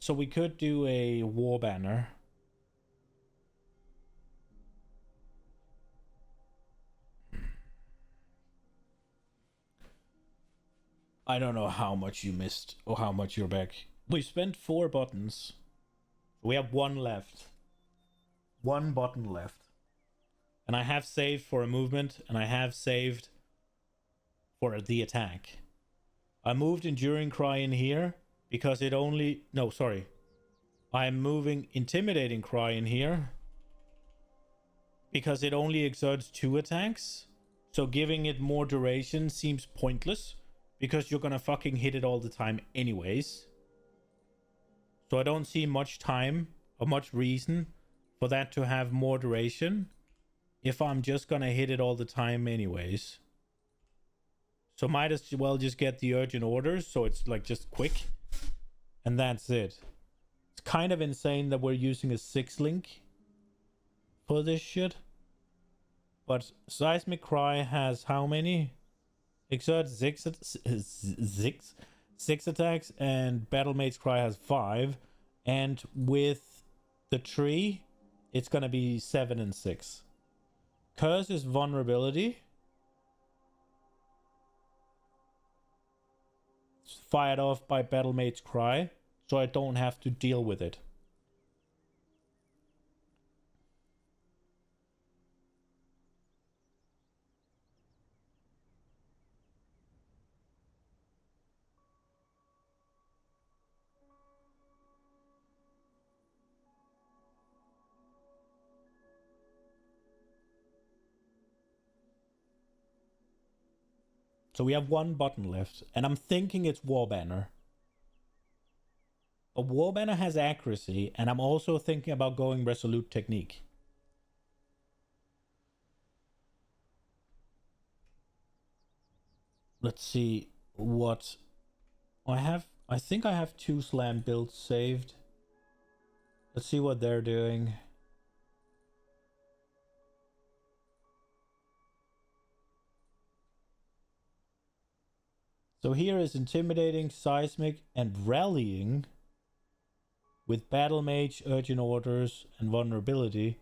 S1: So we could do a War Banner. I don't know how much you missed or how much you're back. We spent 4 buttons. We have 1 left. 1 button left. And I have saved for a movement and I have saved for the attack. I moved Enduring Cry in here because it only... No, sorry. I'm moving Intimidating Cry in here because it only exerts 2 attacks. So giving it more duration seems pointless because you're gonna fucking hit it all the time anyways. So I don't see much time or much reason for that to have more duration if I'm just gonna hit it all the time anyways. So might as well just get the urgent orders so it's like just quick. And that's it. It's kind of insane that we're using a 6-link for this shit. But Seismic Cry has how many? Exert 6 attacks, and Battlemate's Cry has 5. And with the tree, it's gonna be 7 and 6. Curse is vulnerability. It's fired off by Battlemate's Cry, so I don't have to deal with it. So we have one button left, and I'm thinking it's Warbanner. But Warbanner has accuracy, and I'm also thinking about going Resolute Technique. Let's see what I have. I think I have 2 slam builds saved. Let's see what they're doing. So here is Intimidating, Seismic, and Rallying with Battle Mage, Urgent Orders, and Vulnerability.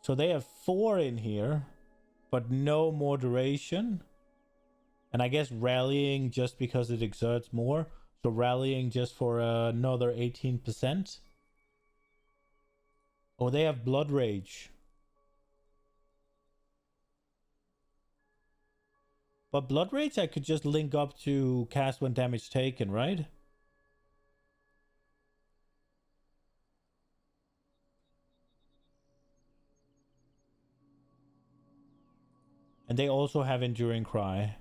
S1: So they have 4 in here, but no more duration. And I guess Rallying just because it exerts more. So Rallying just for another 18%. Oh, they have Blood Rage. But Blood Rage I could just link up to cast when damage taken, right? And they also have Enduring Cry.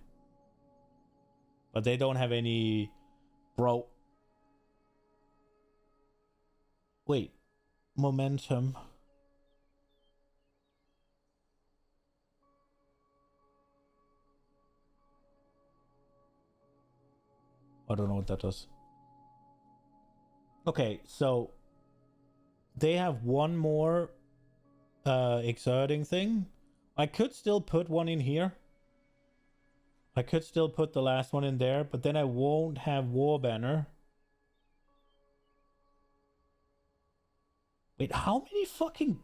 S1: But they don't have any... Bro. Wait. Momentum. I don't know what that does. Okay, so they have one more exerting thing. I could still put one in here. I could still put the last one in there, but then I won't have Warbanner. Wait, how many fucking...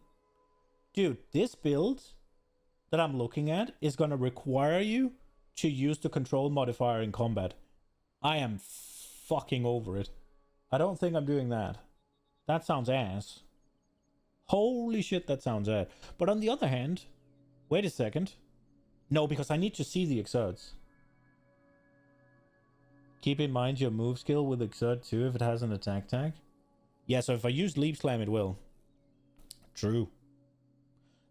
S1: Dude, this build that I'm looking at is gonna require you to use the control modifier in combat. I am fucking over it. I don't think I'm doing that. That sounds ass. Holy shit, that sounds ass. But on the other hand, wait a second. No, because I need to see the exerts. Keep in mind your move skill will exert too if it has an attack tag. Yeah, so if I use Leap Slam, it will. True.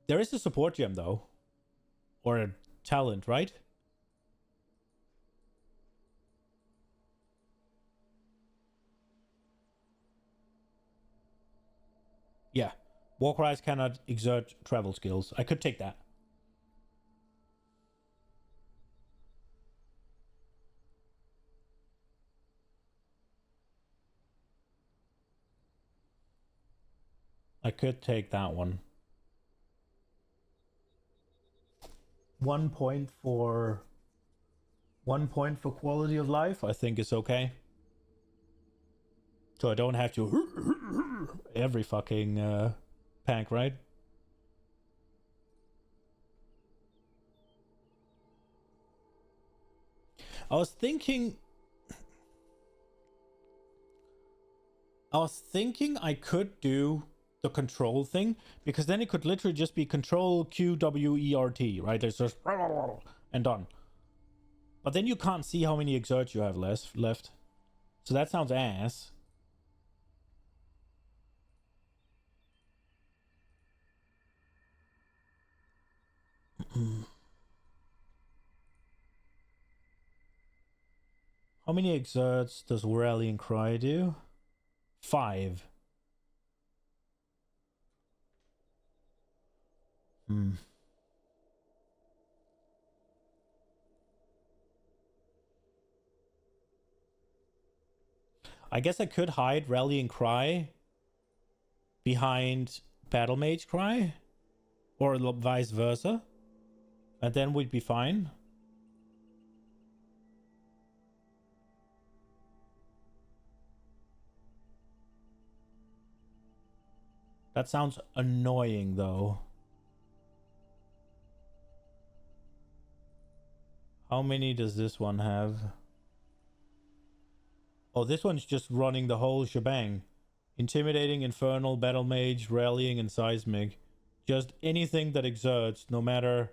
S1: There is a support gem, though. Or a talent, right? Yeah. Warcries cannot exert travel skills. I could take that. I could take that one. 1 point for... 1 point for quality of life, I think is okay. So I don't have to... every fucking pack, right? I was thinking I could do the control thing, because then it could literally just be control QWERT, right? There's just and done. But then you can't see how many exerts you have left. So that sounds ass. How many exerts does Rallying Cry do? 5. I guess I could hide Rallying Cry behind Battle Mage Cry, or vice versa, and then we'd be fine. That sounds annoying, though. How many does this one have? Oh, this one's just running the whole shebang. Intimidating, Infernal, Battle Mage, Rallying, and Seismic. Just anything that exerts, no matter...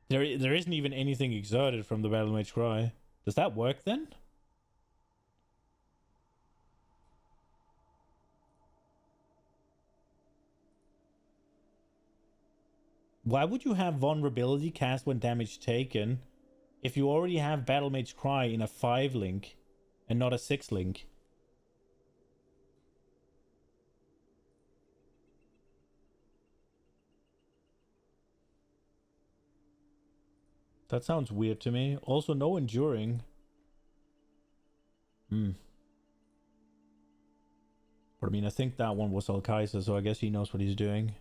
S1: There isn't even anything exerted from the Battle Mage Cry. Does that work then? Why would you have Vulnerability cast when damage taken if you already have Battle Mage Cry in a 5 link and not a 6 link? That sounds weird to me. Also, no enduring. But I mean, I think that one was Alkaisa, so I guess he knows what he's doing.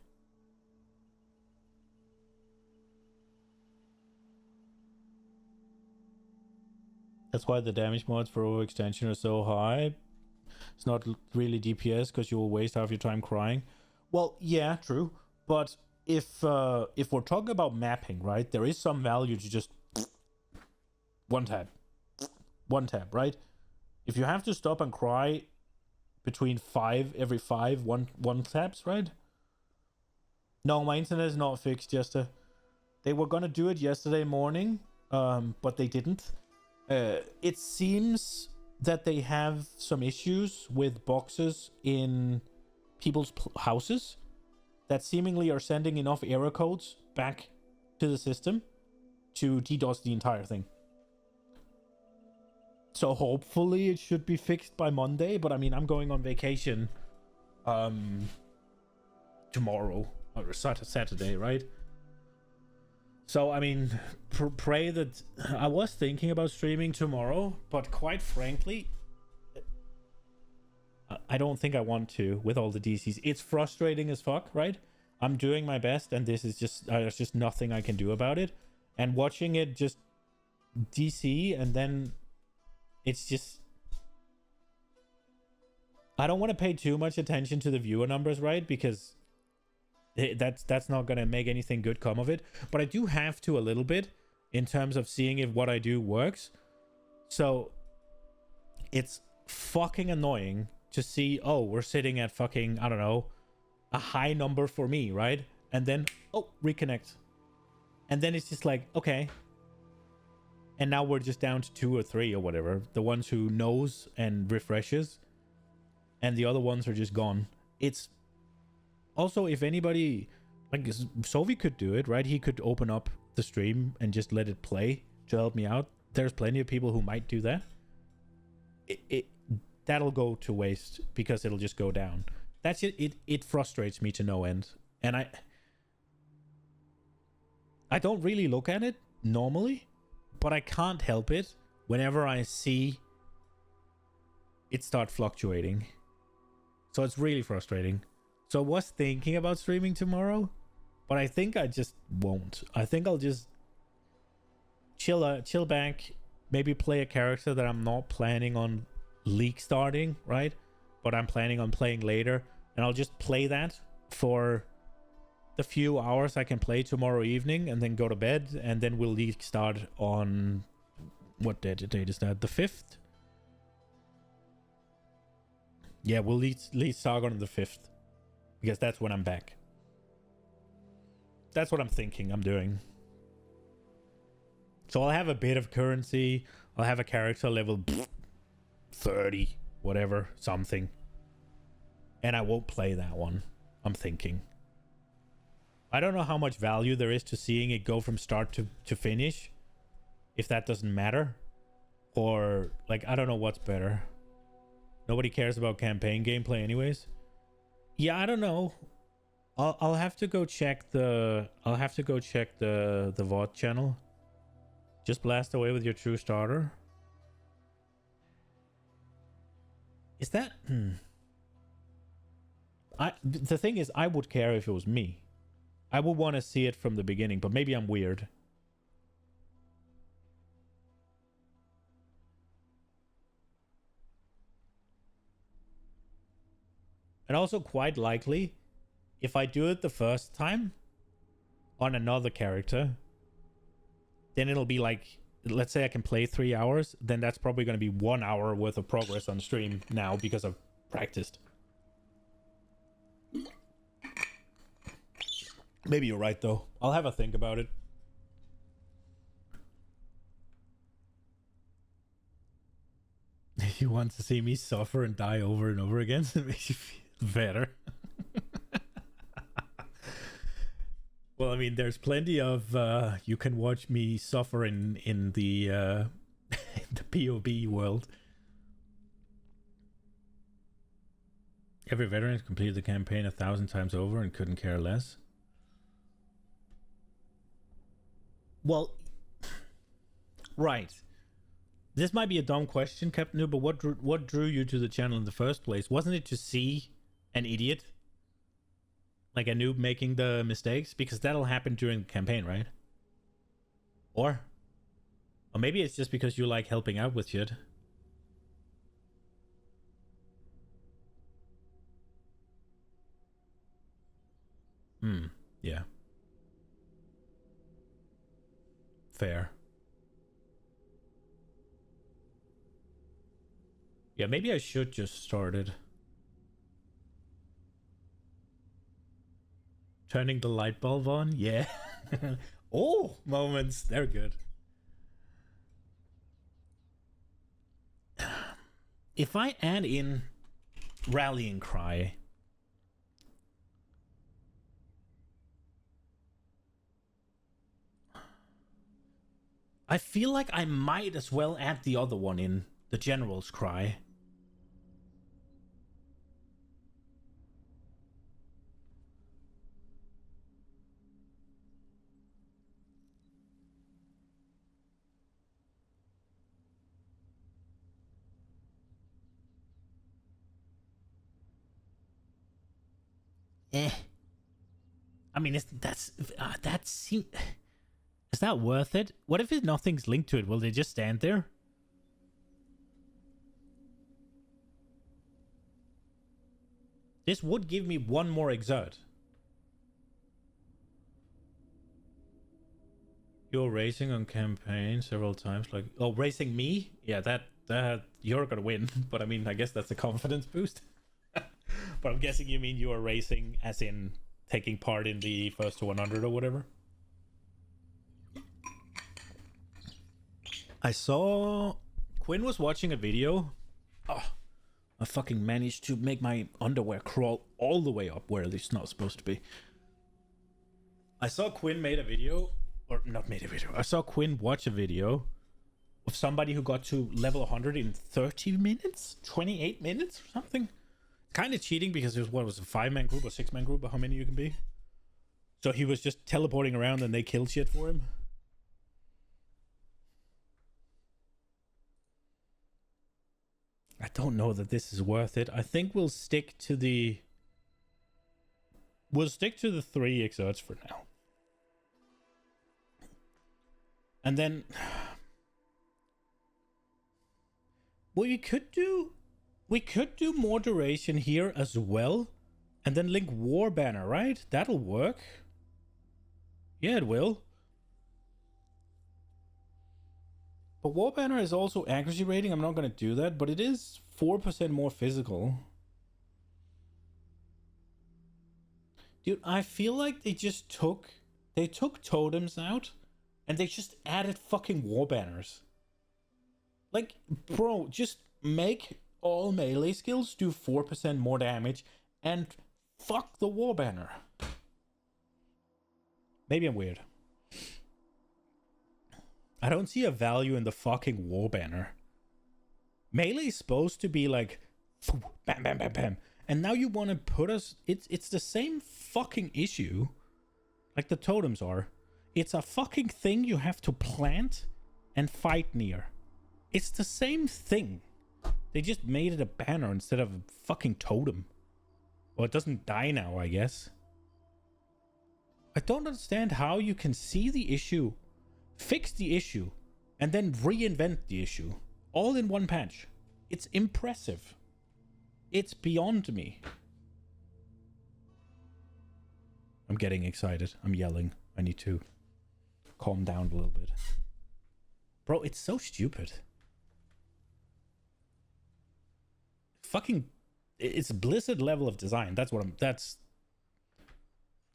S1: That's why the damage mods for overextension are so high. It's not really DPS because you will waste half your time crying. Well, yeah, true. But if we're talking about mapping, right, there is some value to just one tab, right? If you have to stop and cry between every five, one taps, right? No, my internet is not fixed, Jester. They were gonna do it yesterday morning, but they didn't. It seems that they have some issues with boxes in people's houses that seemingly are sending enough error codes back to the system to DDoS the entire thing. So hopefully it should be fixed by Monday, but I mean, I'm going on vacation tomorrow or Saturday, right? So I mean, pray that... I was thinking about streaming tomorrow, but quite frankly, I don't think I want to with all the DCs. It's frustrating as fuck, right? I'm doing my best, and this is just... there's just nothing I can do about it. And watching it just DC, and then it's just... I don't want to pay too much attention to the viewer numbers, right? Because that's not going to make anything good come of it. But I do have to a little bit in terms of seeing if what I do works. So it's fucking annoying to see, oh, we're sitting at fucking, I don't know, a high number for me, right? And then, oh, reconnect. And then it's just like, okay. And now we're just down to 2 or 3 or whatever. The ones who knows and refreshes. And the other ones are just gone. It's also, if anybody, like Sovi could do it, right? He could open up the stream and just let it play to help me out. There's plenty of people who might do that. That'll go to waste because it'll just go down. That's it. It frustrates me to no end. And I don't really look at it normally, but I can't help it whenever I see it start fluctuating. So it's really frustrating. So I was thinking about streaming tomorrow, but I think I just won't. I think I'll just chill back, maybe play a character that I'm not planning on league starting, right? But I'm planning on playing later, and I'll just play that for the few hours I can play tomorrow evening, and then go to bed, and then we'll league start on... What date is that? The 5th? Yeah, we'll lead Saga on the 5th. Because that's when I'm back. That's what I'm thinking I'm doing. So I'll have a bit of currency. I'll have a character level 30. Whatever. Something. And I won't play that one. I'm thinking. I don't know how much value there is to seeing it go from start to finish. If that doesn't matter. Or like, I don't know what's better. Nobody cares about campaign gameplay anyways. Yeah, I don't know. I'll have to go check the the VOD channel. Just blast away with your true starter. Is that the thing is, I would care if it was me. I would want to see it from the beginning, but maybe I'm weird. And also, quite likely, if I do it the first time on another character, then it'll be like, let's say I can play 3 hours, then that's probably going to be 1 hour worth of progress on stream now because I've practiced. Maybe you're right, though. I'll have a think about it. You want to see me suffer and die over and over again? It makes you feel better. Well, I mean, there's plenty of you can watch me suffer in the in the PoB world. Every veteran has completed the campaign 1,000 times over and couldn't care less. Well, right. This might be a dumb question, Captain Noober, but what drew you to the channel in the first place? Wasn't it to see an idiot? Like a noob making the mistakes? Because that'll happen during the campaign, right? Or maybe it's just because you like helping out with shit. Yeah. Fair. Yeah, maybe I should just start it. Turning the light bulb on? Yeah. Oh, moments. They're good. If I add in rallying cry, I feel like I might as well add the other one in, the general's cry. I mean, is that worth it? What if nothing's linked to it? Will they just stand there? This would give me one more exert. You're racing on campaign several times, like, oh, racing me? Yeah, that you're gonna win. But I mean, I guess that's a confidence boost. But I'm guessing you mean you are racing as in taking part in the first to 100 or whatever. I saw Quinn was watching a video. Oh, I fucking managed to make my underwear crawl all the way up where it's not supposed to be. I saw Quinn made a video, or not made a video. I saw Quinn watch a video of somebody who got to level 100 in 30 minutes, 28 minutes or something. Kind of cheating because it was a 5-man group or 6-man group, or how many you can be. So he was just teleporting around and they killed shit for him. I don't know that this is worth it. I think we'll stick to the 3 exerts for now. And then what we could do more duration here as well, and then link War Banner, right? That'll work. Yeah, it will. But War Banner is also accuracy rating. I'm not going to do that, but it is 4% more physical. Dude, I feel like they took totems out and they just added fucking War Banners. Like, bro, just make all melee skills do 4% more damage and fuck the War Banner. Maybe I'm weird. I don't see a value in the fucking War Banner. Melee is supposed to be like bam, bam, bam, bam. And now you want to put us... It's the same fucking issue like the totems are. It's a fucking thing you have to plant and fight near. It's the same thing. They just made it a banner instead of a fucking totem. Well, it doesn't die now, I guess. I don't understand how you can see the issue, fix the issue, and then reinvent the issue. All in one patch. It's impressive. It's beyond me. I'm getting excited. I'm yelling. I need to calm down a little bit. Bro, it's so stupid. Fucking... It's Blizzard level of design. That's what I'm... That's...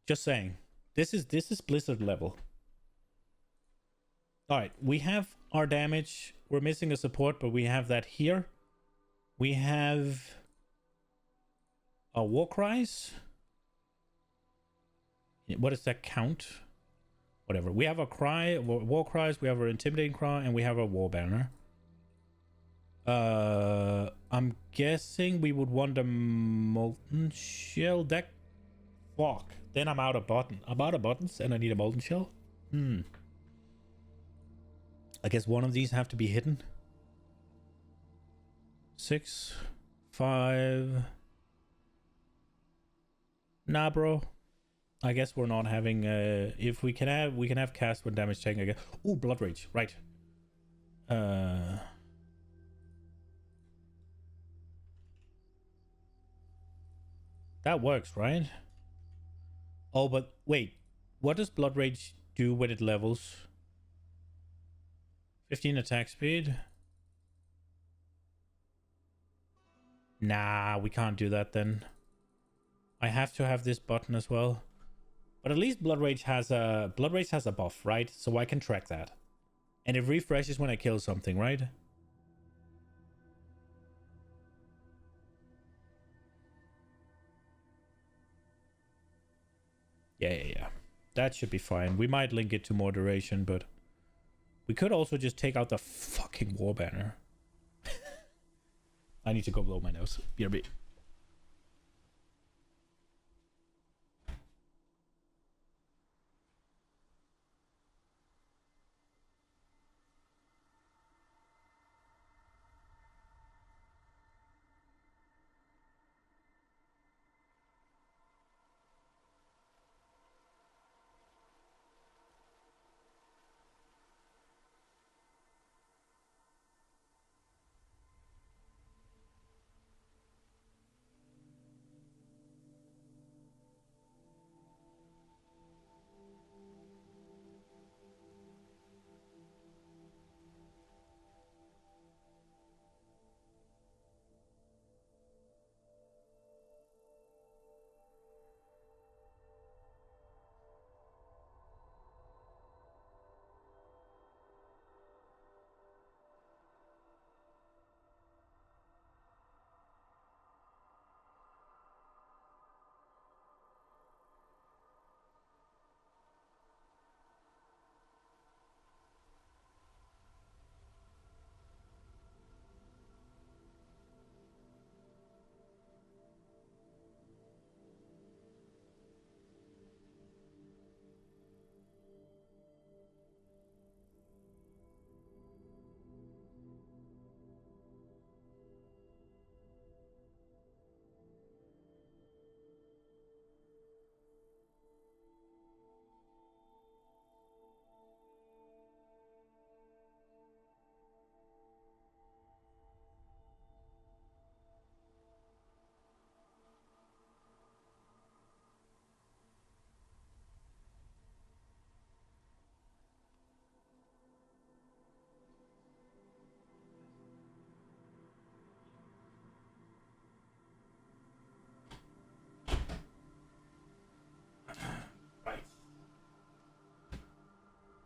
S1: Just saying. This is Blizzard level. Alright, we have our damage. We're missing a support, but we have that here. We have... our war cries. What does that count? Whatever. We have a cry, war cries, we have our intimidating cry, and we have a war banner. I'm guessing we would want a molten shell deck. Fuck. Then I'm out of buttons and I need a molten shell. I guess one of these have to be hidden. 6, 5. Nah, bro. I guess we're not having if we can have cast when damage taken again. Ooh, blood rage, right. That works, right? Oh, but wait. What does blood rage do when it levels? 15 attack speed? Nah, we can't do that then. I have to have this button as well. But at least blood rage has a buff, right? So I can track that. And it refreshes when I kill something, right? Yeah. That should be fine. We might link it to more duration, but we could also just take out the fucking war banner. I need to go blow my nose. BRB.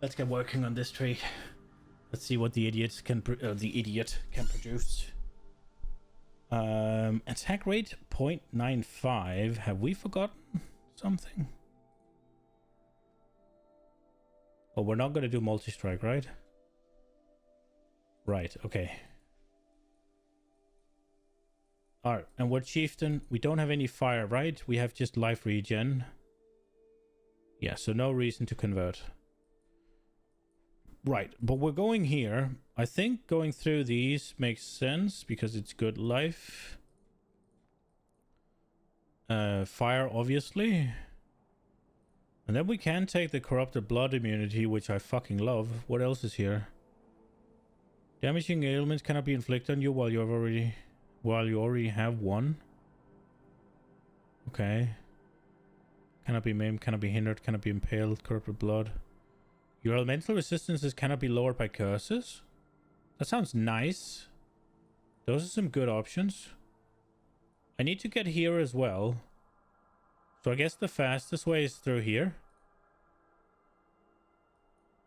S1: Let's get working on this tree. Let's see what the idiot can produce. Attack rate 0.95. Have we forgotten something? Oh, we're not gonna do multi-strike, right? Right, okay. Alright, and what chieftain? We don't have any fire, right? We have just life regen. Yeah, so no reason to convert. Right, but we're going here. I think going through these makes sense because it's good life. Fire, obviously. And then we can take the corrupted blood immunity, which I fucking love. What else is here? Damaging ailments cannot be inflicted on you while you already have one. Okay. Cannot be maimed, cannot be hindered, cannot be impaled, corrupted blood. Your elemental resistances cannot be lowered by curses. That sounds nice. Those are some good options. I need to get here as well. So I guess the fastest way is through here.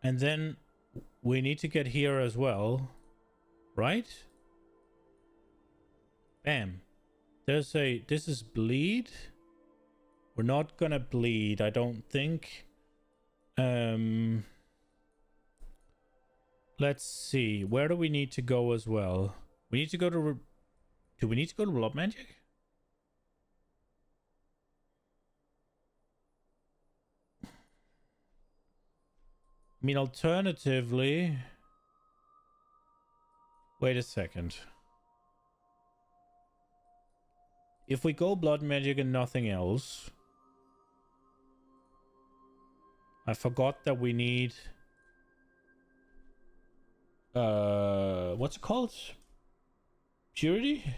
S1: And then we need to get here as well. Right? Bam. This is bleed. We're not gonna bleed, I don't think. Let's see. Where do we need to go as well? We need to go to... Do we need to go to Blood Magic? I mean, alternatively... Wait a second. If we go Blood Magic and nothing else... I forgot that we need... what's it called? Purity?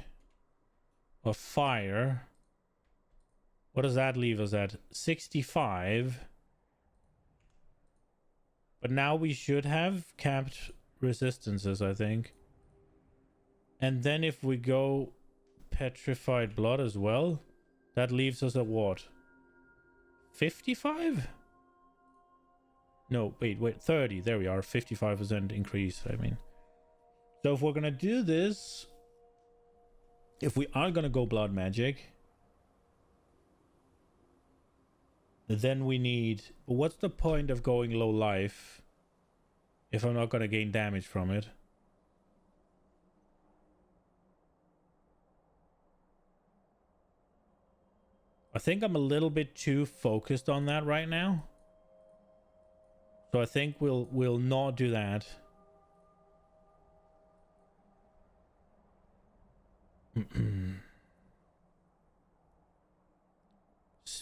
S1: Or fire? What does that leave us at? 65. But now we should have capped resistances, I think. And then if we go petrified blood as well, that leaves us at what? 55? No, wait, 30. There we are. 55% increase, I mean. So if we're going to do this, if we are going to go blood magic, then we need... What's the point of going low life if I'm not going to gain damage from it? I think I'm a little bit too focused on that right now. So I think we'll not do that.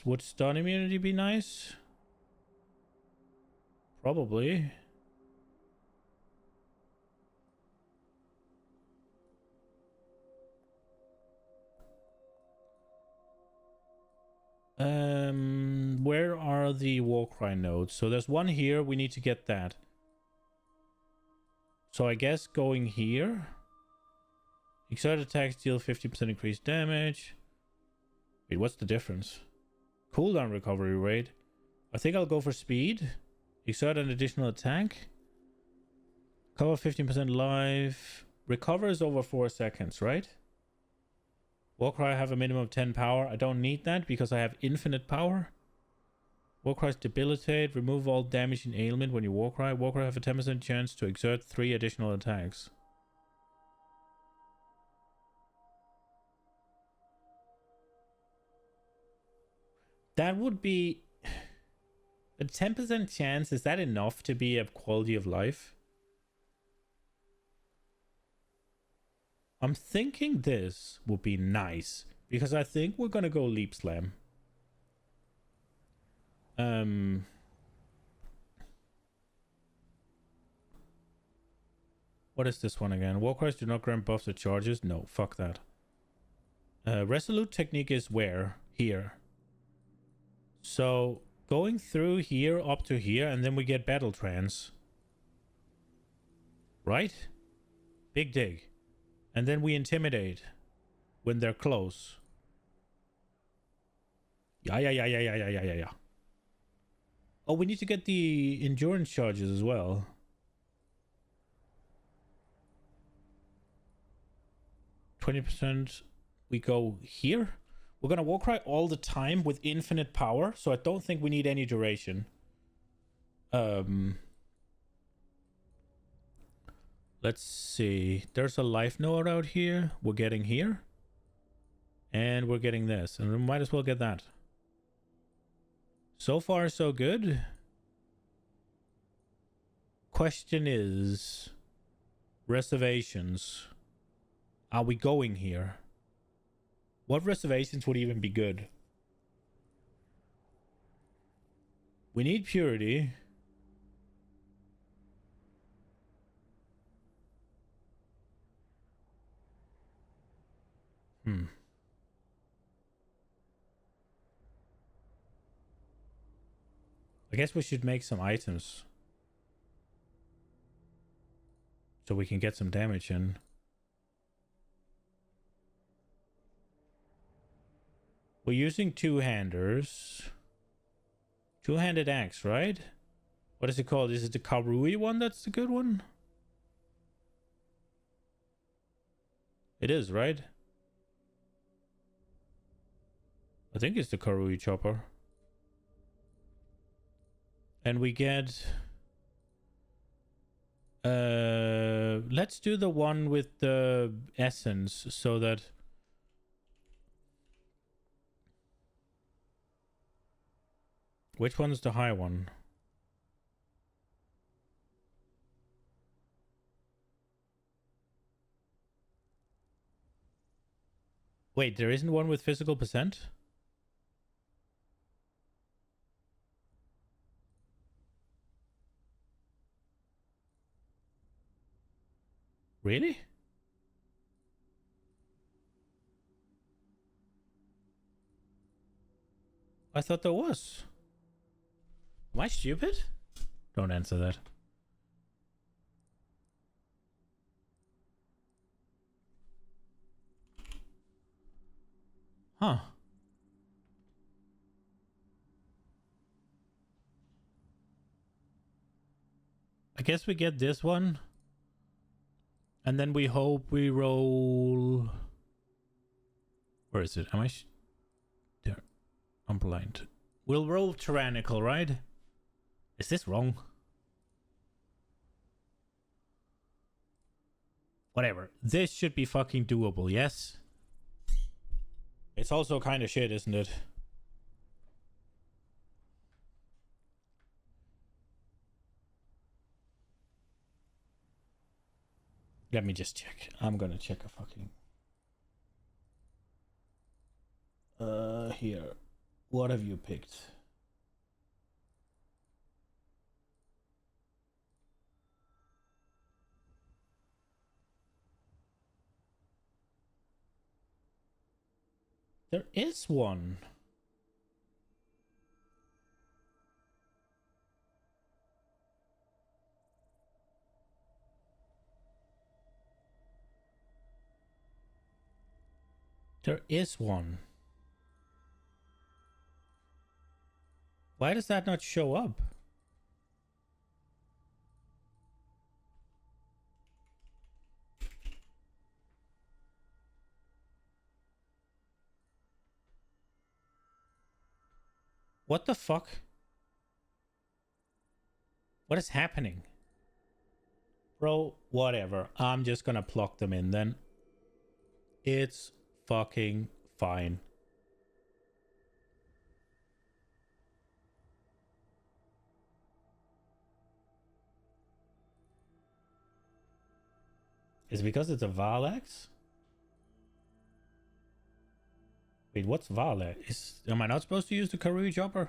S1: Would stun immunity be nice? Probably. Where are the Warcry nodes? So there's one here. We need to get that. So I guess going here. Exert attacks deal 50% increased damage. Wait, what's the difference? Cooldown recovery rate. I think I'll go for speed. Exert an additional attack. Cover 15% life. Recover is over 4 seconds, right? Warcry have a minimum of 10 power. I don't need that because I have infinite power. Warcry's debilitate. Remove all damage and ailment when you Warcry. Warcry have a 10% chance to exert 3 additional attacks. That would be... A 10% chance, is that enough to be a quality of life? I'm thinking this would be nice. Because I think we're gonna go Leap Slam. What is this one again? Warcries do not grant buffs or charges? No, fuck that. Resolute technique is where? Here. So, going through here up to here, and then we get Battle Trance. Right? Big Dig. And then we Intimidate when they're close. Yeah. Oh, we need to get the Endurance charges as well. %. We go here. We're gonna Warcry all the time with infinite power, so I don't think we need any duration. Let's see. There's a life node out here. We're getting here. And we're getting this. And we might as well get that. So far, so good. Question is... reservations. Are we going here? What reservations would even be good? We need purity. I guess we should make some items. So we can get some damage in. We're using two-handers. Two-handed axe, right? What is it called? Is it the Kalguur one that's the good one? It is, right? I think it's the Kalguur chopper. And we get... let's do the one with the essence so that... Which one's the high one? Wait, there isn't one with physical percent? Really? I thought there was. Am I stupid? Don't answer that. Huh. I guess we get this one. And then we hope we roll... Where is it? Am I... There. I'm blind. We'll roll tyrannical, right? Is this wrong? Whatever. This should be fucking doable, yes? It's also kind of shit, isn't it? Let me just check. I'm gonna check a fucking... Here. What have you picked? There is one. There is one. Why does that not show up? What the fuck? What is happening? Bro, whatever. I'm just gonna pluck them in then. It's fucking fine. Is it because it's a Valax? Wait, what's Valax? Am I not supposed to use the Kalguur chopper?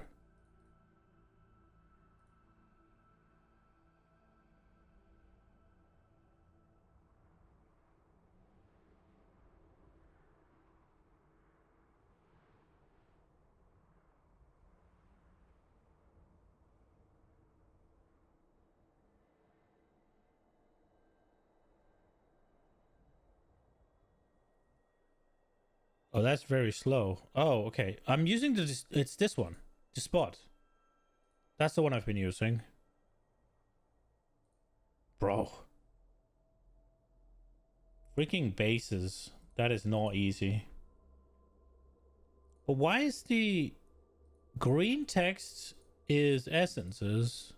S1: Oh, that's very slow. Oh, okay. I'm using it's this one. The spot. That's the one I've been using. Bro. Freaking bases. That is not easy. But why is the green text is essences?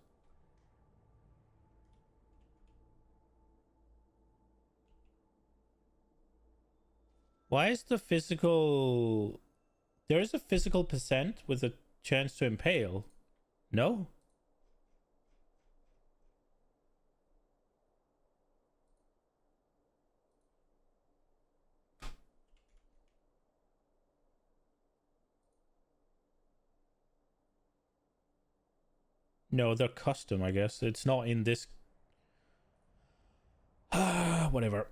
S1: Why is the physical... There is a physical percent with a chance to impale. No? No, they're custom, I guess. It's not in this... Whatever.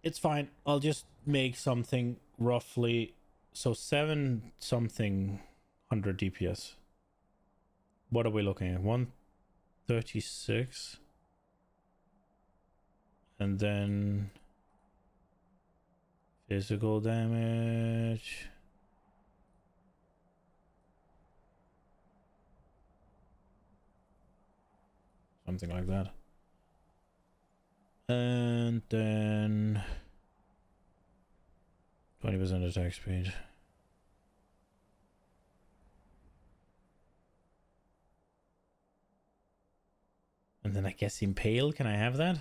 S1: It's fine. I'll just make something roughly... So 7 something 100 DPS. What are we looking at? 136. And then... Physical damage... Something like that. And then 20% attack speed. And then I guess impale. Can I have that?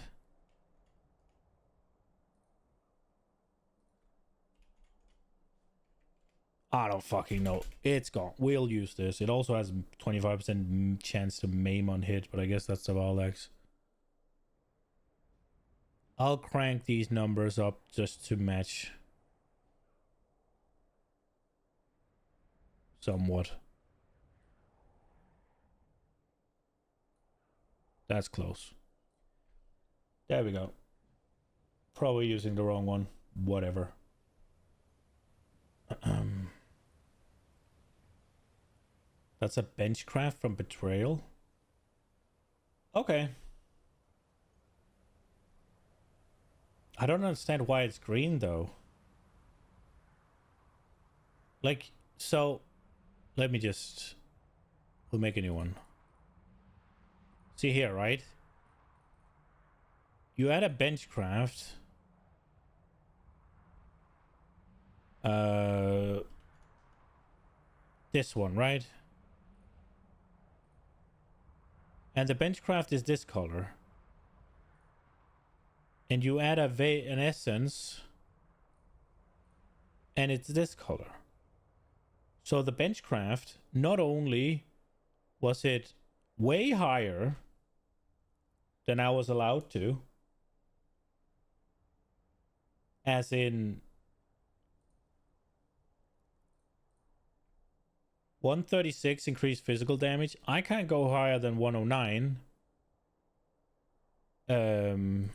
S1: I don't fucking know. It's gone. We'll use this. It also has 25% chance to maim on hit, but I guess that's the Valex. I'll crank these numbers up just to match somewhat. That's close. There we go. Probably using the wrong one. Whatever. That's a benchcraft from Betrayal. Okay. I don't understand why it's green though. Like, so let me just... We'll make a new one. See here, right? You add a benchcraft. This one, right? And the benchcraft is this color. And you add an essence. And it's this color. So the benchcraft, not only was it way higher than I was allowed to, as in 136 increased physical damage. I can't go higher than 109. And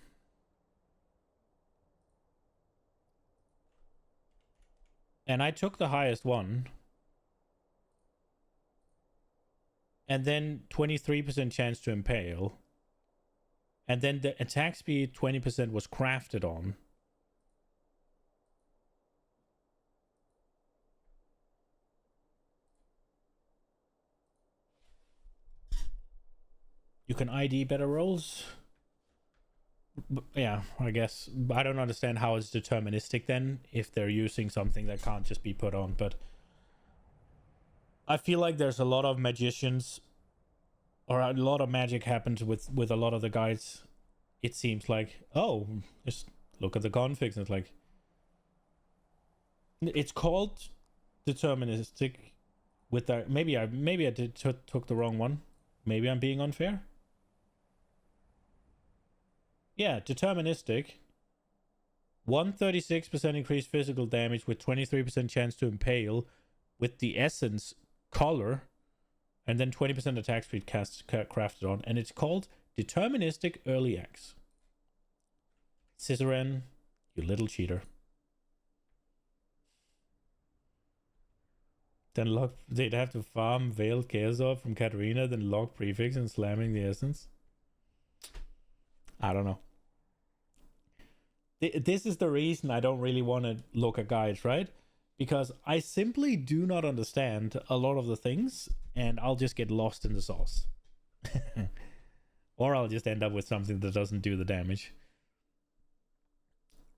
S1: I took the highest one. And then 23% chance to impale. And then the attack speed 20% was crafted on. You can ID better rolls. Yeah, I guess. I don't understand how it's deterministic then, if they're using something that can't just be put on, but I feel like there's a lot of magicians, or a lot of magic happens with a lot of the guides. It seems like, oh, just look at the configs, and it's like, it's called deterministic with that. Maybe I took the wrong one. Maybe I'm being unfair. Yeah, deterministic. 136% increased physical damage with 23% chance to impale with the essence color, and then 20% attack speed crafted on, and it's called deterministic early X. Ciceran, you little cheater. Then they'd have to farm Veiled Chaos Orb from Katarina, then lock prefix and slamming the essence. I don't know. This is the reason I don't really want to look at guides, right? Because I simply do not understand a lot of the things, and I'll just get lost in the sauce. Or I'll just end up with something that doesn't do the damage.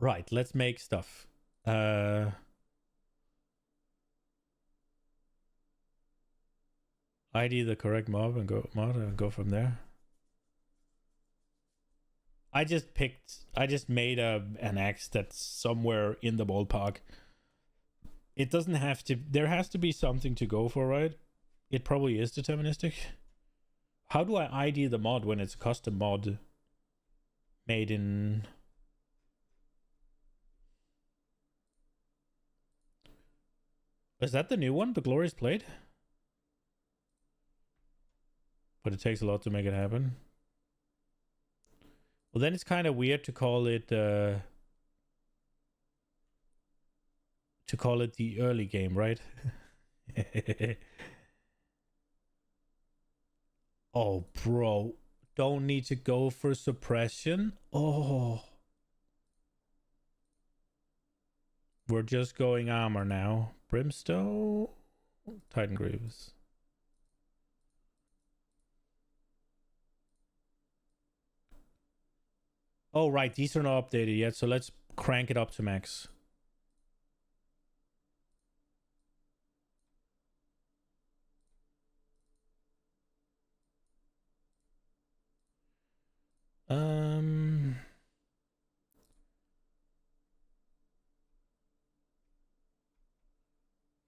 S1: Right, let's make stuff. ID the correct mob and go from there. I just made an axe that's somewhere in the ballpark. It doesn't have to, there has to be something to go for, right? It probably is deterministic. How do I ID the mod when it's a custom mod made in... Is that the new one? The Glorious Plate? But it takes a lot to make it happen. Well, then it's kind of weird to call it the early game, right? Oh, bro. Don't need to go for suppression. Oh. We're just going armor now. Brimstone. Titan Greaves. Oh, right. These are not updated yet, so let's crank it up to max.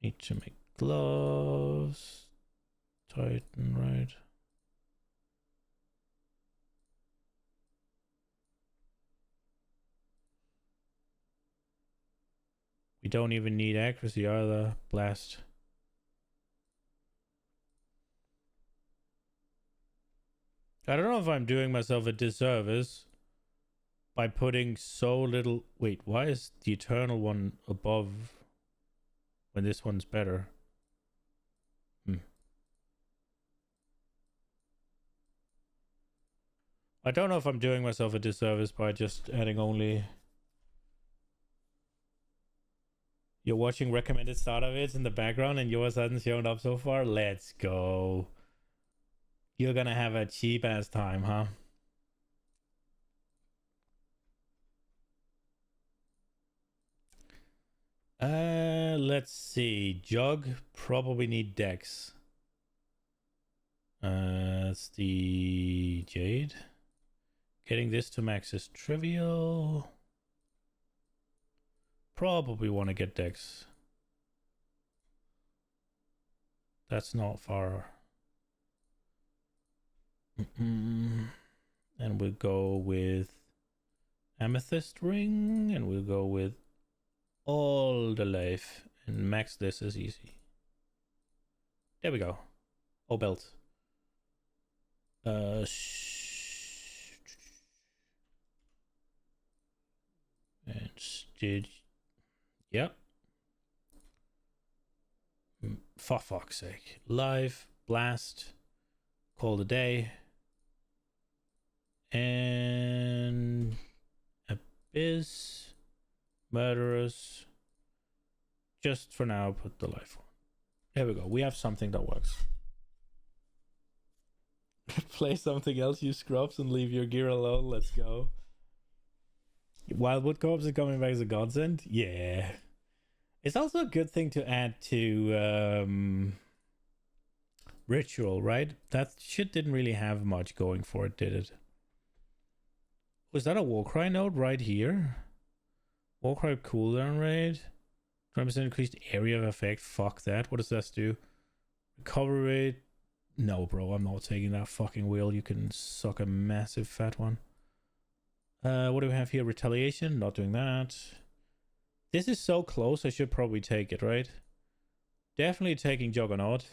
S1: Need to make gloves. Titan, right? We don't even need accuracy either. Blast. I don't know if I'm doing myself a disservice by putting so little... Wait, why is the Eternal one above when this one's better? I don't know if I'm doing myself a disservice by just adding only... You're watching recommended starter vids in the background and yours hasn't shown up so far? Let's go. You're gonna have a cheap ass time, huh? Let's see. Jug probably need Dex. It's the Jade. Getting this to max is trivial. Probably want to get Dex. That's not far. And we'll go with Amethyst Ring, and we'll go with all the life, and max this is easy. There we go. Oh, belt. And stitch. Yep. For fuck's sake. Live, blast, call the day. And Abyss, Murderers. Just for now, put the life on. There we go. We have something that works. Play something else, you scrubs, and leave your gear alone. Let's go. Wildwood Corpse is coming back as a godsend? Yeah. It's also a good thing to add to Ritual, right? That shit didn't really have much going for it, did it? Was that a Warcry node right here? Warcry cooldown rate? 20% increased area of effect. Fuck that. What does this do? Recovery rate? No, bro. I'm not taking that fucking wheel. You can suck a massive fat one. What do we have here? Retaliation? Not doing that. This is so close. I should probably take it, right? Definitely taking Juggernaut.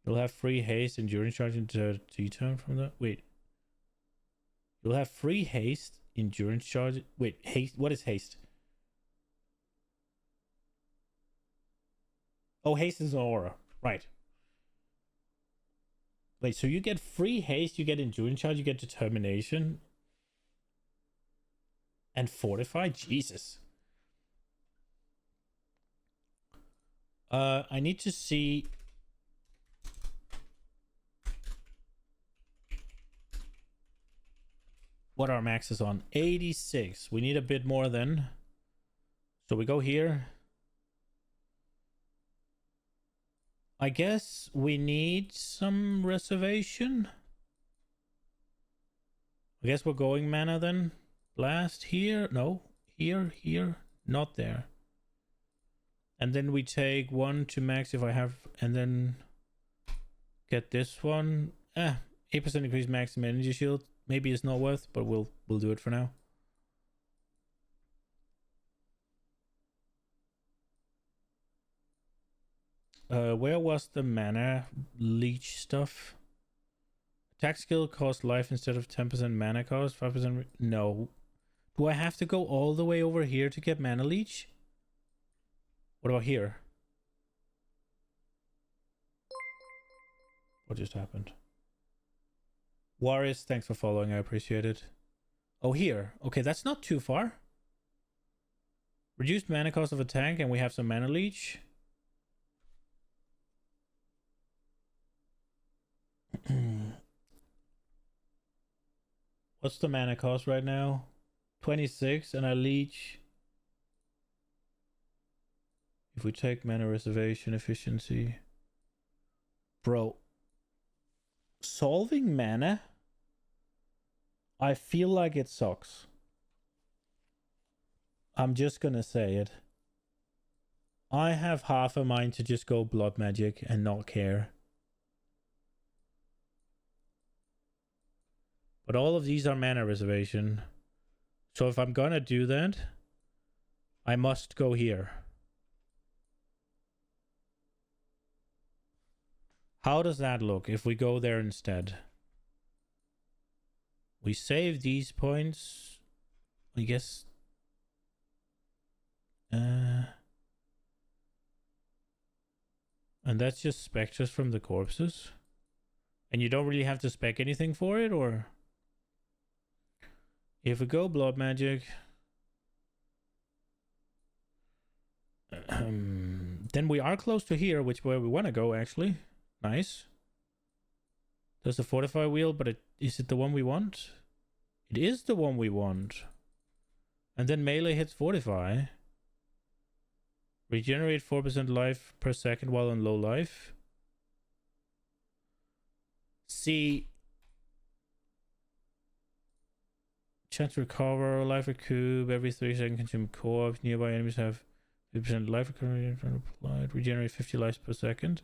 S1: You'll have free haste, endurance charge into T-turn from that. Wait. You'll have free haste, endurance charge. Wait, haste. What is haste? Oh, haste is an aura. Right. Wait, so you get free haste, you get endurance charge, you get determination. And fortify? Jesus. I need to see... what our max is on. 86. We need a bit more then. So we go here. I guess we need some reservation. I guess we're going mana then. Blast here. No. Here. Here. Not there. And then we take one to max if I have. And then get this one. 8% increase maximum energy shield. Maybe it's not worth, but we'll do it for now. Where was the mana leech stuff? Attack skill cost life instead of 10% mana cost, 5%. No. Do I have to go all the way over here to get mana leech? What about here? What just happened? Waris, thanks for following. I appreciate it. Oh, here. Okay, that's not too far. Reduced mana cost of attack, and we have some mana leech. What's the mana cost right now? 26, and I leech. If we take mana reservation efficiency. Bro. Solving mana? I feel like it sucks. I'm just gonna say it. I have half a mind to just go blood magic and not care. But all of these are mana reservation. So if I'm gonna do that, I must go here. How does that look if we go there instead? We save these points. I guess. And that's just specters from the corpses. And you don't really have to spec anything for it, or? If we go blood magic, then we are close to here, which where we want to go actually. Nice. There's a fortify wheel, but is it the one we want? It is the one we want. And then melee hits fortify. Regenerate 4% life per second while on low life. See. Chance to recover, life recoup, every 3 seconds consume co-op. Nearby enemies have 50% life recovery applied. Regenerate 50 lives per second.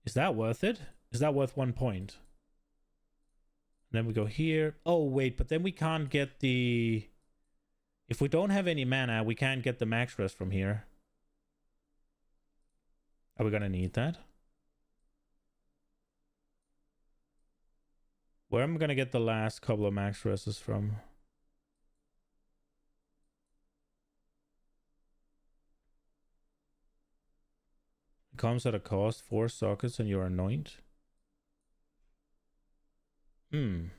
S1: Is that worth it? Is that worth 1 point? And then we go here. Oh, wait, but then we can't get the... If we don't have any mana, we can't get the max rest from here. Are we gonna need that? Where am I gonna get the last couple of max rests from? It comes at a cost, 4 sockets, and you're anoint. Could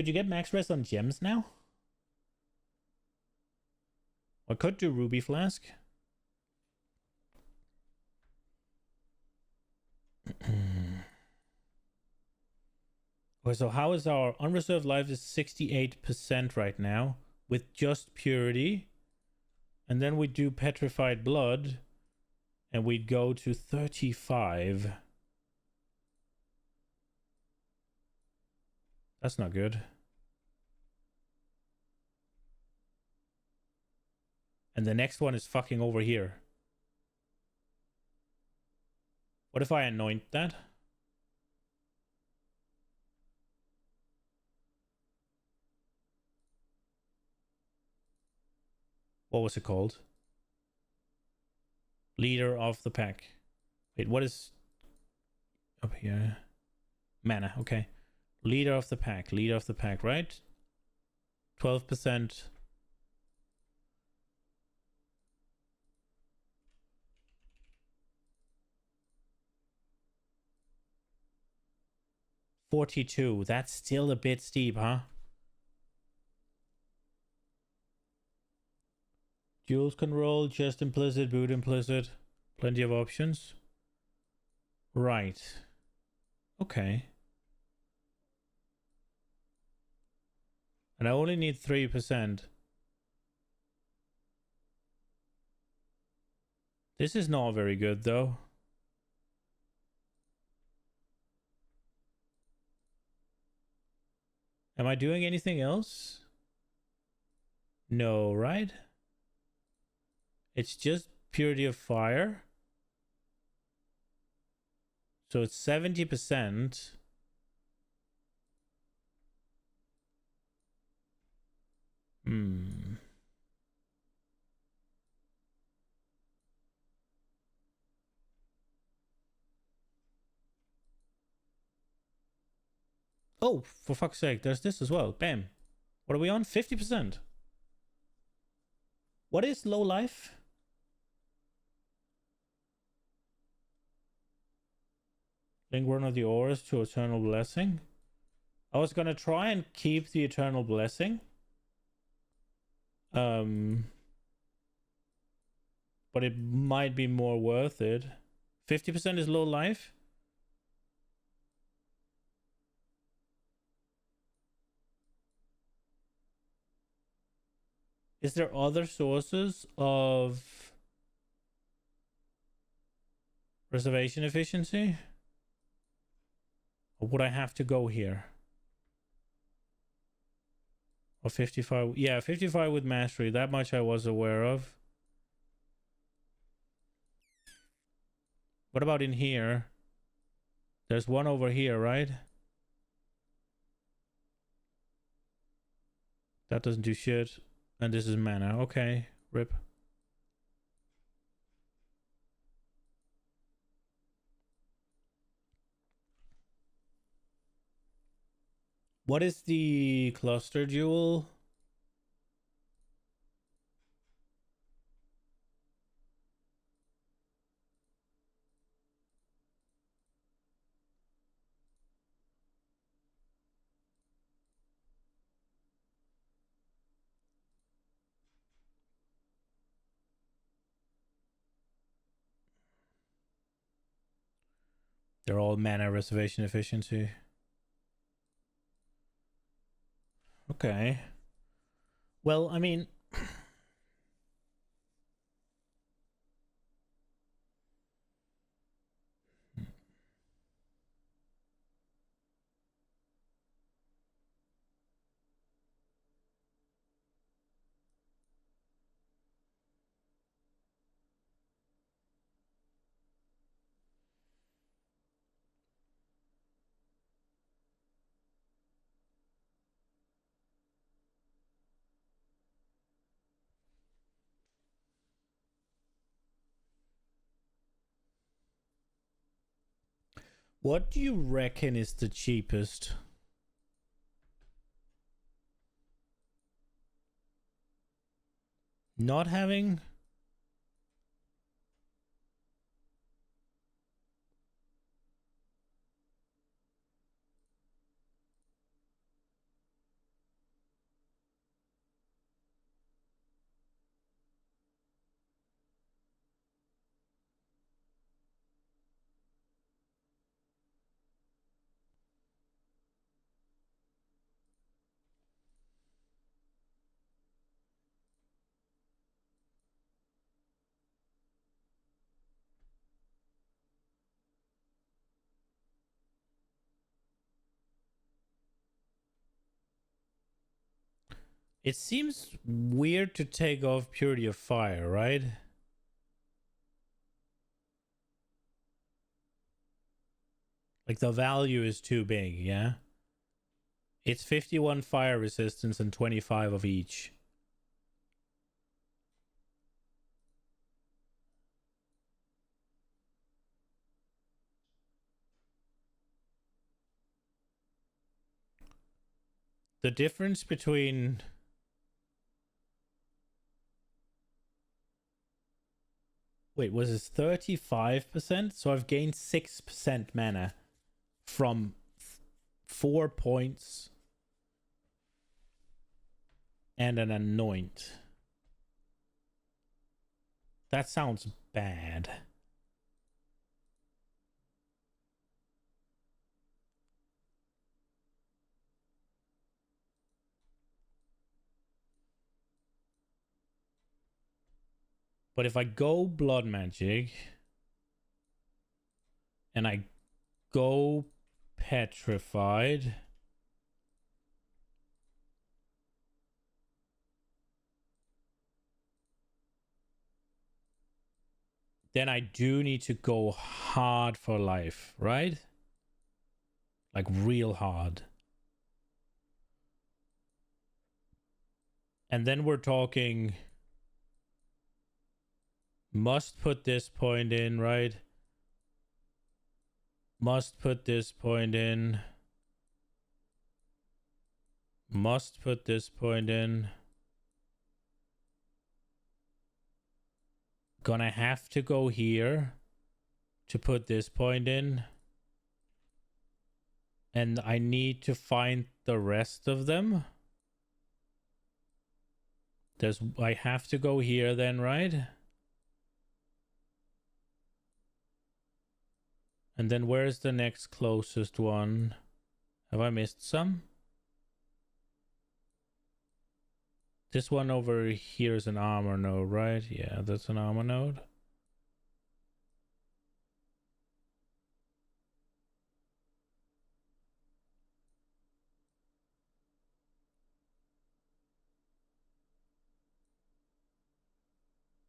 S1: you get max rest on gems now? I could do Ruby Flask. Okay, so how is our unreserved life is 68% right now with just purity. And then we do petrified blood and we'd go to 35. That's not good. And the next one is fucking over here. What if I anoint that? What was it called? Leader of the pack. Wait, what is up here? Mana, okay. Leader of the pack, right? 12%. $42. That's still a bit steep, huh? Jules can roll, just implicit, boot implicit. Plenty of options. Right. Okay. And I only need 3%. This is not very good, though. Am I doing anything else? No, right? It's just purity of fire. So it's 70%. Hmm. Oh, for fuck's sake, there's this as well. Bam. What are we on? 50%. What is low life? Link one of the ores to eternal blessing. I was gonna try and keep the eternal blessing. But it might be more worth it. 50% is low life. Is there other sources of reservation efficiency? Or would I have to go here? Or 55? Yeah, 55 with mastery. That much I was aware of. What about in here? There's one over here, right? That doesn't do shit. And this is mana. Okay, rip. What is the cluster jewel? They're all mana reservation efficiency. Okay. Well, I mean... What do you reckon is the cheapest? Not having... It seems weird to take off purity of fire, right? Like the value is too big, yeah? It's 51 fire resistance and 25 of each. The difference between... Wait, was it 35%? So I've gained 6% mana from 4 points and an anoint. That sounds bad. But if I go blood magic and I go petrified, then I do need to go hard for life, right? Like real hard. And then we're talking must put this point in, right? Must put this point in. Must put this point in. Gonna have to go here to put this point in. And I need to find the rest of them. I have to go here then, right? And then where's the next closest one? Have I missed some? This one over here is an armor node, right? Yeah, that's an armor node.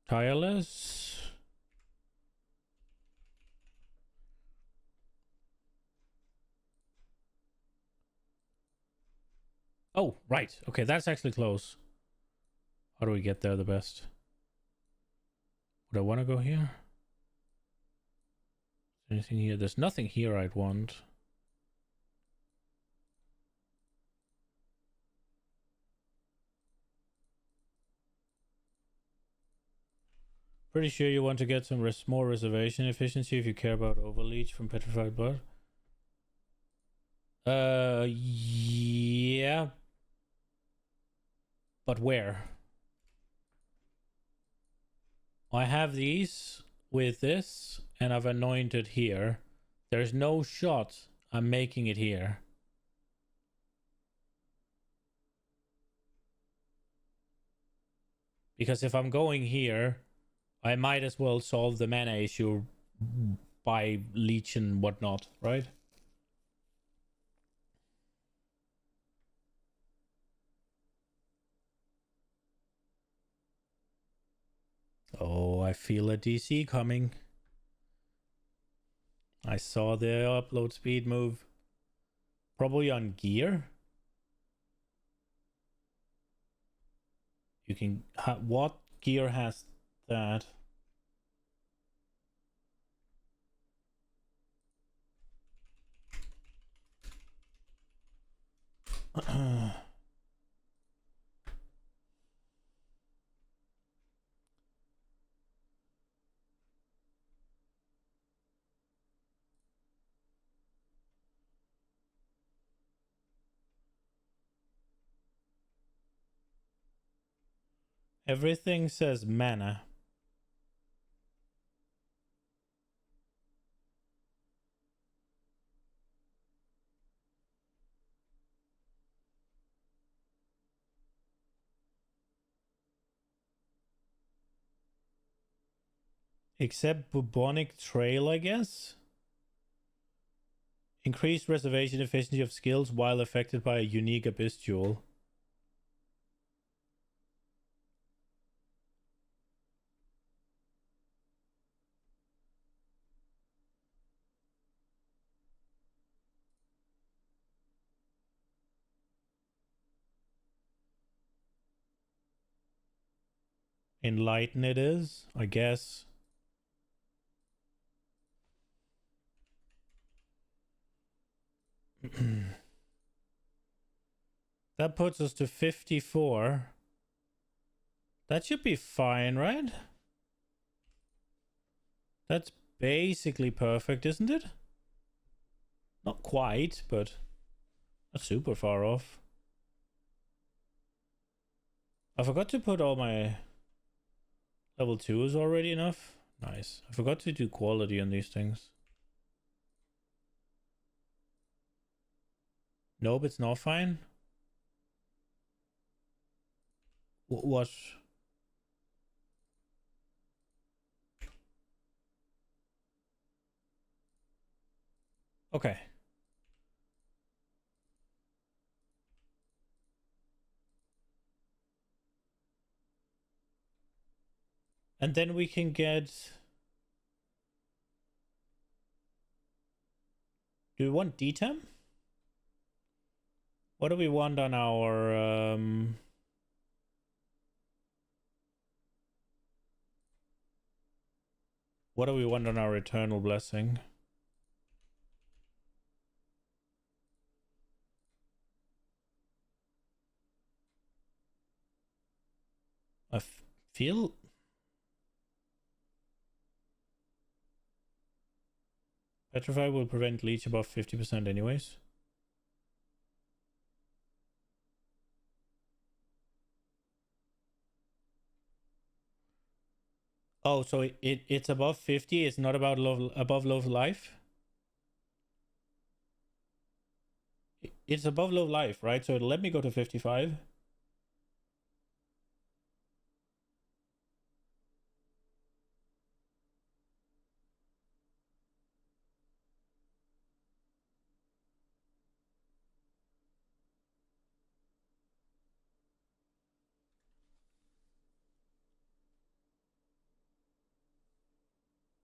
S1: Tireless. Oh, right. Okay, that's actually close. How do we get there the best? Would I want to go here? Anything here? There's nothing here I'd want. Pretty sure you want to get some more reservation efficiency if you care about overleach from petrified blood. Yeah. But where? I have these with this, and I've anointed here. There's no shot I'm making it here. Because if I'm going here, I might as well solve the mana issue by leech and whatnot, right? Oh, I feel a DC coming. I saw the upload speed move. Probably on gear. You can... what gear has that? Everything says mana. Except bubonic trail, I guess. Increased reservation efficiency of skills while affected by a unique abyss jewel. Enlighten it is, I guess. That puts us to 54. That should be fine, right? That's basically perfect, isn't it? Not quite, but not super far off. I forgot to put all my level 2 is already enough. Nice. I forgot to do quality on these things. Nope, it's not fine. What? Okay. And then we can get... Do we want D-Temp? What do we want on our... What do we want on our Eternal Blessing? I feel... Petrify will prevent leech above 50% anyways. Oh, so it's above 50. It's not about above low life. It's above low life, right? So it'll let me go to 55.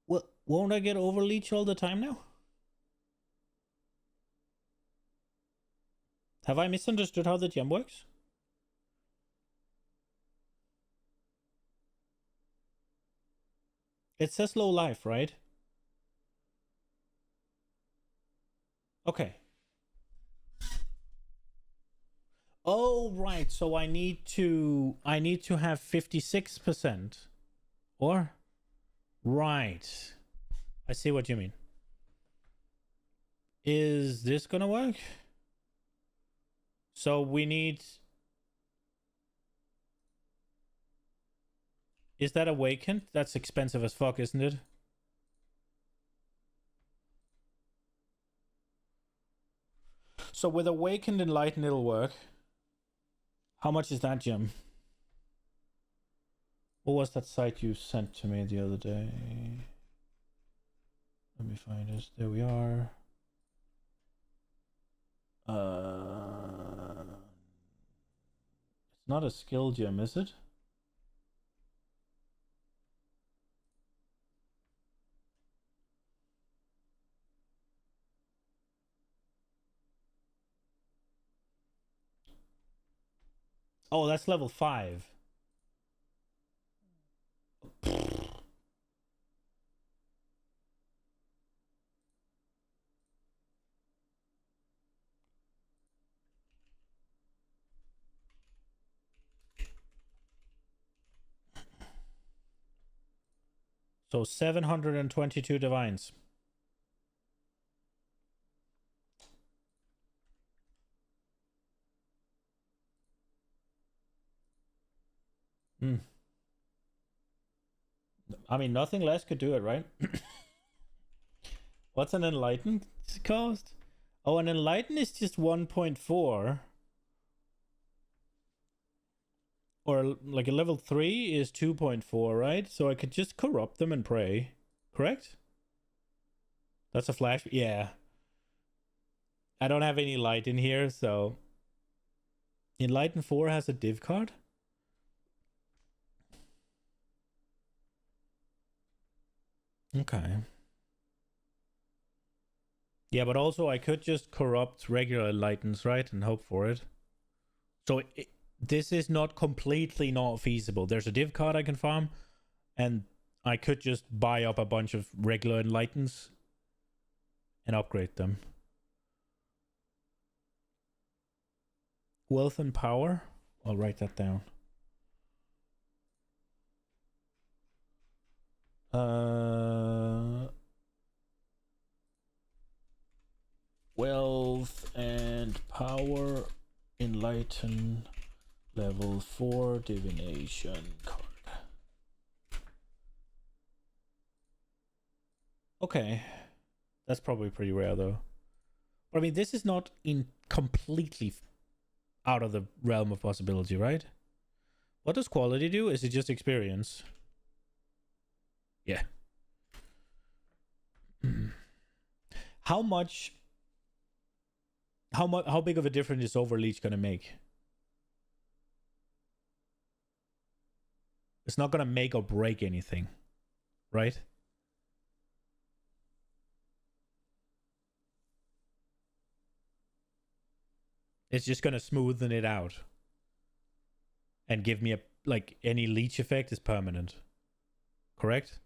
S1: Well, won't I get overleech all the time now? Have I misunderstood how the gem works? It says low life, right? Okay. Oh, right. So I need to have 56%. Or? Right. I see what you mean. Is this gonna work? So we need... Is that awakened? That's expensive as fuck, isn't it? So with awakened enlightened it'll work. How much is that gem? What was that site you sent to me the other day? Let me find it. There we are. It's not a skill gem, is it? Oh, that's level 5. So 722 divines. I mean, nothing less could do it, right? What's an enlightened cost? Oh, an enlightened is just 1.4. Or like a level 3 is 2.4, right? So I could just corrupt them and pray. Correct? That's a flash. Yeah. I don't have any light in here, so... Enlighten 4 has a div card? Okay. Yeah, but also I could just corrupt regular enlightens, right? And hope for it. So this is not completely not feasible. There's a div card I can farm, and I could just buy up a bunch of regular enlightens and upgrade them. Wealth and power. I'll write that down. Wealth and power, enlighten, level 4 divination card. Okay, that's probably pretty rare though. But I mean, this is not in completely out of the realm of possibility, right? What does quality do? Is it just experience? Yeah. How much How big of a difference is Overleech gonna make? It's not gonna make or break anything, right? It's just gonna smoothen it out and give me a like any leech effect is permanent. Correct?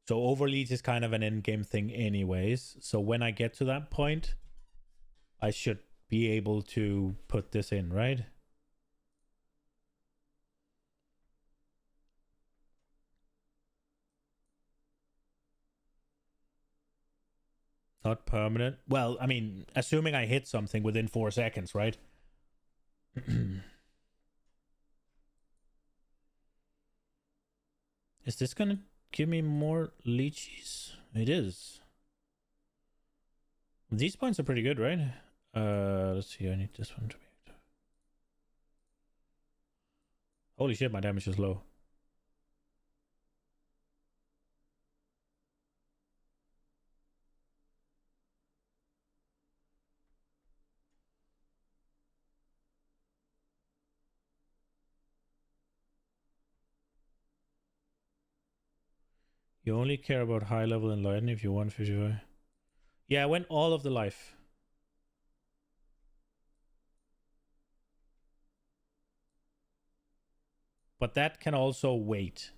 S1: So Overleech is kind of an in-game thing anyways. So when I get to that point, I should be able to put this in, right? Not permanent. Well, I mean, assuming I hit something within 4 seconds, right? Is this gonna give me more leeches? It is. These points are pretty good, right? Let's see. I need this one to be. Holy shit, my damage is low. You only care about high level enlighten if you want 55. Yeah, I went all of the life. But that can also wait.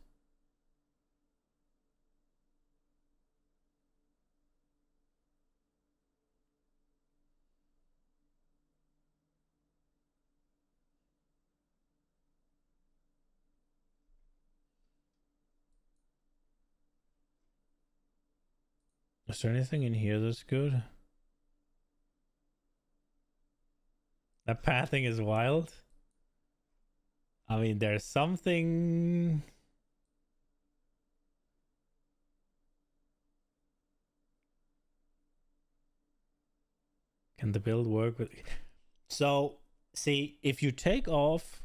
S1: Is there anything in here that's good? That pathing is wild. I mean, there's something. Can the build work with? So, see, if you take off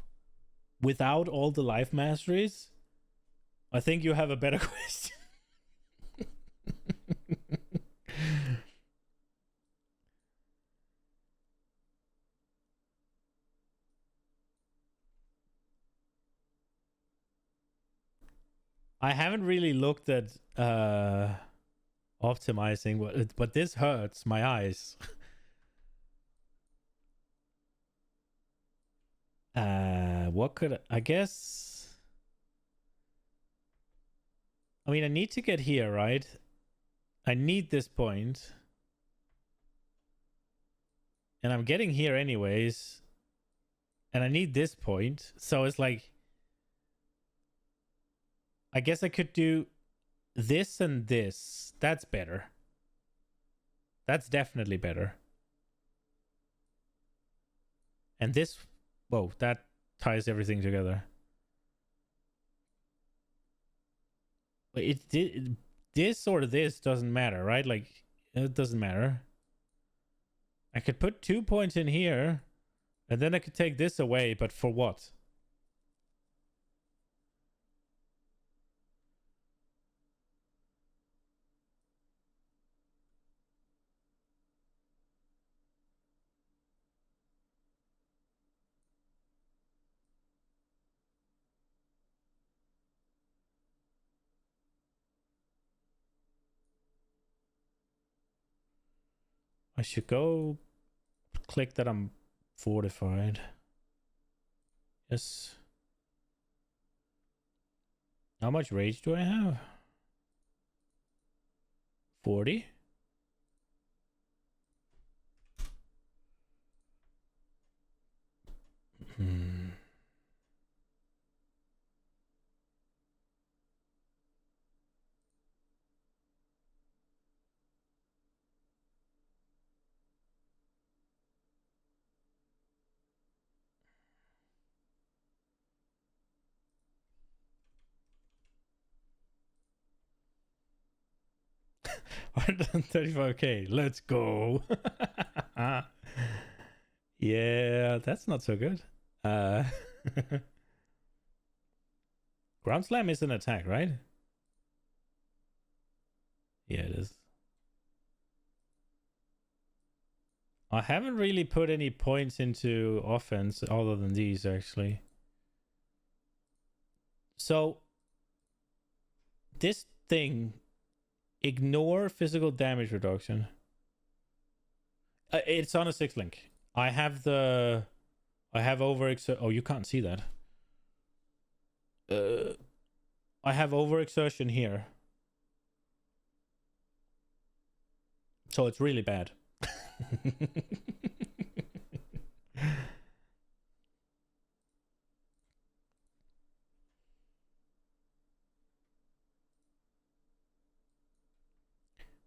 S1: without all the life masteries, I think you have a better question. I haven't really looked at optimizing, but this hurts my eyes. What could I guess? I mean, I need to get here, right? I need this point. And I'm getting here anyways. And I need this point. So it's like, I guess I could do this and this. That's better. That's definitely better. And this, whoa, that ties everything together. This or this doesn't matter, right? Like, it doesn't matter. I could put 2 points in here, and then I could take this away, but for what? I should go click that I'm fortified. Yes. How much rage do I have? 40? Hmm. $135k. Let's go. Yeah, that's not so good. Ground slam is an attack, right? Yeah, it is. I haven't really put any points into offense other than these, actually. So, this thing, ignore physical damage reduction. It's on a 6 link. I have overexertion. Oh, you can't see that. I have overexertion here. So it's really bad.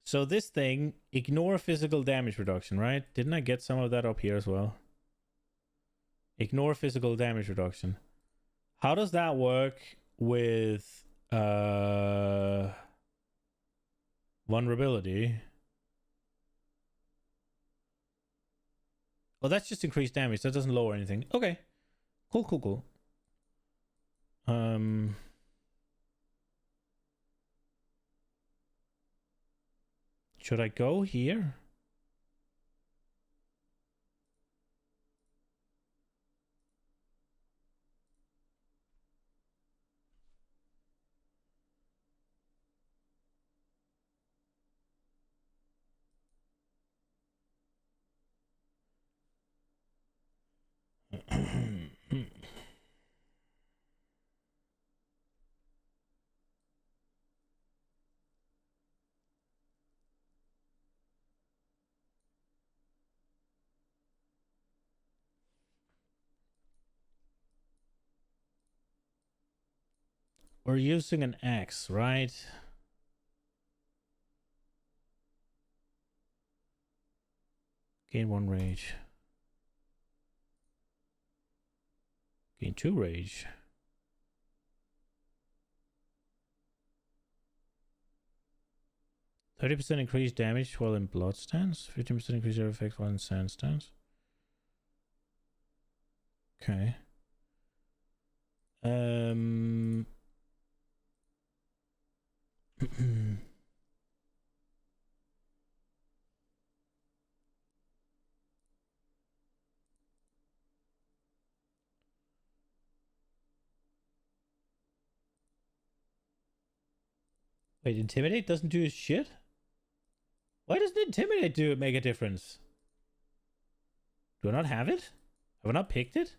S1: So this thing, ignore physical damage reduction, right? Didn't I get some of that up here as well? Ignore physical damage reduction. How does that work with vulnerability? Oh, that's just increased damage. That doesn't lower anything. Okay. Cool. Should I go here? We're using an axe, right? Gain 1 rage. Gain 2 rage. %30 increased damage while in blood stance. 15% increased air effect while in sand stance. Okay. Wait, intimidate doesn't do shit? Why doesn't intimidate make a difference? Do I not have it? Have I not picked it?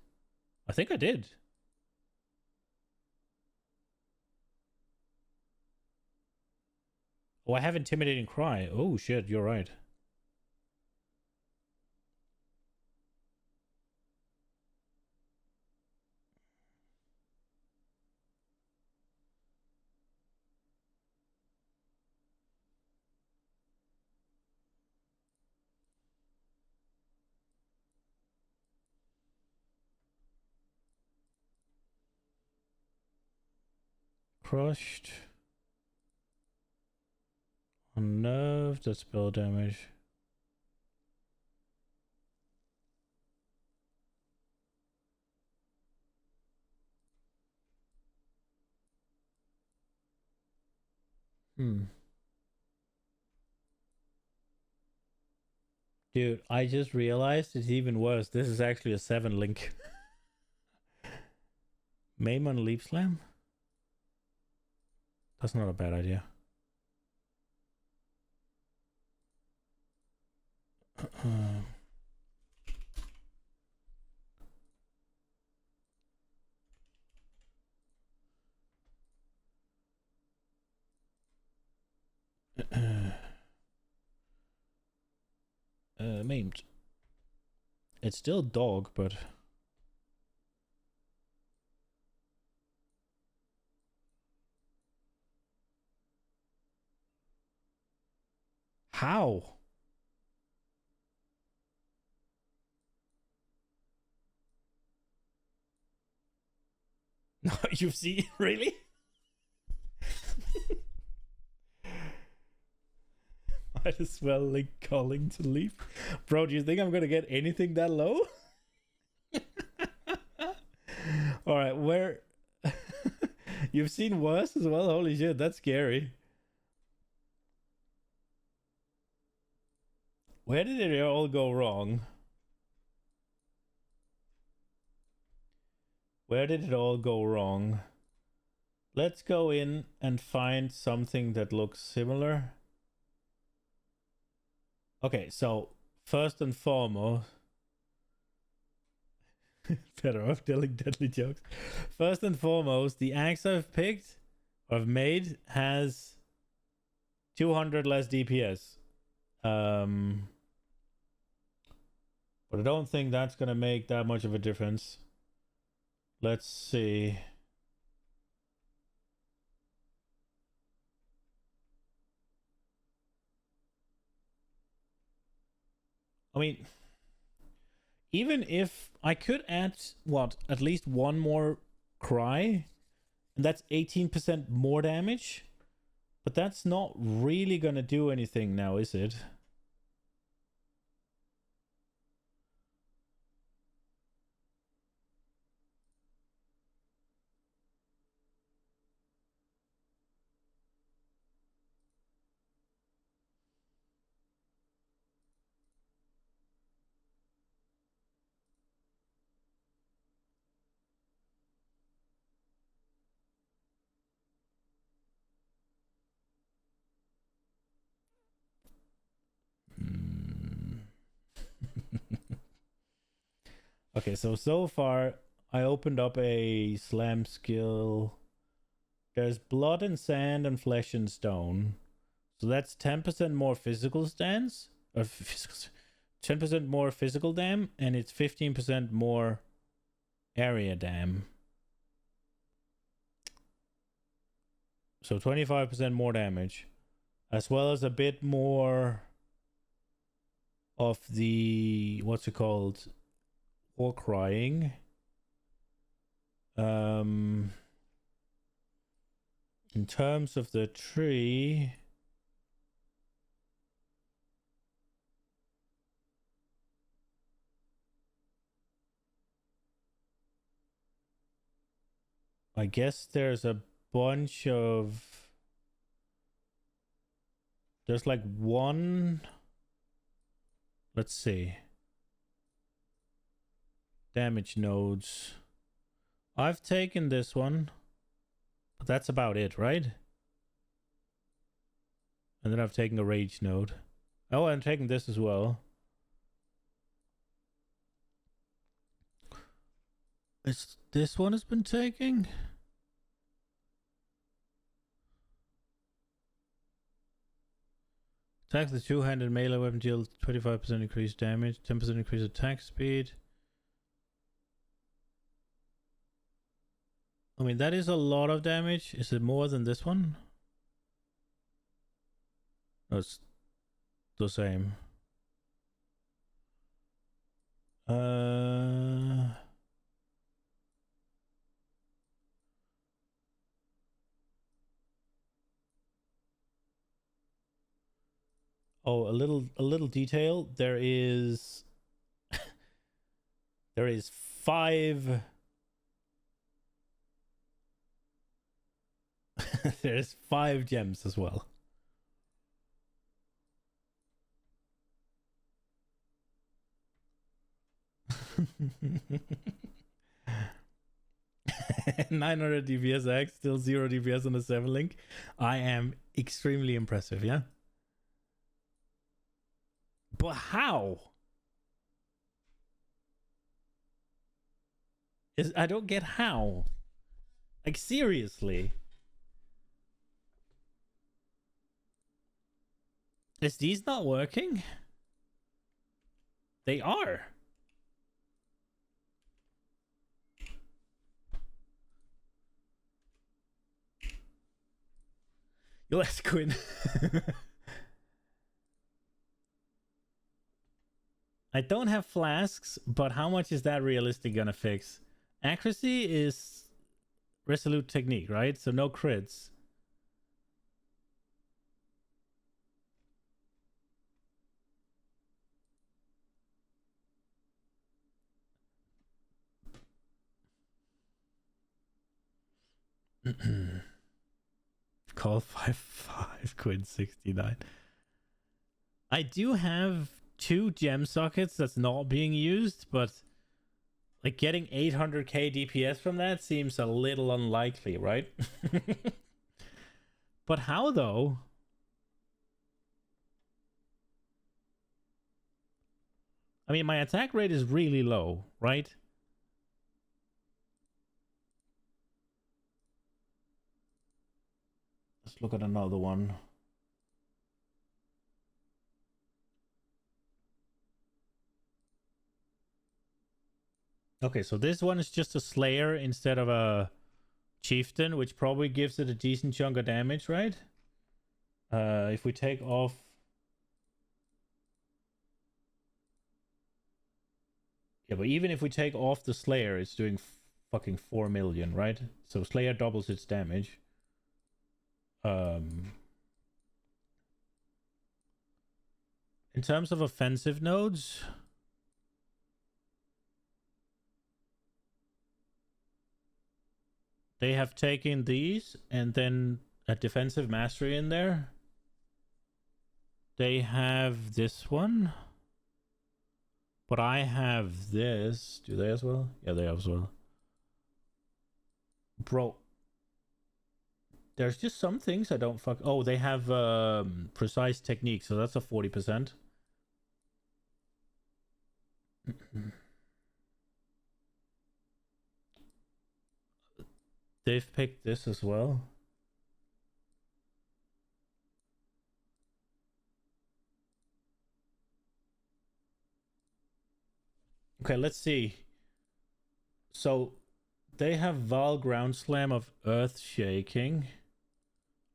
S1: I think I did. Oh, I have intimidating cry. Oh shit, you're right. Crushed. Unnerved, that's spell damage. Dude, I just realized it's even worse. This is actually a 7 link. Maim on Leap Slam? That's not a bad idea. Maimed. It's still dog, but how? No, you've seen really? Might as well link calling to leave. Bro, do you think I'm gonna get anything that low? Alright, where you've seen worse as well? Holy shit, that's scary. Where did it all go wrong? Where did it all go wrong? Let's go in and find something that looks similar. Okay, so first and foremost, better off telling deadly jokes. First and foremost, the axe I've picked, or I've made, has 200 less DPS. But I don't think that's gonna make that much of a difference. Let's see. I mean, even if I could add, what, at least one more cry, and that's 18% more damage, but that's not really gonna do anything now, is it? Okay, so far I opened up a slam skill. There's blood and sand and flesh and stone. So that's 10% more physical stance. Or 10% more physical dam, and it's 15% more area dam. So 25% more damage. As well as a bit more of the, what's it called? War crying. In terms of the tree, I guess there's a bunch of, there's like one, let's see, damage nodes. I've taken this one, but that's about it, right? And then I've taken a rage node. Oh, I'm taking this as well. This one has been taking? Attack the two-handed melee weapon deals 25% increased damage, 10% increased attack speed. I mean, that is a lot of damage. Is it more than this one? No, it's the same. Oh, a little detail. There is there is 5 there's 5 gems as well. $900 DPS X, still 0 DPS on the 7 link. I am extremely impressive, yeah? But how? I don't get how. Like, seriously. Is these not working? They are. You'll ask Quinn. I don't have flasks, but how much is that realistic gonna fix? Accuracy is resolute technique, right? So no crits. Call 5 Quinn 69. I do have 2 gem sockets that's not being used, but like getting 800k DPS from that seems a little unlikely, right? But how though? I mean, my attack rate is really low, right? Let's look at another one. Okay, so this one is just a Slayer instead of a Chieftain, which probably gives it a decent chunk of damage, right? If we take off... Yeah, but even if we take off the Slayer, it's doing fucking 4 million, right? So Slayer doubles its damage. In terms of offensive nodes... They have taken these and then a defensive mastery in there. They have this one. But I have this. Do they as well? Yeah, they have as well. Bro. There's just some things I don't fuck... Oh, they have precise technique, so that's a 40%. They've picked this as well. Okay, let's see. So, they have Val Ground Slam of Earth Shaking.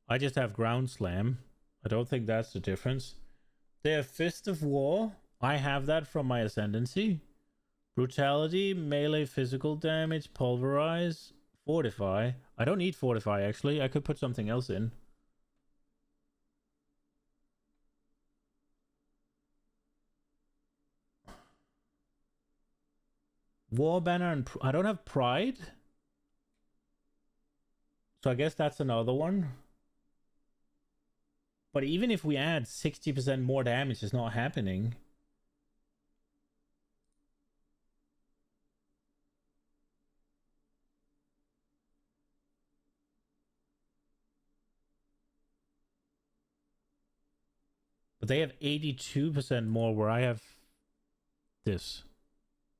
S1: I just have Ground Slam. I don't think that's the difference. They have Fist of War. I have that from my Ascendancy. Brutality, melee physical damage, Pulverize, Fortify. I don't need Fortify, actually. I could put something else in. War Banner and... I don't have Pride. So I guess that's another one. But even if we add 60% more damage, it's not happening. But they have 82% more where I have this.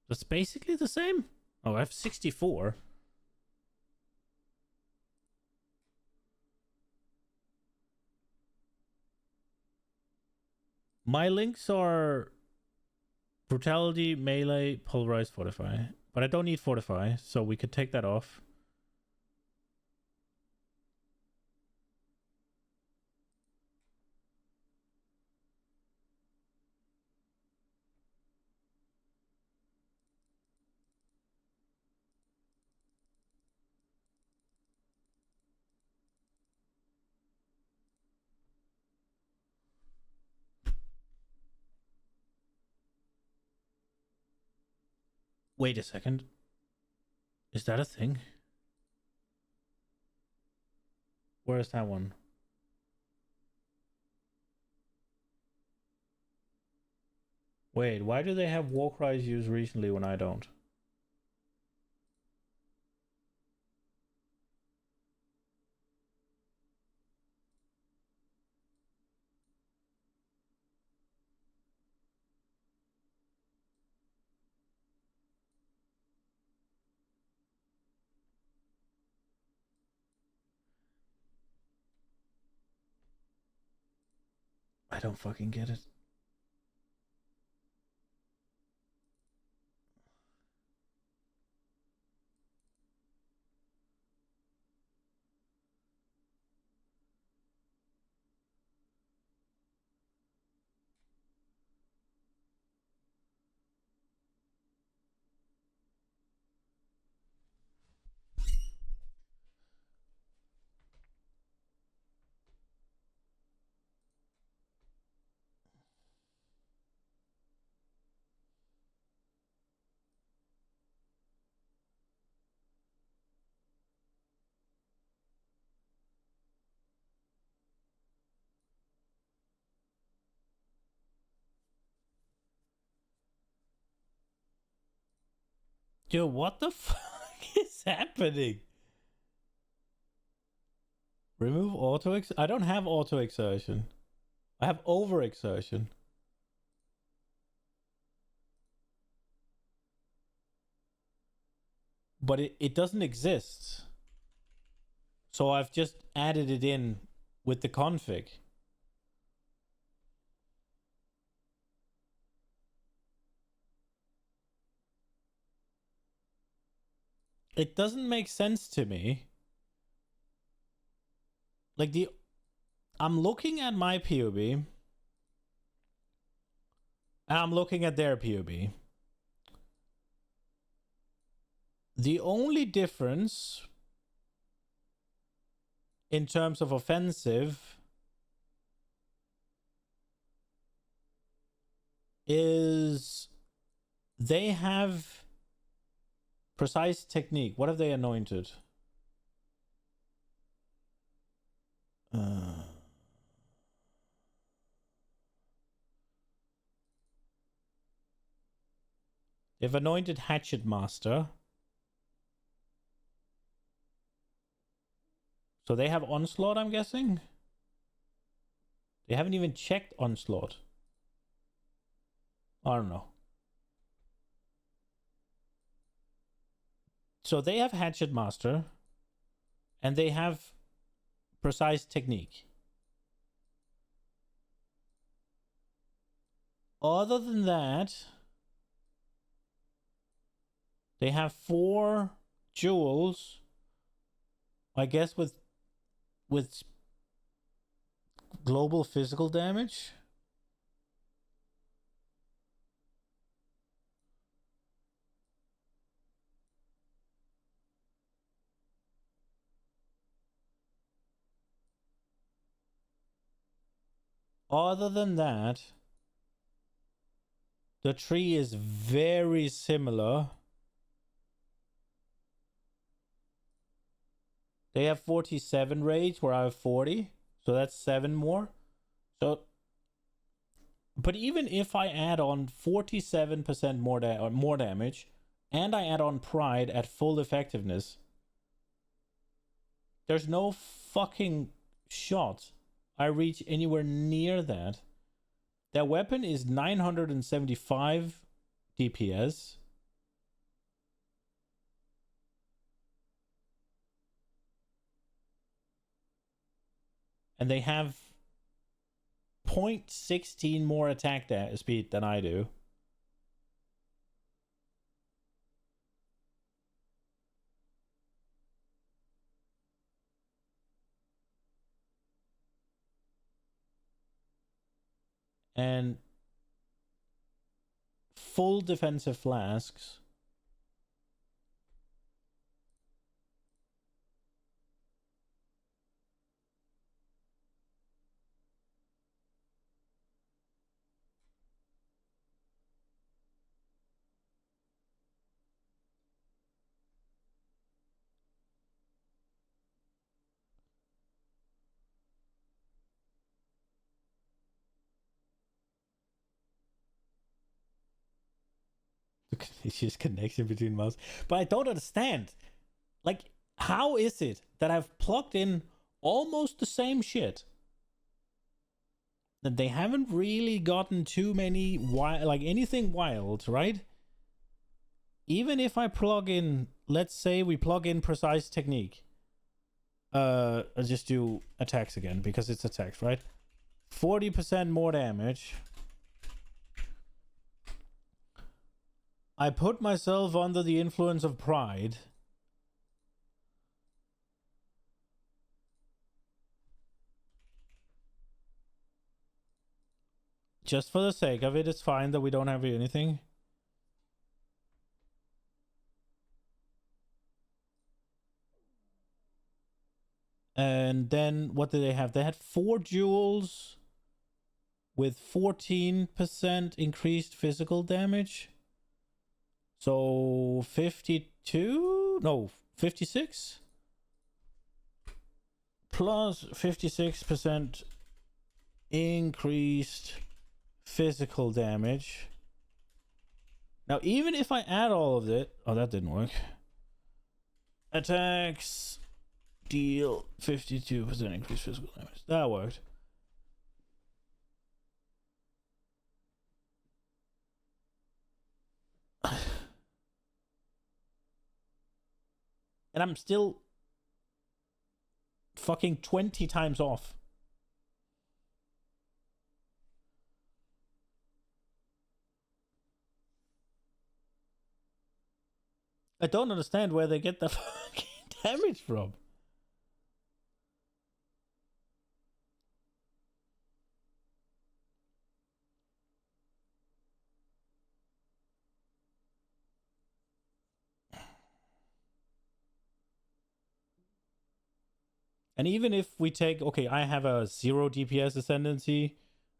S1: That's basically the same. Oh, I have 64. My links are Brutality, Melee, Pulverize, Fortify. But I don't need Fortify, so we could take that off. Wait a second. Is that a thing? Where is that one? Wait, why do they have war cries used recently when I don't? I don't fucking get it. Yo, what the fuck is happening? Remove auto I don't have auto exertion. I have over exertion. But it doesn't exist. So I've just added it in with the config. It doesn't make sense to me. Like I'm looking at my POB and I'm looking at their POB. The only difference in terms of offensive is they have precise technique. What have they anointed? They've anointed Hatchet Master. So they have Onslaught, I'm guessing? They haven't even checked Onslaught. I don't know. So they have Hatchet Master. And they have Precise Technique. Other than that, they have 4 jewels. I guess with global physical damage. Other than that, the tree is very similar. They have 47 rage where I have 40. So that's 7 more. So, but even if I add on 47% more damage, and I add on pride at full effectiveness, there's no fucking shot I reach anywhere near that. Their weapon is 975 DPS. And they have 0.16 more attack speed than I do. And full defensive flasks. It's just connection between mouse. But I don't understand. Like, how is it that I've plugged in almost the same shit? That they haven't really gotten too many like anything wild, right? Even if I plug in, let's say we plug in Precise Technique. I'll just do attacks again because it's attacks, right? 40% more damage. I put myself under the influence of pride. Just for the sake of it, it's fine that we don't have anything. And then what did they have? They had 4 jewels with 14% increased physical damage. So 52? No, 56? Plus 56% increased physical damage. Now, even if I add all of it... Oh, that didn't work. Attacks... Deal 52% increased physical damage. That worked. And I'm still fucking 20 times off. I don't understand where they get the fucking damage from. And even if we take, okay, I have a 0 DPS ascendancy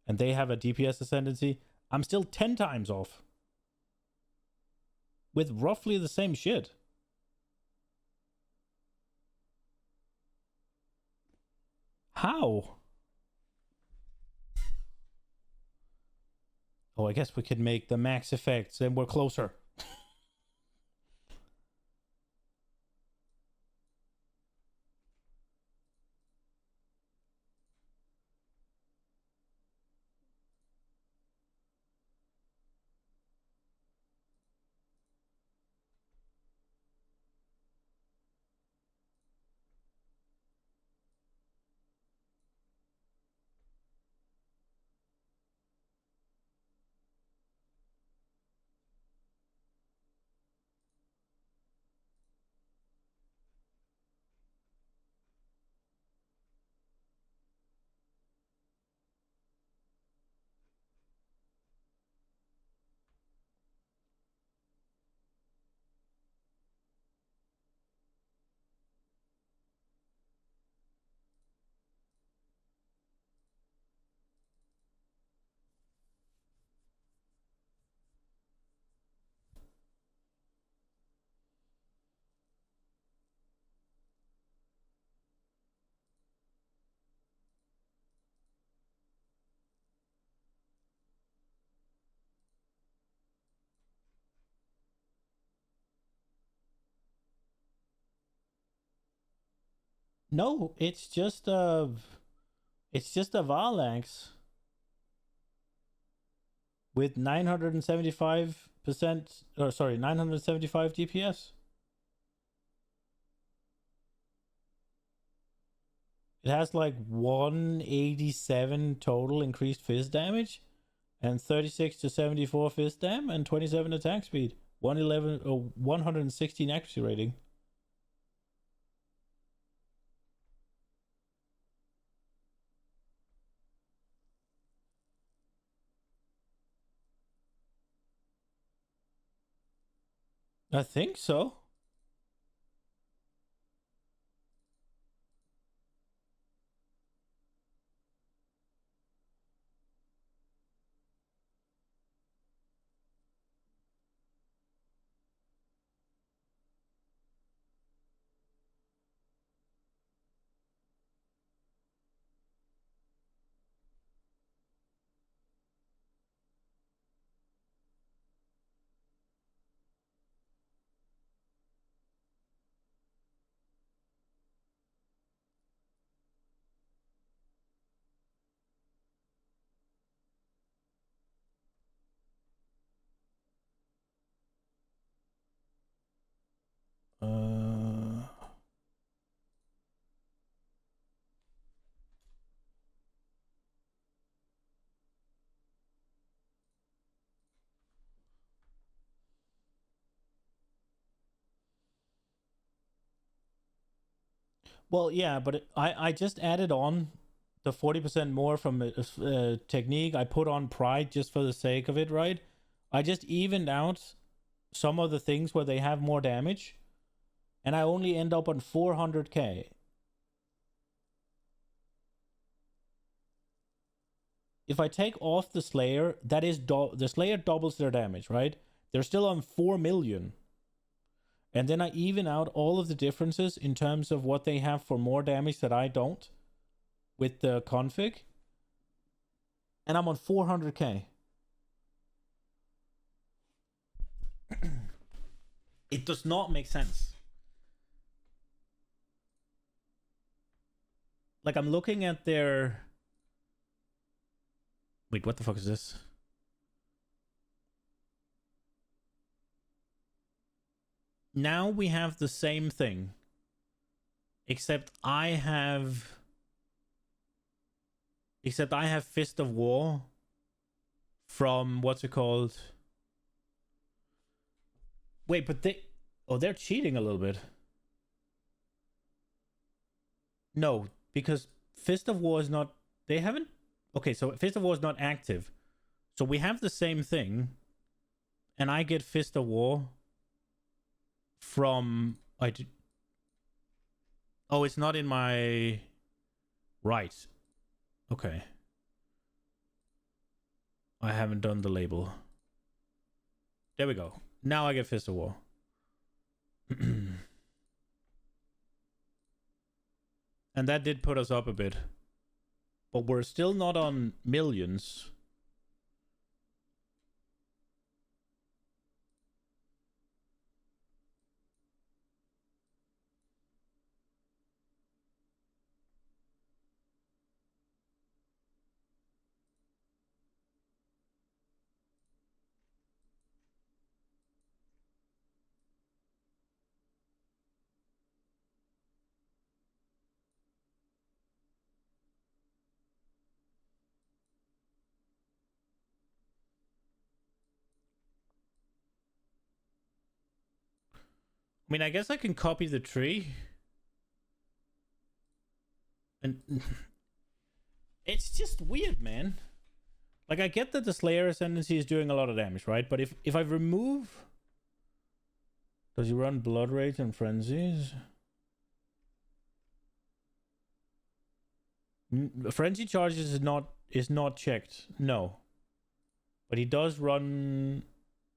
S1: and they have a DPS ascendancy, I'm still 10 times off. With roughly the same shit. How? Oh, I guess we could make the max effects and we're closer. No, it's just a Varlax with 975%, or sorry, 975 DPS. It has like 187 total increased fizz damage and 36 to 74 fizz dam and 27 attack speed. 111 or 116 accuracy rating. I think so. Well, yeah, but I just added on the 40% more from technique. I put on pride just for the sake of it, right? I just evened out some of the things where they have more damage, and I only end up on 400k. If I take off the Slayer, that is the Slayer doubles their damage, right? They're still on 4 million. And then I even out all of the differences in terms of what they have for more damage that I don't with the config. And I'm on 400k. It does not make sense. Like, I'm looking at their... Wait, what the fuck is this? Now we have the same thing. Except I have Fist of War from... What's it called? Wait, but they... Oh, they're cheating a little bit. No, because Fist of War is not... They haven't... Okay, so Fist of War is not active. So we have the same thing. And I get Fist of War from... Oh, it's not in my... Right. Okay. I haven't done the label. There we go. Now I get Fist of War. And that did put us up a bit. But we're still not on millions. I mean, I guess I can copy the tree. And it's just weird, man. Like, I get that the Slayer Ascendancy is doing a lot of damage, right? But if I remove... Does he run Blood Rage and Frenzies? Frenzy Charges is not checked. No. But he does run...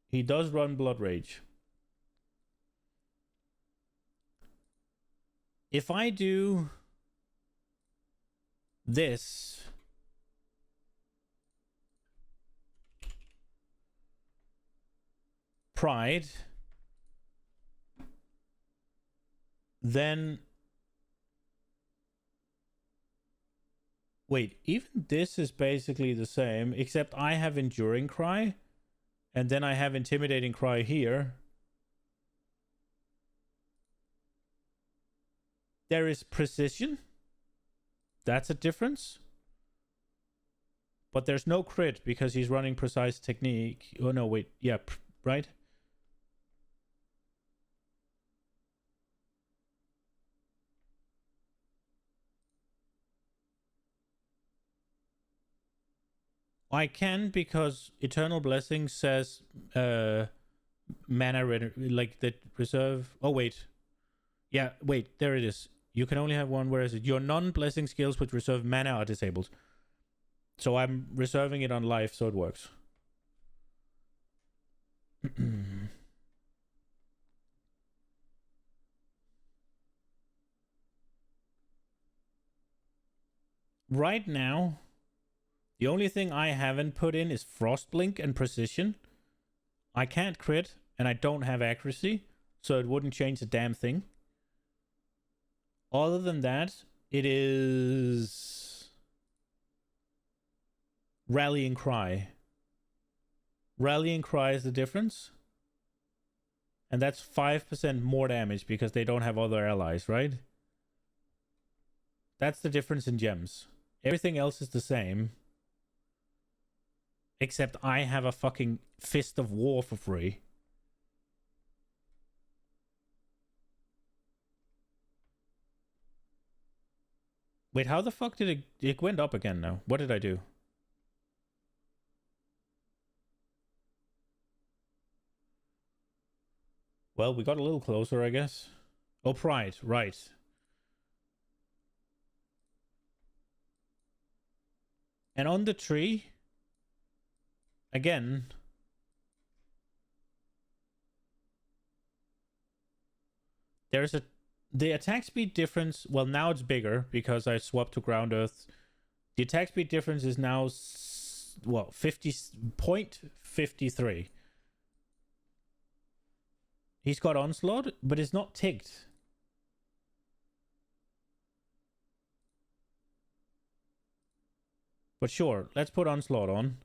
S1: He does run Blood Rage. If I do this, Pride, then wait, even this is basically the same, except I have Enduring Cry, and then I have Intimidating Cry here. There is Precision. That's a difference. But there's no crit because he's running Precise Technique. Oh, no, wait. Yeah, right? I can because Eternal Blessing says mana like that reserve. Oh, wait. Yeah, wait. There it is. You can only have one, whereas your non-blessing skills with reserve mana are disabled. So I'm reserving it on life, so it works. Right now, the only thing I haven't put in is Frostblink and Precision. I can't crit, and I don't have accuracy, so it wouldn't change a damn thing. Other than that, it is Rallying Cry. Rallying Cry is the difference. And that's 5% more damage because they don't have other allies, right? That's the difference in gems. Everything else is the same. Except I have a fucking Fist of War for free. Wait, how the fuck did it went up again now? What did I do? Well, we got a little closer, I guess. Oh, Pride, right. And on the tree, again, there's the attack speed difference. Well, now it's bigger because I swapped to Ground Earth. The attack speed difference is now 50.53. He's got Onslaught, but it's not ticked. But sure, let's put Onslaught on.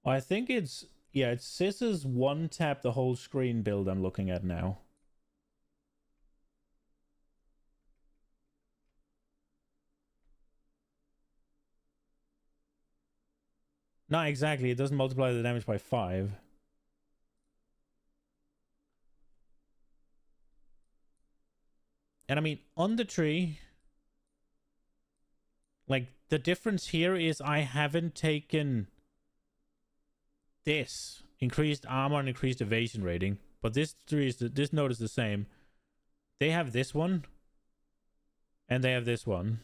S1: I think it's... Yeah, it's Scissors one tap the whole screen build I'm looking at now. No, exactly. It doesn't multiply the damage by 5. And I mean, on the tree... Like, the difference here is I haven't taken this. Increased armor and increased evasion rating. But this tree is this node is the same. They have this one. And they have this one.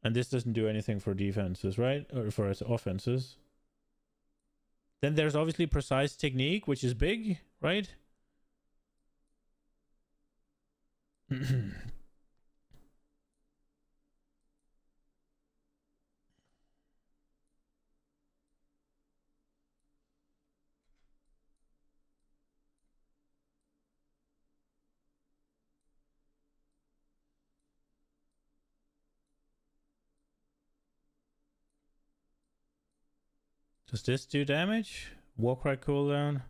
S1: And this doesn't do anything for defenses, right? Or for offenses. Then there's obviously Precise Technique, which is big, right? Does this do damage? Warcry cooldown.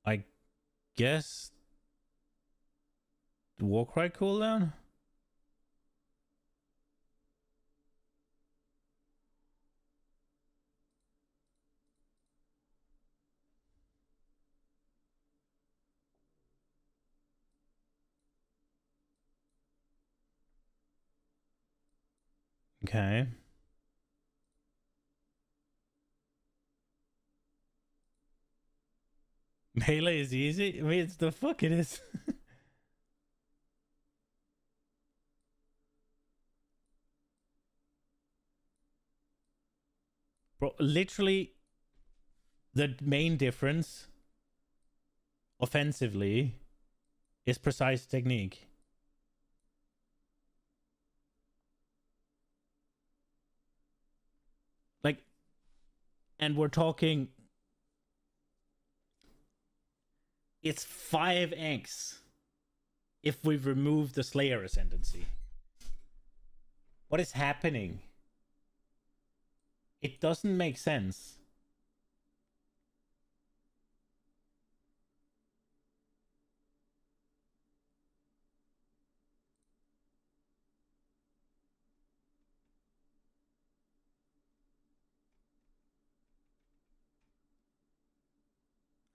S1: I guess Warcry cooldown? Okay. Melee is easy? I mean, it's the fuck it is. Bro, literally, the main difference offensively is Precise Technique. Like, and we're talking... It's 5x if we remove the Slayer Ascendancy. What is happening? It doesn't make sense.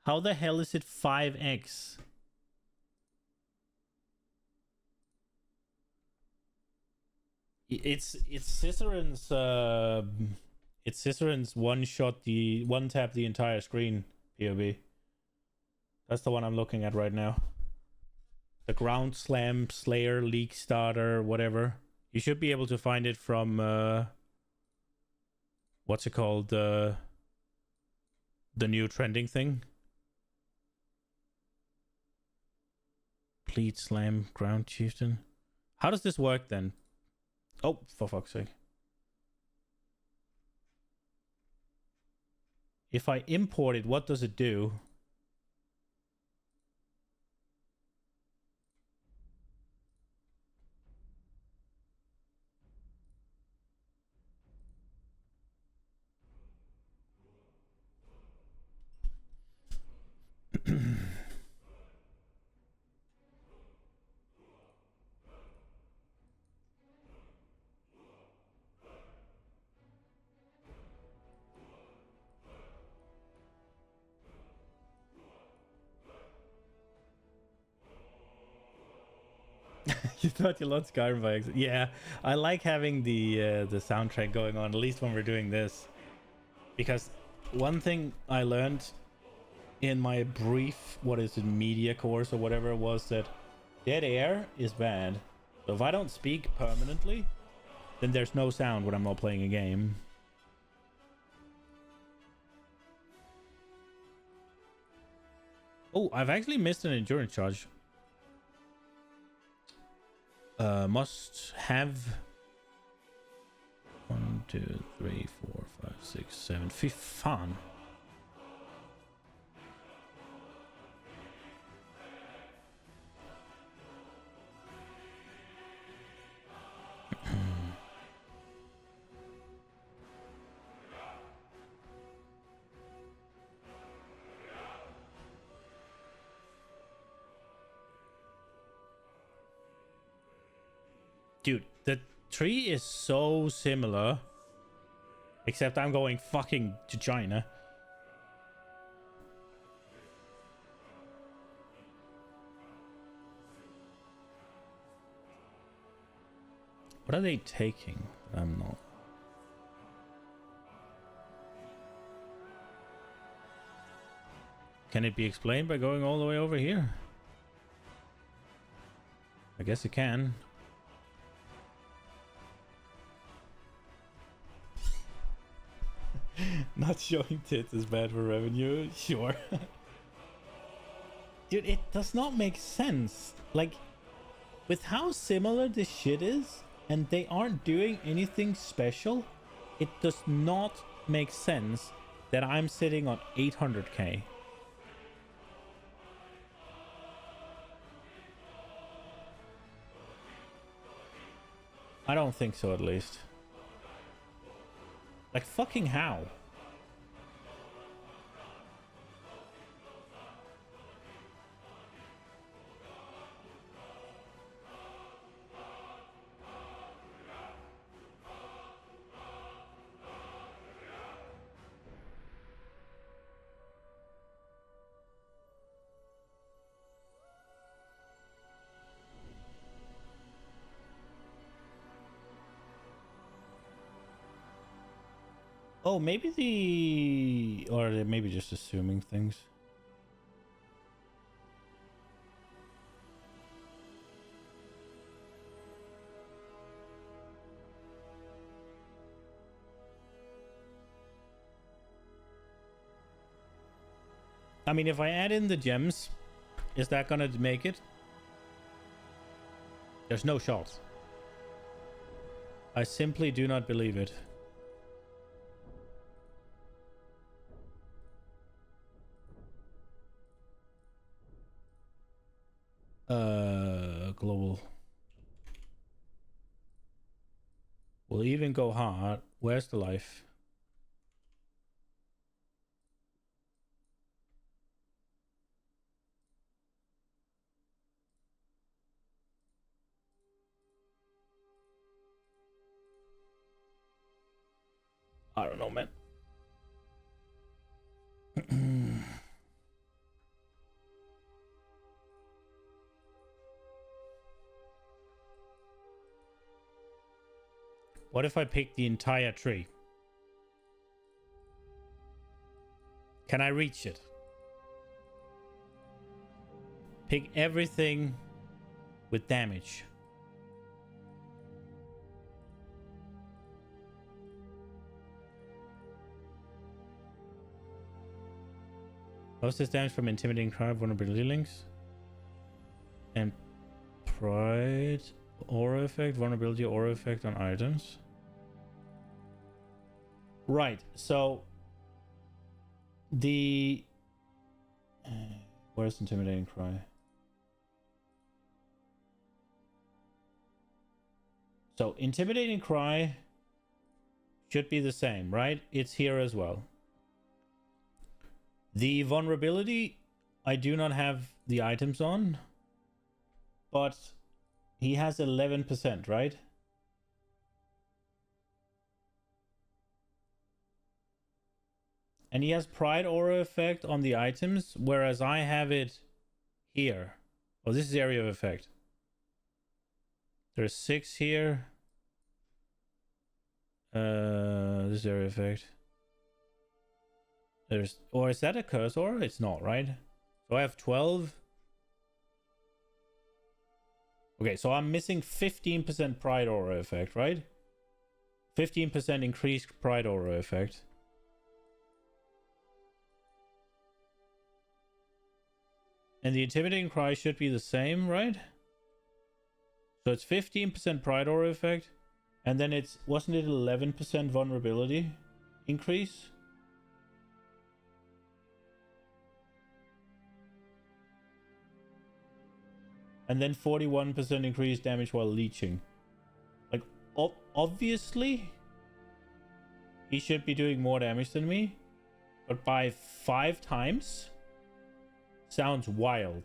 S1: How the hell is it 5x? It's Ciceron's one shot the one tap the entire screen POB. That's the one I'm looking at right now. The Ground Slam, Slayer, Leak Starter, whatever. You should be able to find it from what's it called? The new trending thing. Pleat Slam, Ground Chieftain. How does this work then? Oh, for fuck's sake. If I import it, what does it do? You thought you loved Skyrim by accident. Yeah, I like having the soundtrack going on, at least when we're doing this. Because one thing I learned in my brief, media course or whatever, was that dead air is bad. So if I don't speak permanently, then there's no sound when I'm not playing a game. Oh, I've actually missed an endurance charge. Must have 1, 2, 3, 4, 5, 6, 7. Fy fan. Dude, the tree is so similar. Except I'm going fucking to China. What are they taking? I'm not. Can it be explained by going all the way over here? I guess it can. Not showing tits is bad for revenue, sure. Dude, it does not make sense. Like, with how similar this shit is, and they aren't doing anything special, it does not make sense that I'm sitting on 800k. I don't think so, at least. Like, fucking how? Oh, maybe the... Or they're maybe just assuming things. I mean, if I add in the gems, is that gonna make it? There's no shot. I simply do not believe it. Global. We'll even go hard. Where's the life? I don't know, man. What if I pick the entire tree? Can I reach it? Pick everything with damage. Most this damage from intimidating cry, vulnerability links, and pride aura effect, vulnerability aura effect on items. Right, so the where's intimidating cry? So intimidating cry should be the same, right? It's here as well. The vulnerability, I do not have the items on, but he has 11%, right? And he has pride aura effect on the items, whereas I have it here. Oh, this is area of effect. There's 6 here. This area effect. There's, or is that a curse aura? It's not, right? So I have 12. Okay, so I'm missing 15% pride aura effect, right? 15% increased pride aura effect. And the intimidating cry should be the same, right? So it's 15% Pride Aura effect. And then it's, wasn't it 11% vulnerability increase? And then 41% increased damage while leeching. Like, obviously, he should be doing more damage than me. But by 5 times? Sounds wild.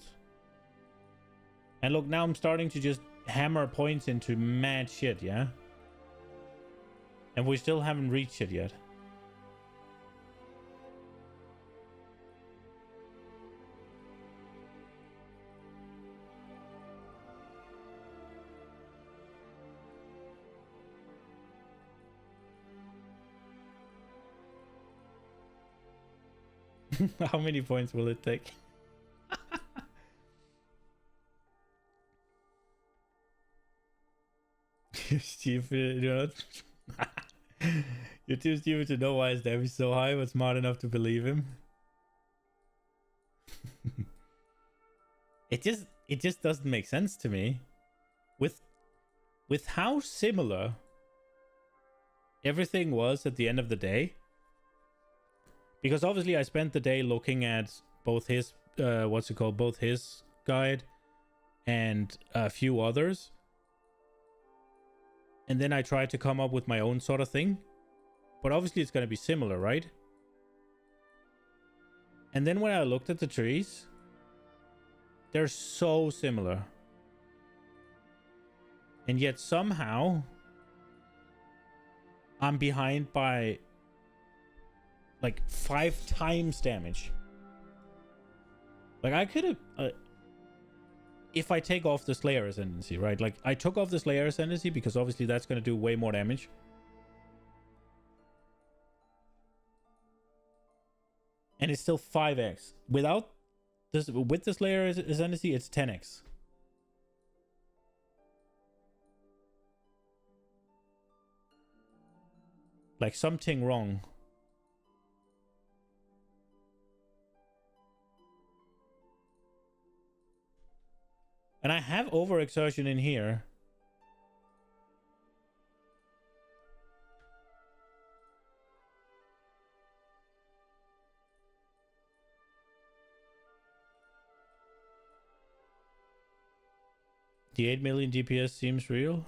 S1: And look, now I'm starting to just hammer points into mad shit, yeah? And we still haven't reached it yet. How many points will it take? You're stupid, you know? You're too stupid to know why his damage is so high, but smart enough to believe him. It just doesn't make sense to me. With how similar everything was at the end of the day. Because obviously I spent the day looking at both his both his guide and a few others. And then I tried to come up with my own sort of thing. But obviously it's going to be similar, right? And then when I looked at the trees, they're so similar. And yet somehow I'm behind by like 5 times damage. Like I could have... if I take off the Slayer Ascendancy, right? Like, I took off the Slayer Ascendancy because obviously that's going to do way more damage. And it's still 5x. Without this, with the Slayer Ascendancy, it's 10x. Like, something wrong. And I have overexertion in here. The 8 million DPS seems real.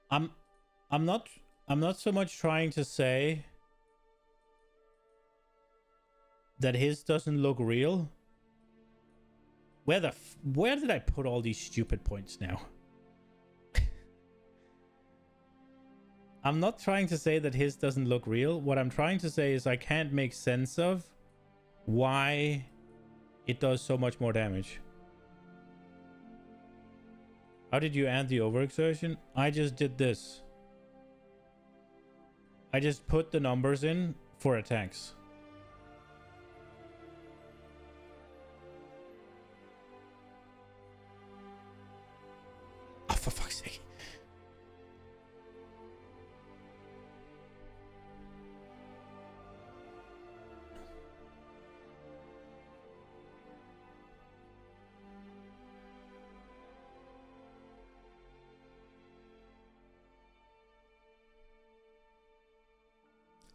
S1: I'm not so much trying to say that his doesn't look real. Where did I put all these stupid points now? I'm not trying to say that his doesn't look real. What I'm trying to say is I can't make sense of why it does so much more damage. How did you add the overexertion? I just did this. I just put the numbers in for attacks. Oh, for fuck's sake.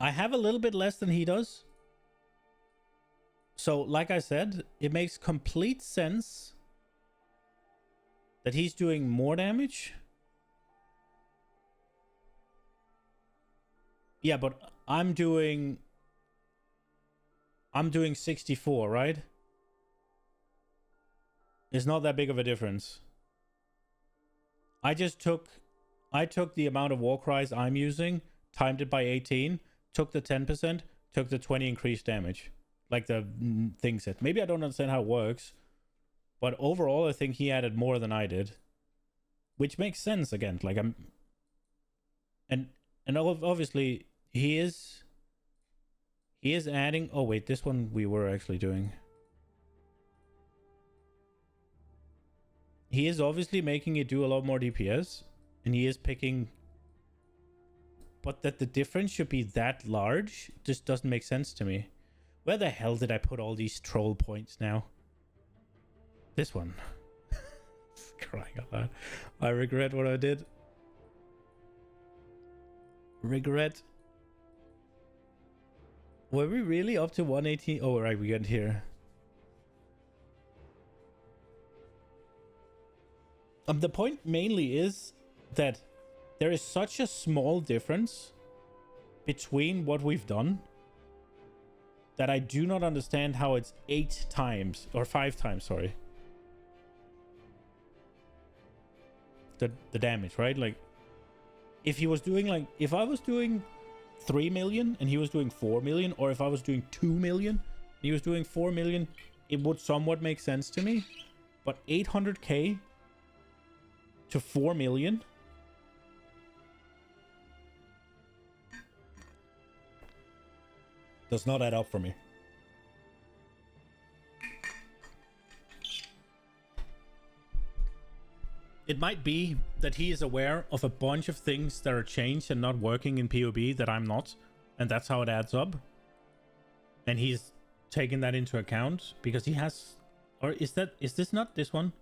S1: I have a little bit less than he does. So, like I said, it makes complete sense that he's doing more damage. Yeah, but I'm doing 64, right? It's not that big of a difference. I took the amount of war cries I'm using, timed it by 18, took the 10%, took the 20 increased damage. Like the thing said. Maybe I don't understand how it works. But overall, I think he added more than I did. Which makes sense again. Like I'm... And obviously, he is adding... Oh, wait. This one we were actually doing. He is obviously making it do a lot more DPS. And he is picking... But that the difference should be that large just doesn't make sense to me. Where the hell did I put all these troll points now? this one. Crying out loud. I regret what I did. Regret. Were we really up to 118? Oh, right, we got here. The point mainly is that there is such a small difference between what we've done that I do not understand how it's 8 times or 5 times, sorry. The damage, right? Like if he was doing like, if I was doing 3 million and he was doing 4 million, or if I was doing 2 million and he was doing 4 million, it would somewhat make sense to me. But 800k to 4 million, does not add up for me. It might be that he is aware of a bunch of things that are changed and not working in PoB that I'm not, and that's how it adds up. And he's taken that into account because he has, or is this not this one?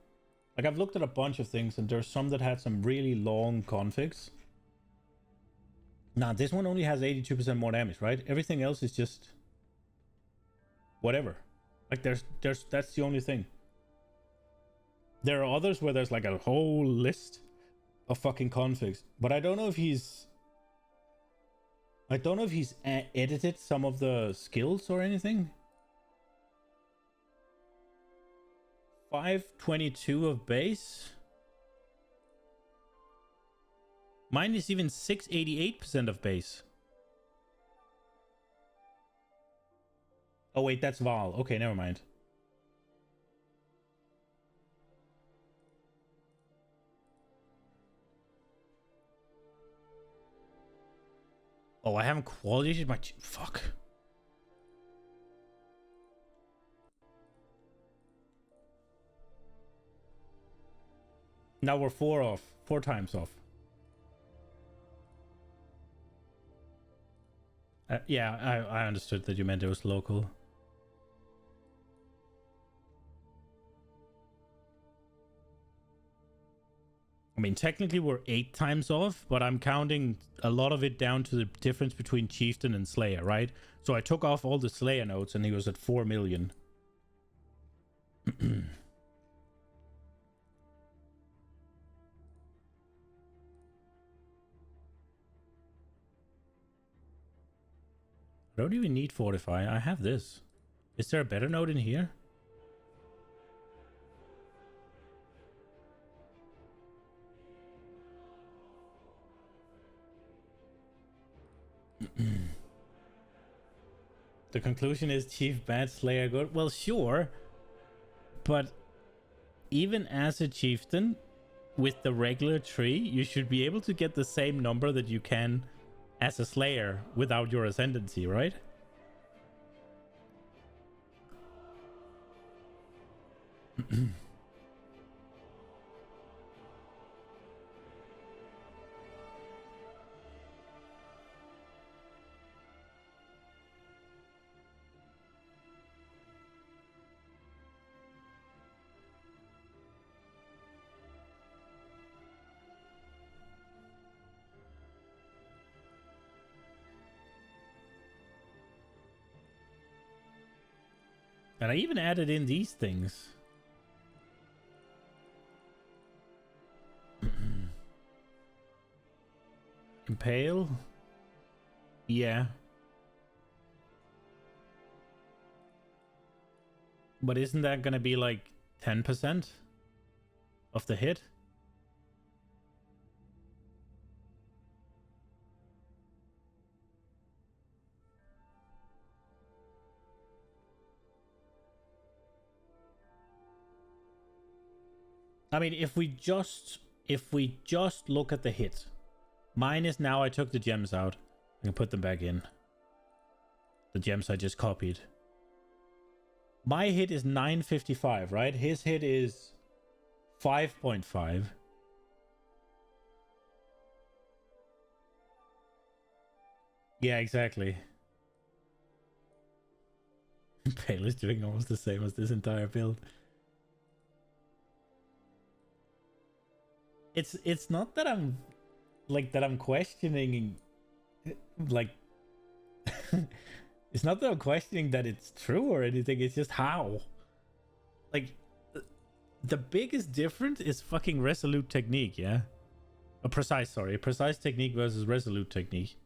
S1: Like, I've looked at a bunch of things and there's some that had some really long configs. Nah, this one only has 82% more damage, right? Everything else is just whatever. Like that's the only thing. There are others where there's like a whole list of fucking configs, but I don't know if he's edited some of the skills or anything. 522 of base. Mine is even 688% of base. Oh wait, that's Val. Okay, never mind. Oh, I haven't qualified my... Fuck. Now we're 4 off. 4 times off. Yeah, I understood that you meant it was local. I mean, technically we're 8 times off, but I'm counting a lot of it down to the difference between Chieftain and Slayer, right? So I took off all the Slayer notes and he was at 4 million. I don't even need Fortify. I have this. Is there a better node in here? The conclusion is Chief bad, Slayer good. Well, sure. But even as a Chieftain, with the regular tree, you should be able to get the same number that you can as a Slayer without your ascendancy, right? And I even added in these things. Impale? Yeah. But isn't that gonna be like 10% of the hit? I mean, if we just look at the hit, mine is now I took the gems out. I can put them back in. The gems I just copied. My hit is 955, right? His hit is 5.5. Yeah, exactly. Pale is doing almost the same as this entire build. it's not that I'm like that I'm questioning like it's not that I'm questioning that it's true or anything. It's just how. Like the biggest difference is fucking resolute technique, yeah? A precise technique versus resolute technique.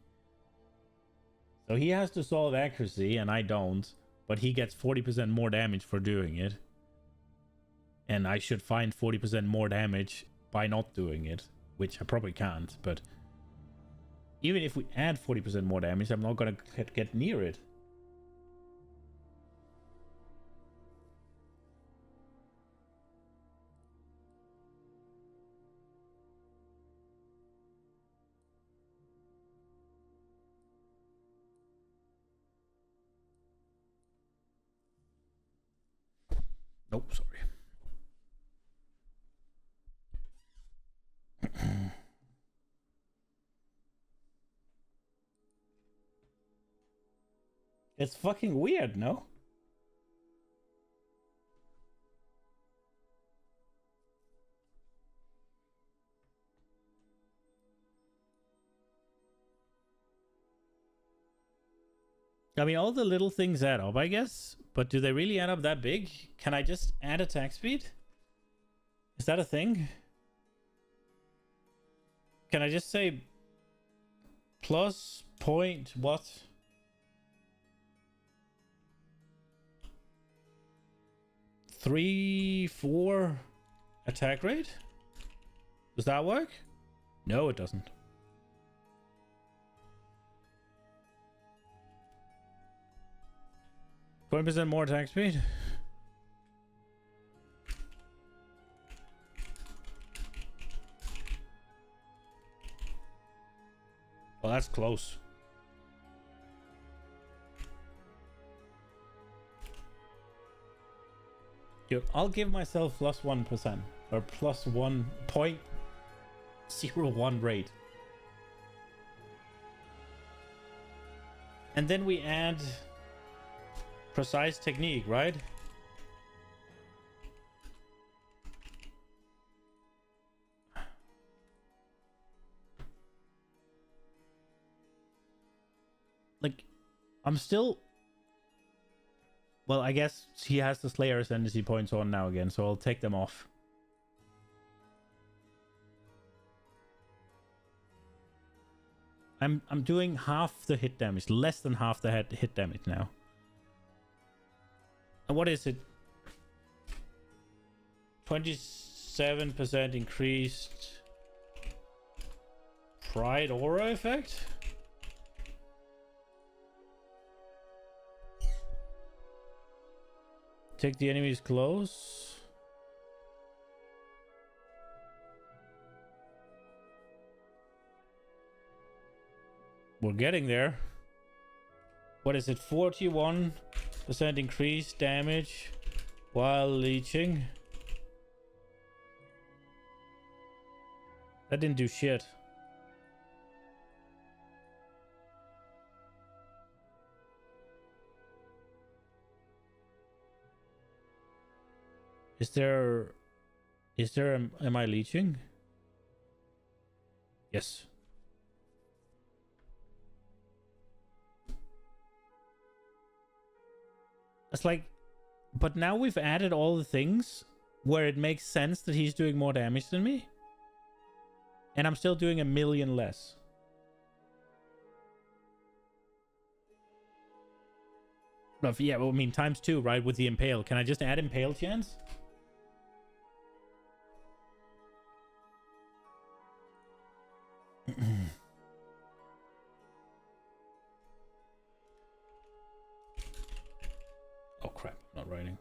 S1: So he has to solve accuracy and I don't, but he gets 40% more damage for doing it. And I should find 40% more damage by not doing it, which I probably can't, but even if we add 40% more damage, I'm not gonna get near it. Nope, sorry. It's fucking weird, no? I mean, all the little things add up, I guess. But do they really add up that big? Can I just add attack speed? Is that a thing? Can I just say plus point what? 3, 4 attack rate? Does that work? No, it doesn't. %20 more attack speed. Well, that's close. Dude, I'll give myself plus 1% or plus 1.01 rate. And then we add precise technique, right? Like, I'm still... Well, I guess he has the Slayer Ascendancy points on now again, so I'll take them off. I'm doing half the hit damage, less than half the hit damage now. And what is it? 27% increased Pride Aura effect? Take the enemies close. We're getting there. What is it? 41% increased damage while leeching. That didn't do shit. Am I leeching? Yes. It's like, but now we've added all the things where it makes sense that he's doing more damage than me. And I'm still doing 1 million less. But yeah, well, I mean, ×2, right? With the Impale. Can I just add Impale chance? Oh crap, not writing.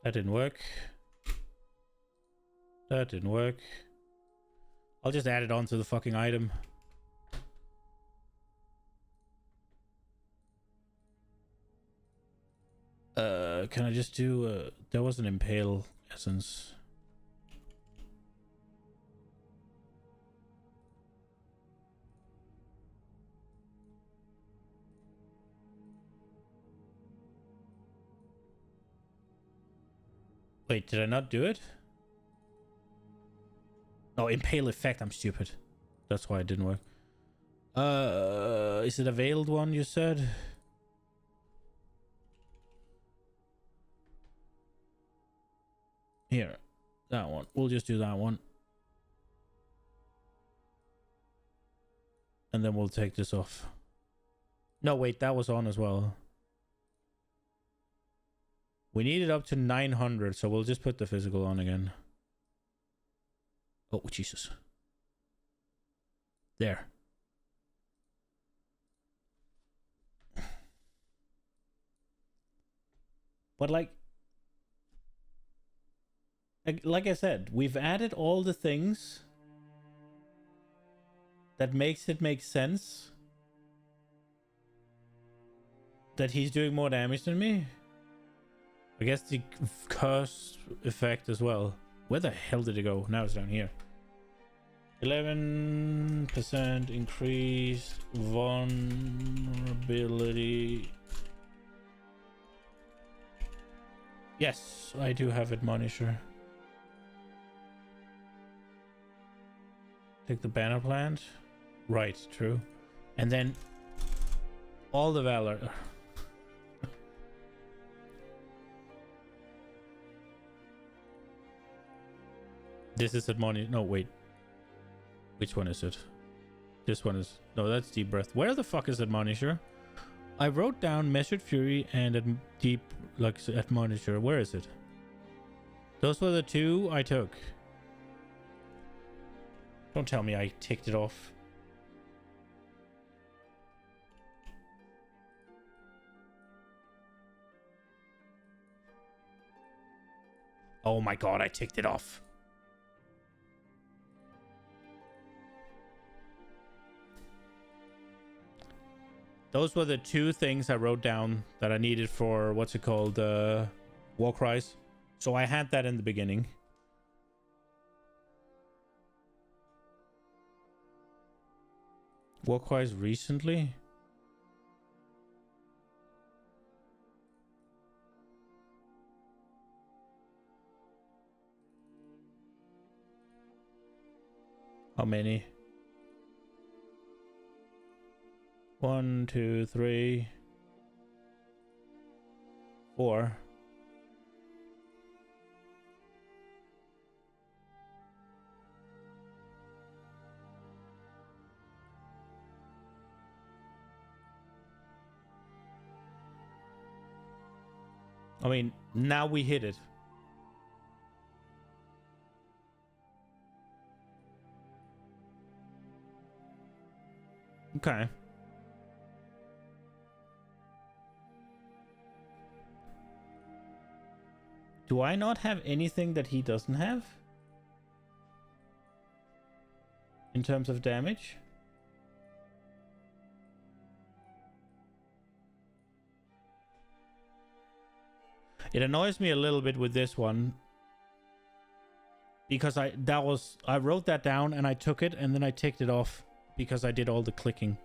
S1: That didn't work. That didn't work. I'll just add it onto the fucking item. Can I just do there was an Impale essence. Wait, did I not do it? Oh, impale effect. I'm stupid. That's why it didn't work. Is it a veiled one you said? Here. That one. We'll just do that one. And then we'll take this off. No, wait, that was on as well. We need it up to 900, so we'll just put the physical on again. Oh, Jesus. There. But like I said, we've added all the things that makes it make sense that he's doing more damage than me. I guess the curse effect as well. Where the hell did it go? Now it's down here. 11% increased vulnerability. Yes, I do have Admonisher. Take the banner plant. Right, true. And then all the valor. This is Admonish. No, wait. Which one is it? This one is. No, that's Deep Breath. Where the fuck is Admonisher? I wrote down Measured Fury and Deep, like, Admonisher. Where is it? Those were the two I took. Don't tell me I ticked it off. Oh my god, I ticked it off. Those were the two things I wrote down that I needed for, what's it called, War Cries. So I had that in the beginning. War Cries recently? How many? 1, 2, 3, 4. I mean, now we hit it. Okay. Do I not have anything that he doesn't have? In terms of damage? It annoys me a little bit with this one. Because I wrote that down and I took it and then I ticked it off because I did all the clicking.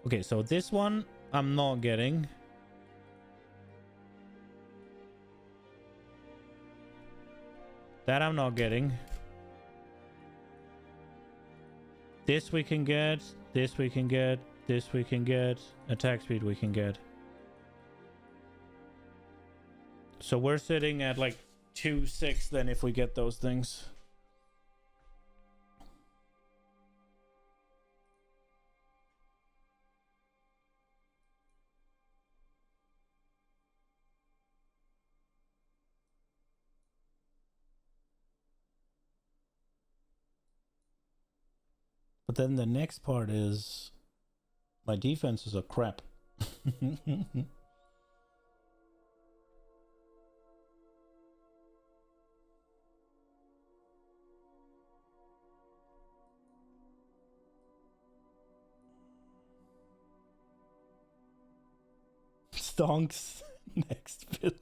S1: Okay, so this one I'm not getting. That I'm not getting. This we can get. This we can get. This we can get. Attack speed we can get. So we're sitting at like 2-6 then if we get those things. But then the next part is my defenses are crap. Stonks next build.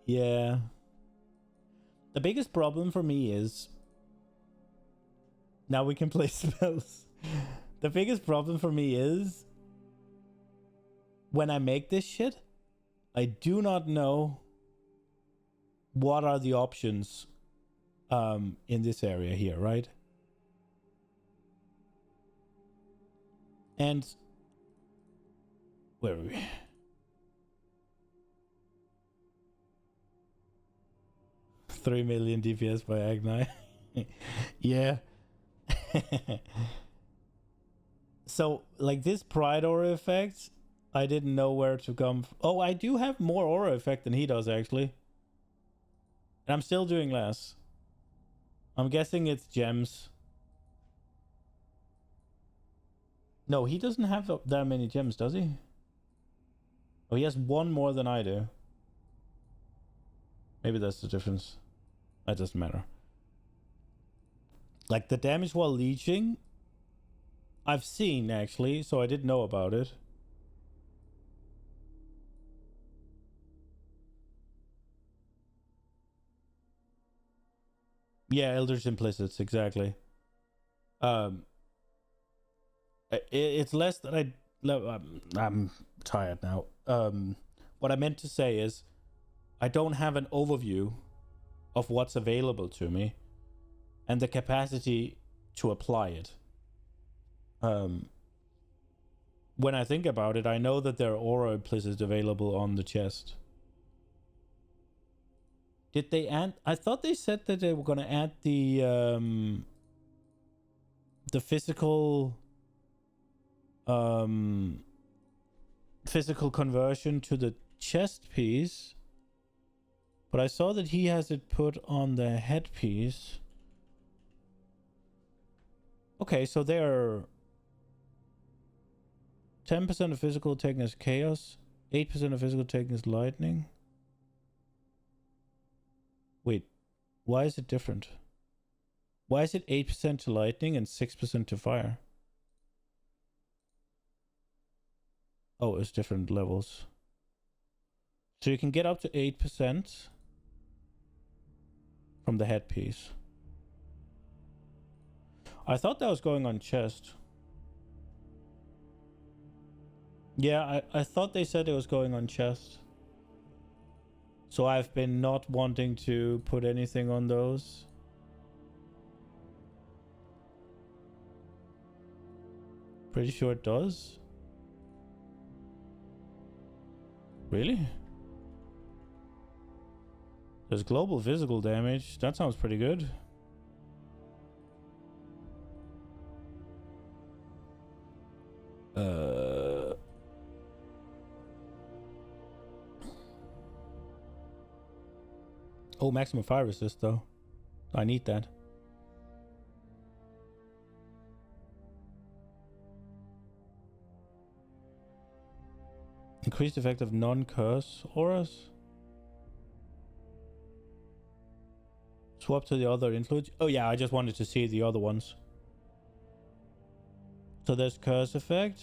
S1: Yeah. The biggest problem for me is... Now we can play spells. The biggest problem for me is... When I make this shit, I do not know what are the options in this area here, right? And... Where are we? $3 million DPS by Agni. Yeah. So, like this Pride Aura effect, I didn't know where to come. Oh, I do have more Aura effect than he does, actually. And I'm still doing less. I'm guessing it's gems. No, he doesn't have that many gems, does he? Oh, he has one more than I do. Maybe that's the difference. That doesn't matter. Like the damage while leeching, I've seen actually, so I didn't know about it. Yeah, Eldritch Implicits, exactly. It's less that I'm tired now. What I meant to say is, I don't have an overview of what's available to me, and the capacity to apply it. When I think about it, I know that there are aura implicits available on the chest. Did they add? I thought they said that they were gonna add the physical physical conversion to the chest piece, but I saw that he has it put on the headpiece. Okay, so they're 10% of physical taken as chaos, 8% of physical taken as lightning. Wait, why is it different? Why is it 8% to lightning and 6% to fire? Oh, it's different levels. So you can get up to 8% from the headpiece. I thought that was going on chest. Yeah, I thought they said it was going on chest. So I've been not wanting to put anything on those. Pretty sure it does. Really? There's global physical damage. That sounds pretty good. Oh, maximum fire resist though. I need that. Increased effect of non-curse auras. Swap to the other influence. Oh yeah, I just wanted to see the other ones. So there's curse effect.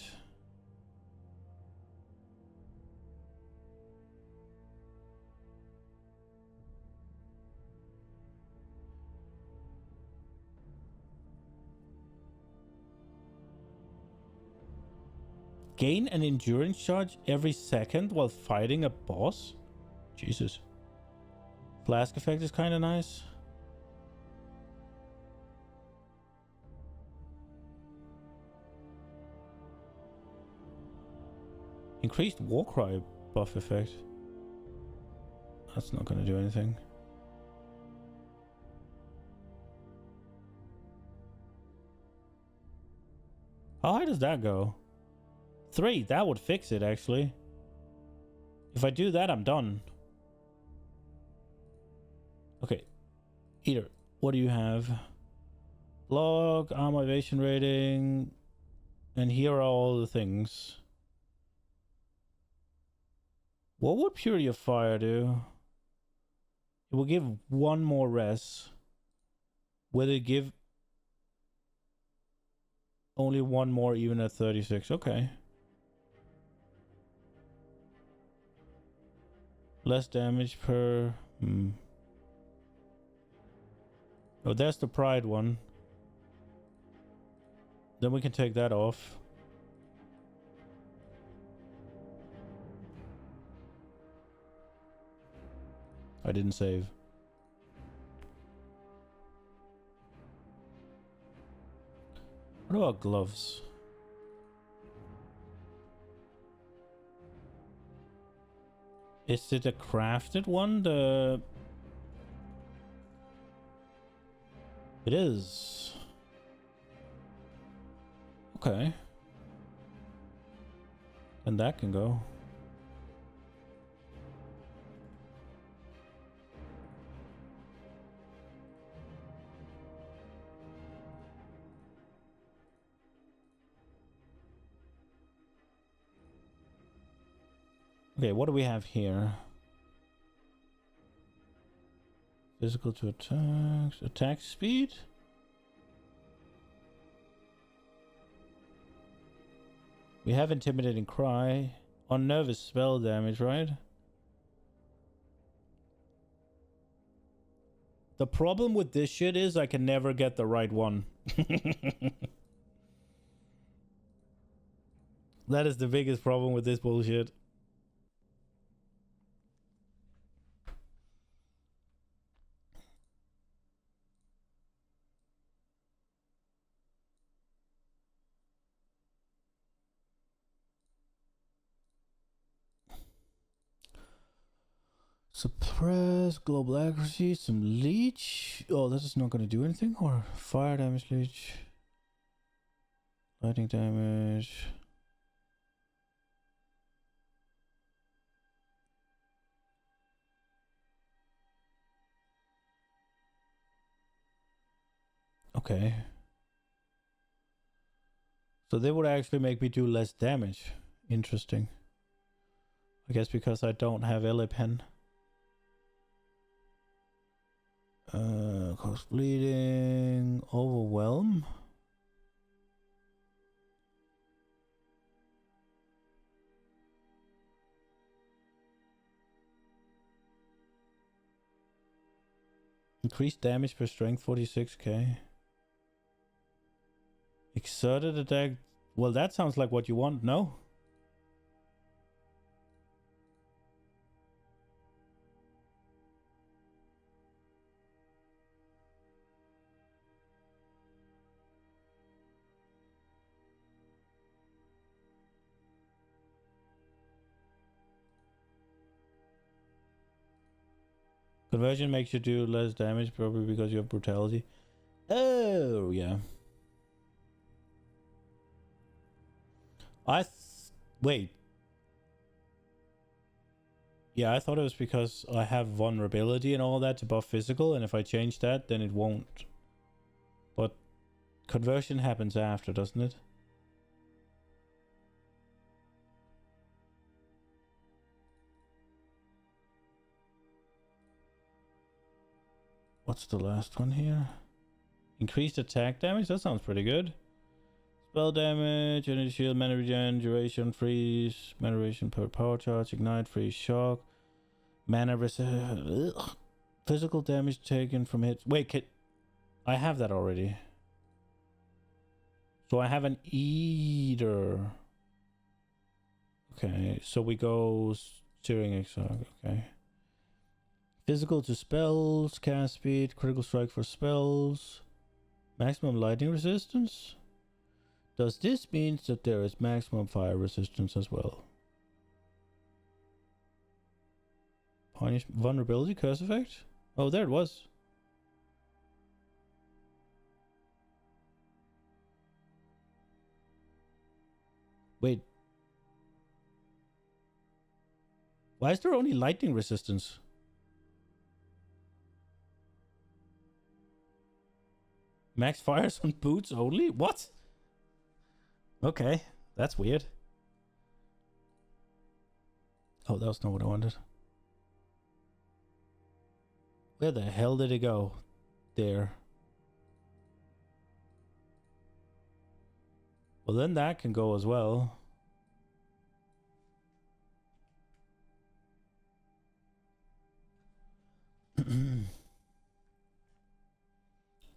S1: Gain an endurance charge every second while fighting a boss? Jesus. Flask effect is kind of nice. Increased Warcry buff effect. That's not going to do anything. How high does that go? 3. That would fix it, actually. If I do that, I'm done. Okay. Eater, what do you have? Log, armor evasion rating. And here are all the things. What would Purity of Fire do? It will give one more res. Will it give only one more even at 36? Okay. Less damage per... Oh, there's the pride one. Then we can take that off. I didn't save. What about gloves? Is it a crafted one? It is. Okay. And that can go. Okay, what do we have here? Physical to attacks. Attack speed? We have intimidating cry. Unnervous spell damage, right? The problem with this shit is I can never get the right one. That is the biggest problem with this bullshit. Suppress, global accuracy, some leech. Oh, this is not going to do anything. Or fire damage, leech. Lightning damage. Okay. So they would actually make me do less damage. Interesting. I guess because I don't have Elipen. Cause bleeding. Overwhelm. Increased damage per strength 46k. Exerted attack. Well, that sounds like what you want, no? Conversion makes you do less damage, probably because you have brutality. Oh, yeah. Wait. Yeah, I thought it was because I have vulnerability and all that to buff physical, and if I change that, then it won't. But conversion happens after, doesn't it? What's the last one here? Increased attack damage? That sounds pretty good. Spell damage, energy shield, mana regen, duration, freeze, mana regen per power charge, ignite, freeze, shock, mana physical damage taken from hits. Wait, I have that already. So I have an eater. Okay, so we go Searing Exile. Okay. Physical to spells, cast speed, critical strike for spells, maximum lightning resistance. Does this mean that there is maximum fire resistance as well? Punish vulnerability curse effect? Oh, there it was. Wait. Why is there only lightning resistance? Max fires on boots only? What? Okay, that's weird. Oh, that was not what I wanted. Where the hell did it go? There. Well, then that can go as well.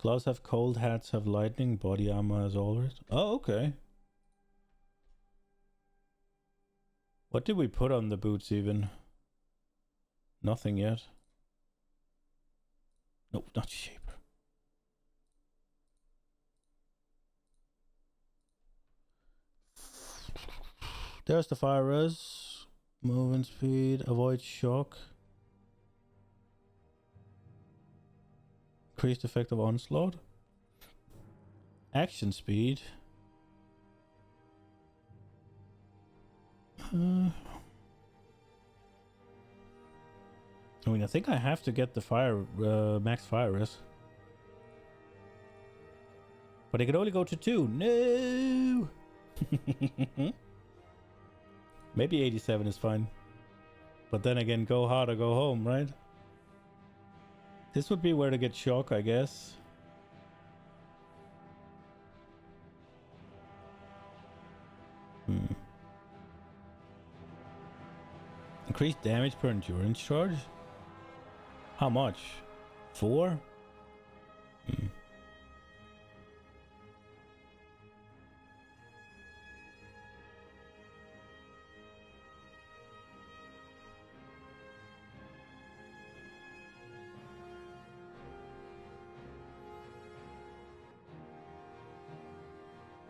S1: Gloves have cold, hats have lightning, body armor as always. Oh, okay. What did we put on the boots even? Nothing yet. Nope, not shaper. There's the fire res. Movement speed, avoid shock. Increased effect of onslaught. Action speed. I mean, I think I have to get the fire max fire res. But it can only go to 2. No! Maybe 87 is fine. But then again, go hard or go home, right? This would be where to get shock, I guess. Increased damage per endurance charge? How much? 4?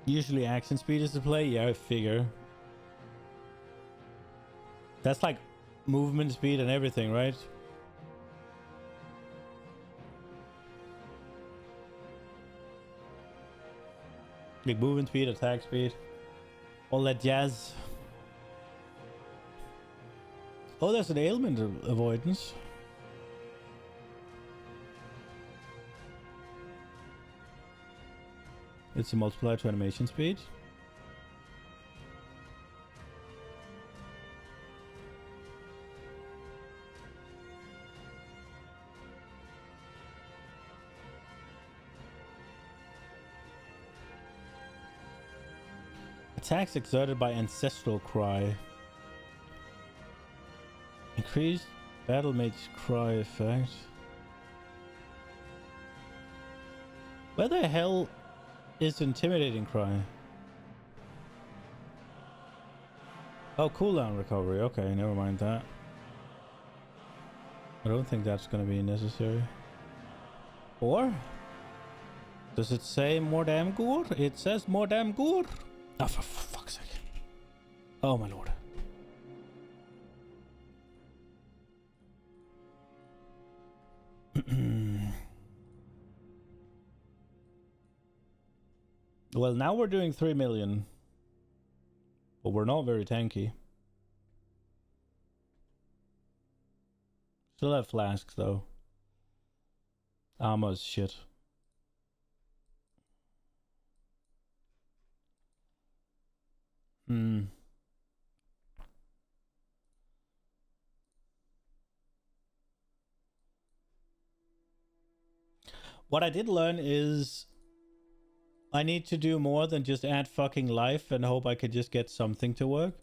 S1: Usually action speed is the play? Yeah, I figure. That's like movement speed and everything, right? Like movement speed, attack speed. All that jazz. Oh, there's an ailment avoidance. It's a multiplier to animation speed. Attacks exerted by Ancestral Cry. Increased Battle Mage Cry effect. Where the hell is Intimidating Cry? Oh, cooldown recovery. Okay, never mind that. I don't think that's gonna be necessary. Or? Does it say more damn good? It says more damn good. Oh, for fuck's sake. Oh, my lord. Well, now we're doing 3 million. But we're not very tanky. Still have flasks, though. Armor's shit. What I did learn is I need to do more than just add fucking life and hope I could just get something to work.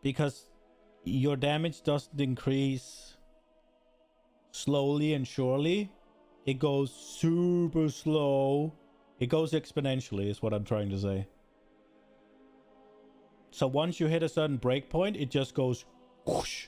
S1: Because your damage doesn't increase slowly and surely. It goes super slow. It goes exponentially is what I'm trying to say. So once you hit a certain breakpoint, it just goes whoosh.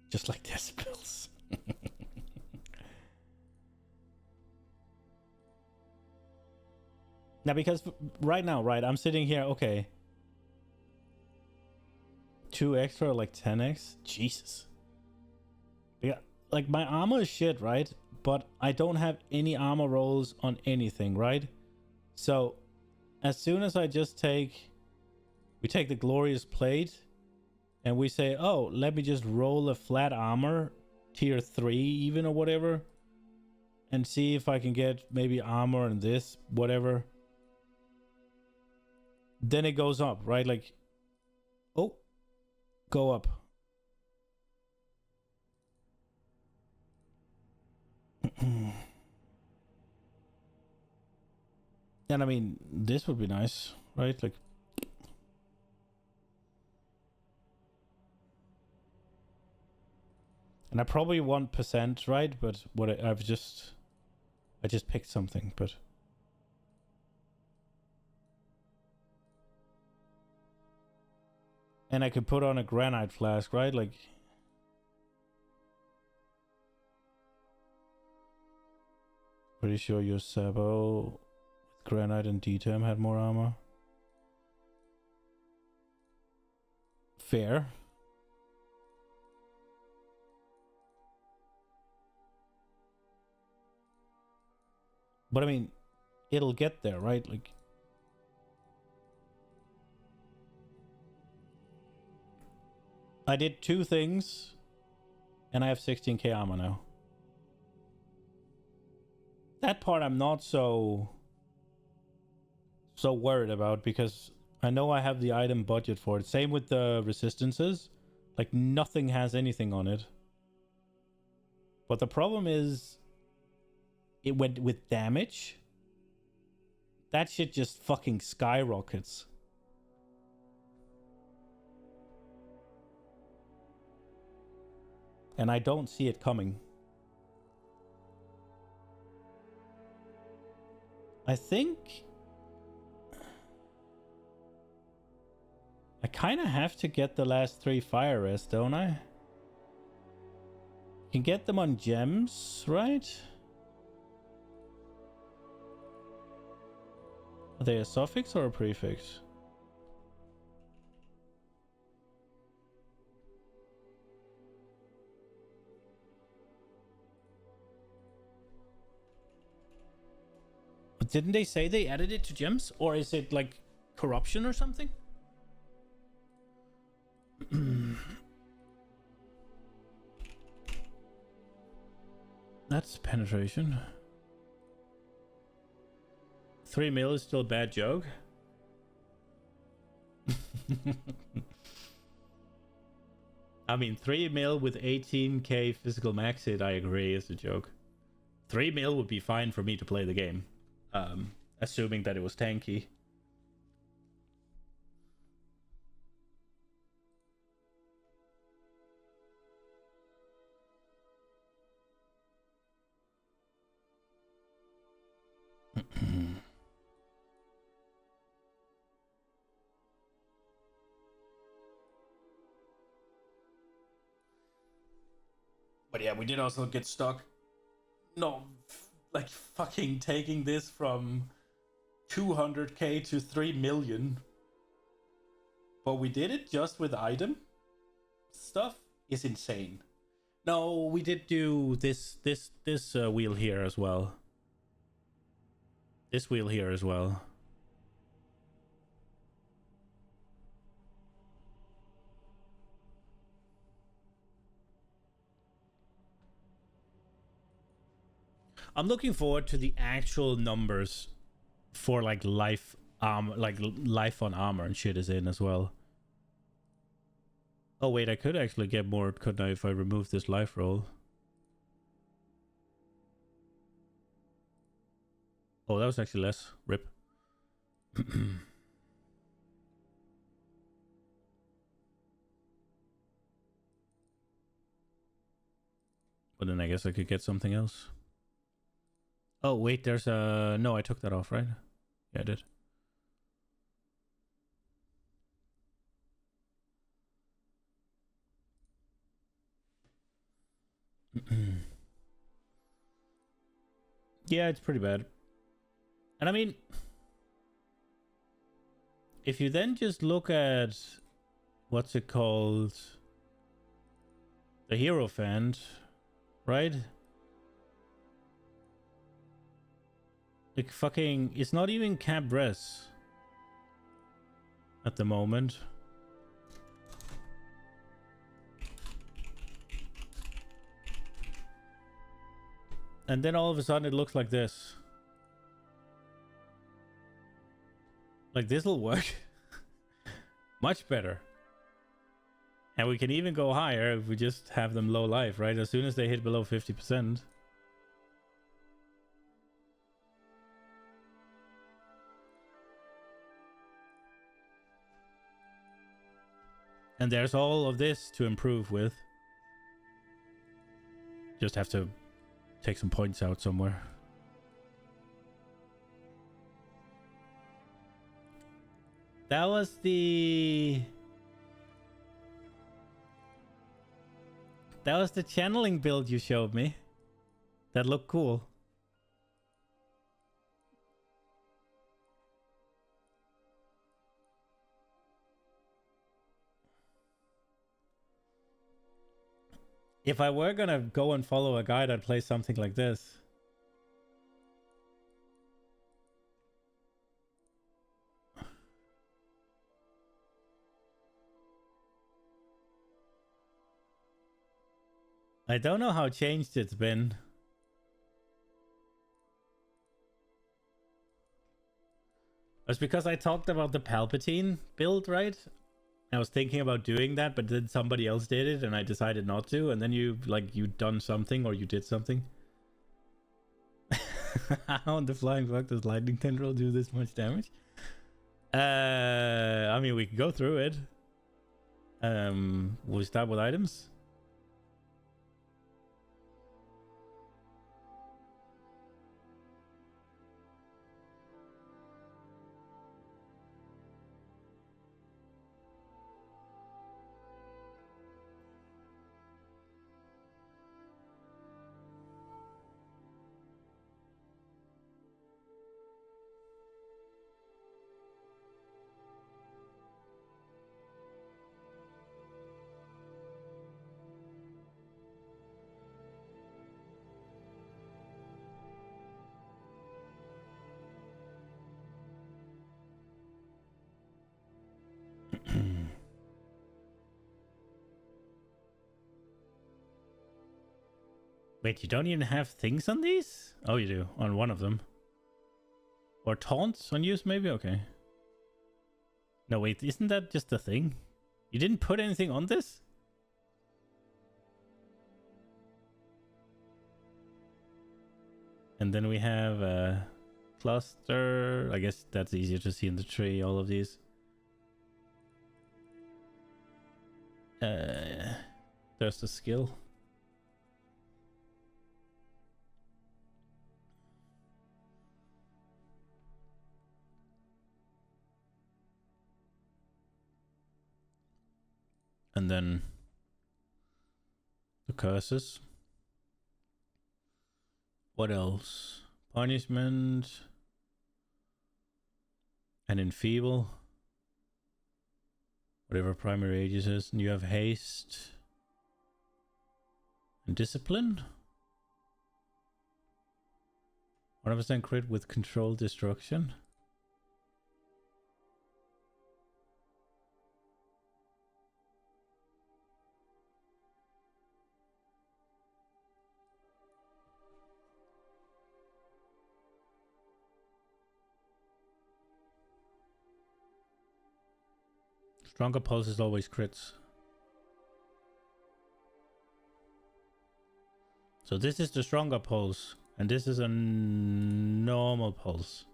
S1: Just like decibels. Now, because right now, right, I'm sitting here, okay. 2 extra, like 10x? Jesus. Yeah, like my armor is shit, right? But I don't have any armor rolls on anything, right? So, as soon as I just take... We take the Glorious Plate. and we say, oh, let me just roll a flat armor, tier 3 even or whatever, and see if I can get maybe armor and this, whatever. Then it goes up, right? Like, oh, go up. And I mean, this would be nice, right? Like, and I probably want percent, right? But what I just picked something, but and I could put on a granite flask, right? Like, pretty sure your Sabo with granite and D-Term had more armor. Fair. But I mean, it'll get there, right? Like, I did 2 things, and I have 16k armor now. That part I'm not so worried about, because I know I have the item budget for it. Same with the resistances. Like, nothing has anything on it. But the problem is, it went with damage. That shit just fucking skyrockets. And I don't see it coming. I think I kind of have to get the last 3 fire rests, don't I? You can get them on gems, right? Are they a suffix or a prefix? But didn't they say they added it to gems? Or is it like corruption or something? That's penetration. 3 mil is still a bad joke. I mean, 3 mil with 18k physical max hit, I agree, is a joke. 3 mil would be fine for me to play the game. Assuming that it was tanky. But yeah, we did also get stuck. No, like fucking taking this from 200k to 3 million. But we did it just with item stuff is insane. No, we did do this wheel here as well. This wheel here as well. I'm looking forward to the actual numbers for like life life on armor and shit is in as well. Oh wait, I could actually get more, couldn't I, if I remove this life roll? Oh, that was actually less. Rip. But then I guess I could get something else. Oh, wait, there's a... No, I took that off, right? Yeah, I did. Yeah, it's pretty bad. And I mean... If you then just look at... What's it called? The Hierophant, right? Like fucking, it's not even cap res at the moment. And then all of a sudden it looks like this. Like this'll work. Much better. And we can even go higher if we just have them low life, right? As soon as they hit below 50%. And there's all of this to improve with. Just have to take some points out somewhere. That was the channeling build you showed me. That looked cool. If I were gonna go and follow a guide, I'd play something like this. I don't know how changed it's been. It's because I talked about the Palpatine build, right? I was thinking about doing that, but then somebody else did it and I decided not to. And then you done something or you did something. How in the flying fuck does lightning tendril do this much damage? I mean, we can go through it. Will we start with items? Wait, you don't even have things on these? Oh, you do. On one of them. Or taunts on use, maybe? Okay. No, wait, isn't that just a thing? You didn't put anything on this? And then we have a cluster. I guess that's easier to see in the tree, all of these. There's the skill. And then the curses. What else? Punishment. And enfeeble. Whatever primary ages is. And you have haste. And discipline. 100% crit with controlled destruction. Stronger pulse is always crits. So this is the stronger pulse, and this is a normal pulse.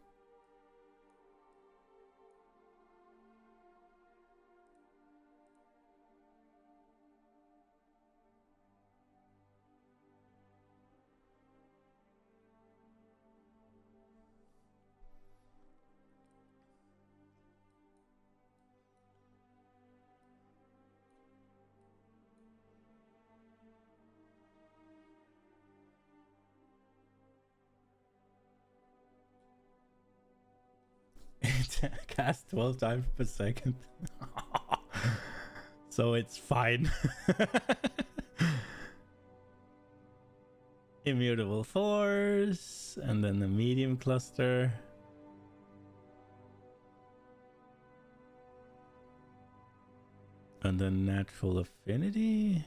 S1: Cast 12 times per second. So it's fine. Immutable force, and then the medium cluster. And then natural affinity.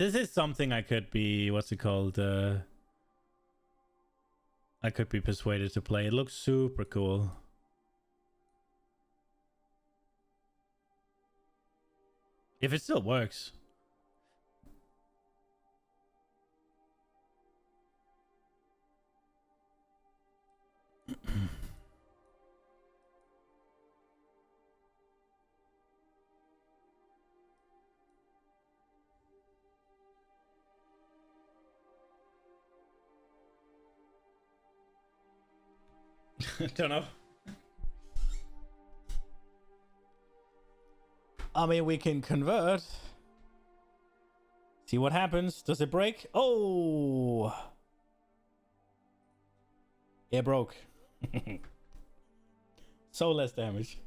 S1: This is something I could be, what's it called? I could be persuaded to play. It looks super cool. If it still works. Don't know. I mean, we can convert. See what happens. Does it break? Oh! It broke. So less damage.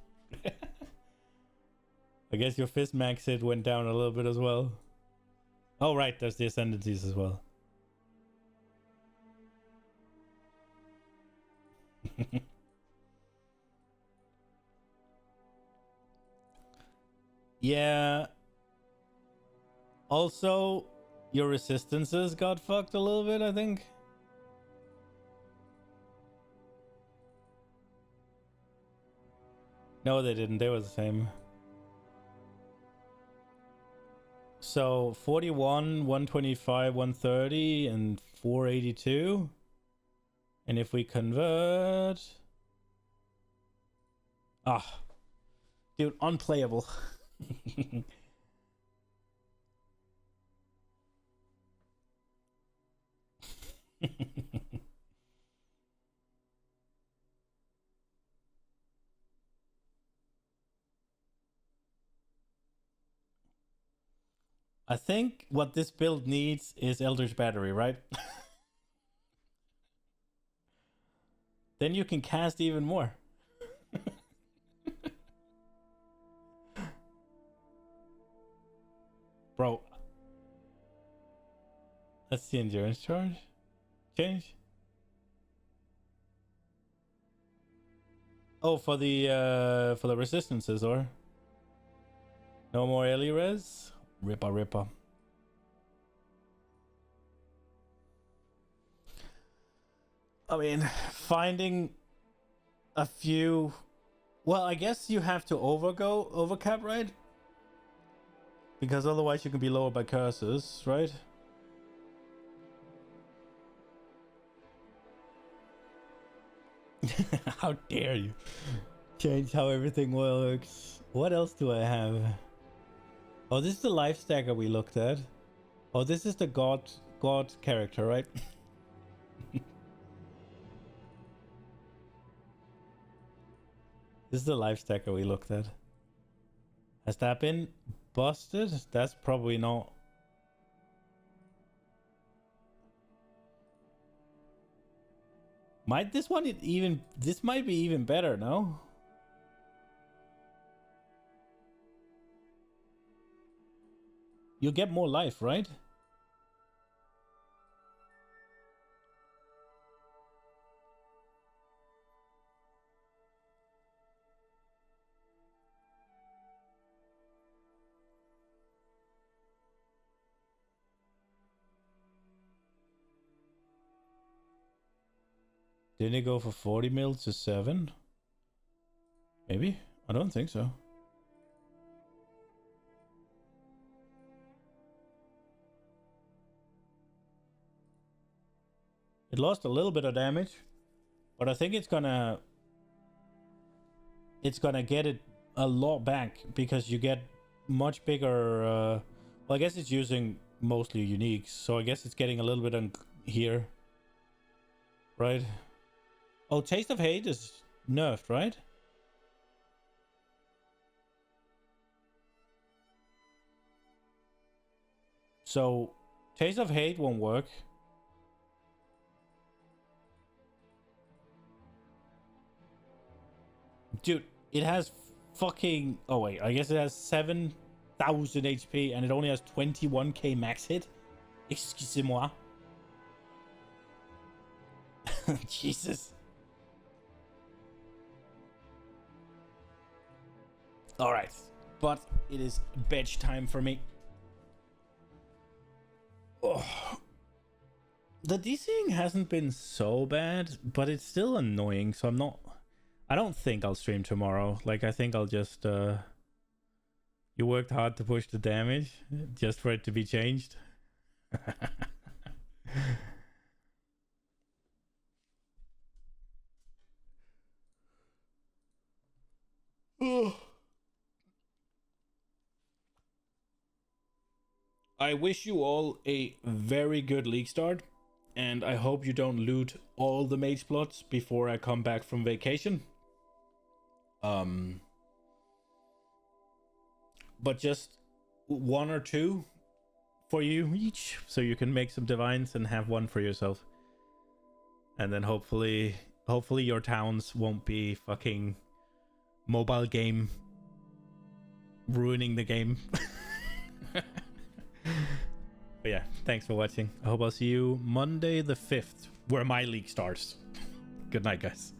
S1: I guess your fist max hit went down a little bit as well. Oh, right. There's the ascendancies as well. Yeah. Also, your resistances got fucked a little bit, I think. No, they didn't. They were the same. So 41, 125, 130, and 482. And if we convert... Ah. Dude, unplayable. I think what this build needs is Eldritch Battery, right? Then you can cast even more. Bro. That's the endurance charge. Change. Oh, for the resistances, or no more Ellie res? Ripper. I mean, finding a few... Well, I guess you have to overcap, right? Because otherwise you can be lowered by curses, right? How dare you change how everything works? What else do I have? Oh, this is the life stacker we looked at. Oh, this is the god character, right? This is the life stacker we looked at. Has that been busted? That's probably not. Might this one even... This might be even better, no? You get more life, right? Didn't it go for 40 mil to 7? Maybe? I don't think so. It lost a little bit of damage, but I think it's gonna get it a lot back because you get much bigger. Well, I guess it's using mostly uniques, so I guess it's getting a little bit on here, right? Oh, Taste of Hate is nerfed, right? So Taste of Hate won't work. Dude, it has fucking... Oh, wait. I guess it has 7,000 HP and it only has 21k max hit. Excusez-moi. Jesus. Alright. But it is bedtime for me. Oh, the DCing hasn't been so bad, but it's still annoying. So I don't think I'll stream tomorrow. Like, I think I'll just. You worked hard to push the damage, just for it to be changed. I wish you all a very good league start, and I hope you don't loot all the mage plots before I come back from vacation. But just one or two for you each, so you can make some divines and have one for yourself. And then hopefully your towns won't be fucking mobile game ruining the game. But yeah, thanks for watching. I hope I'll see you Monday the 5th, where my league starts. Good night, guys.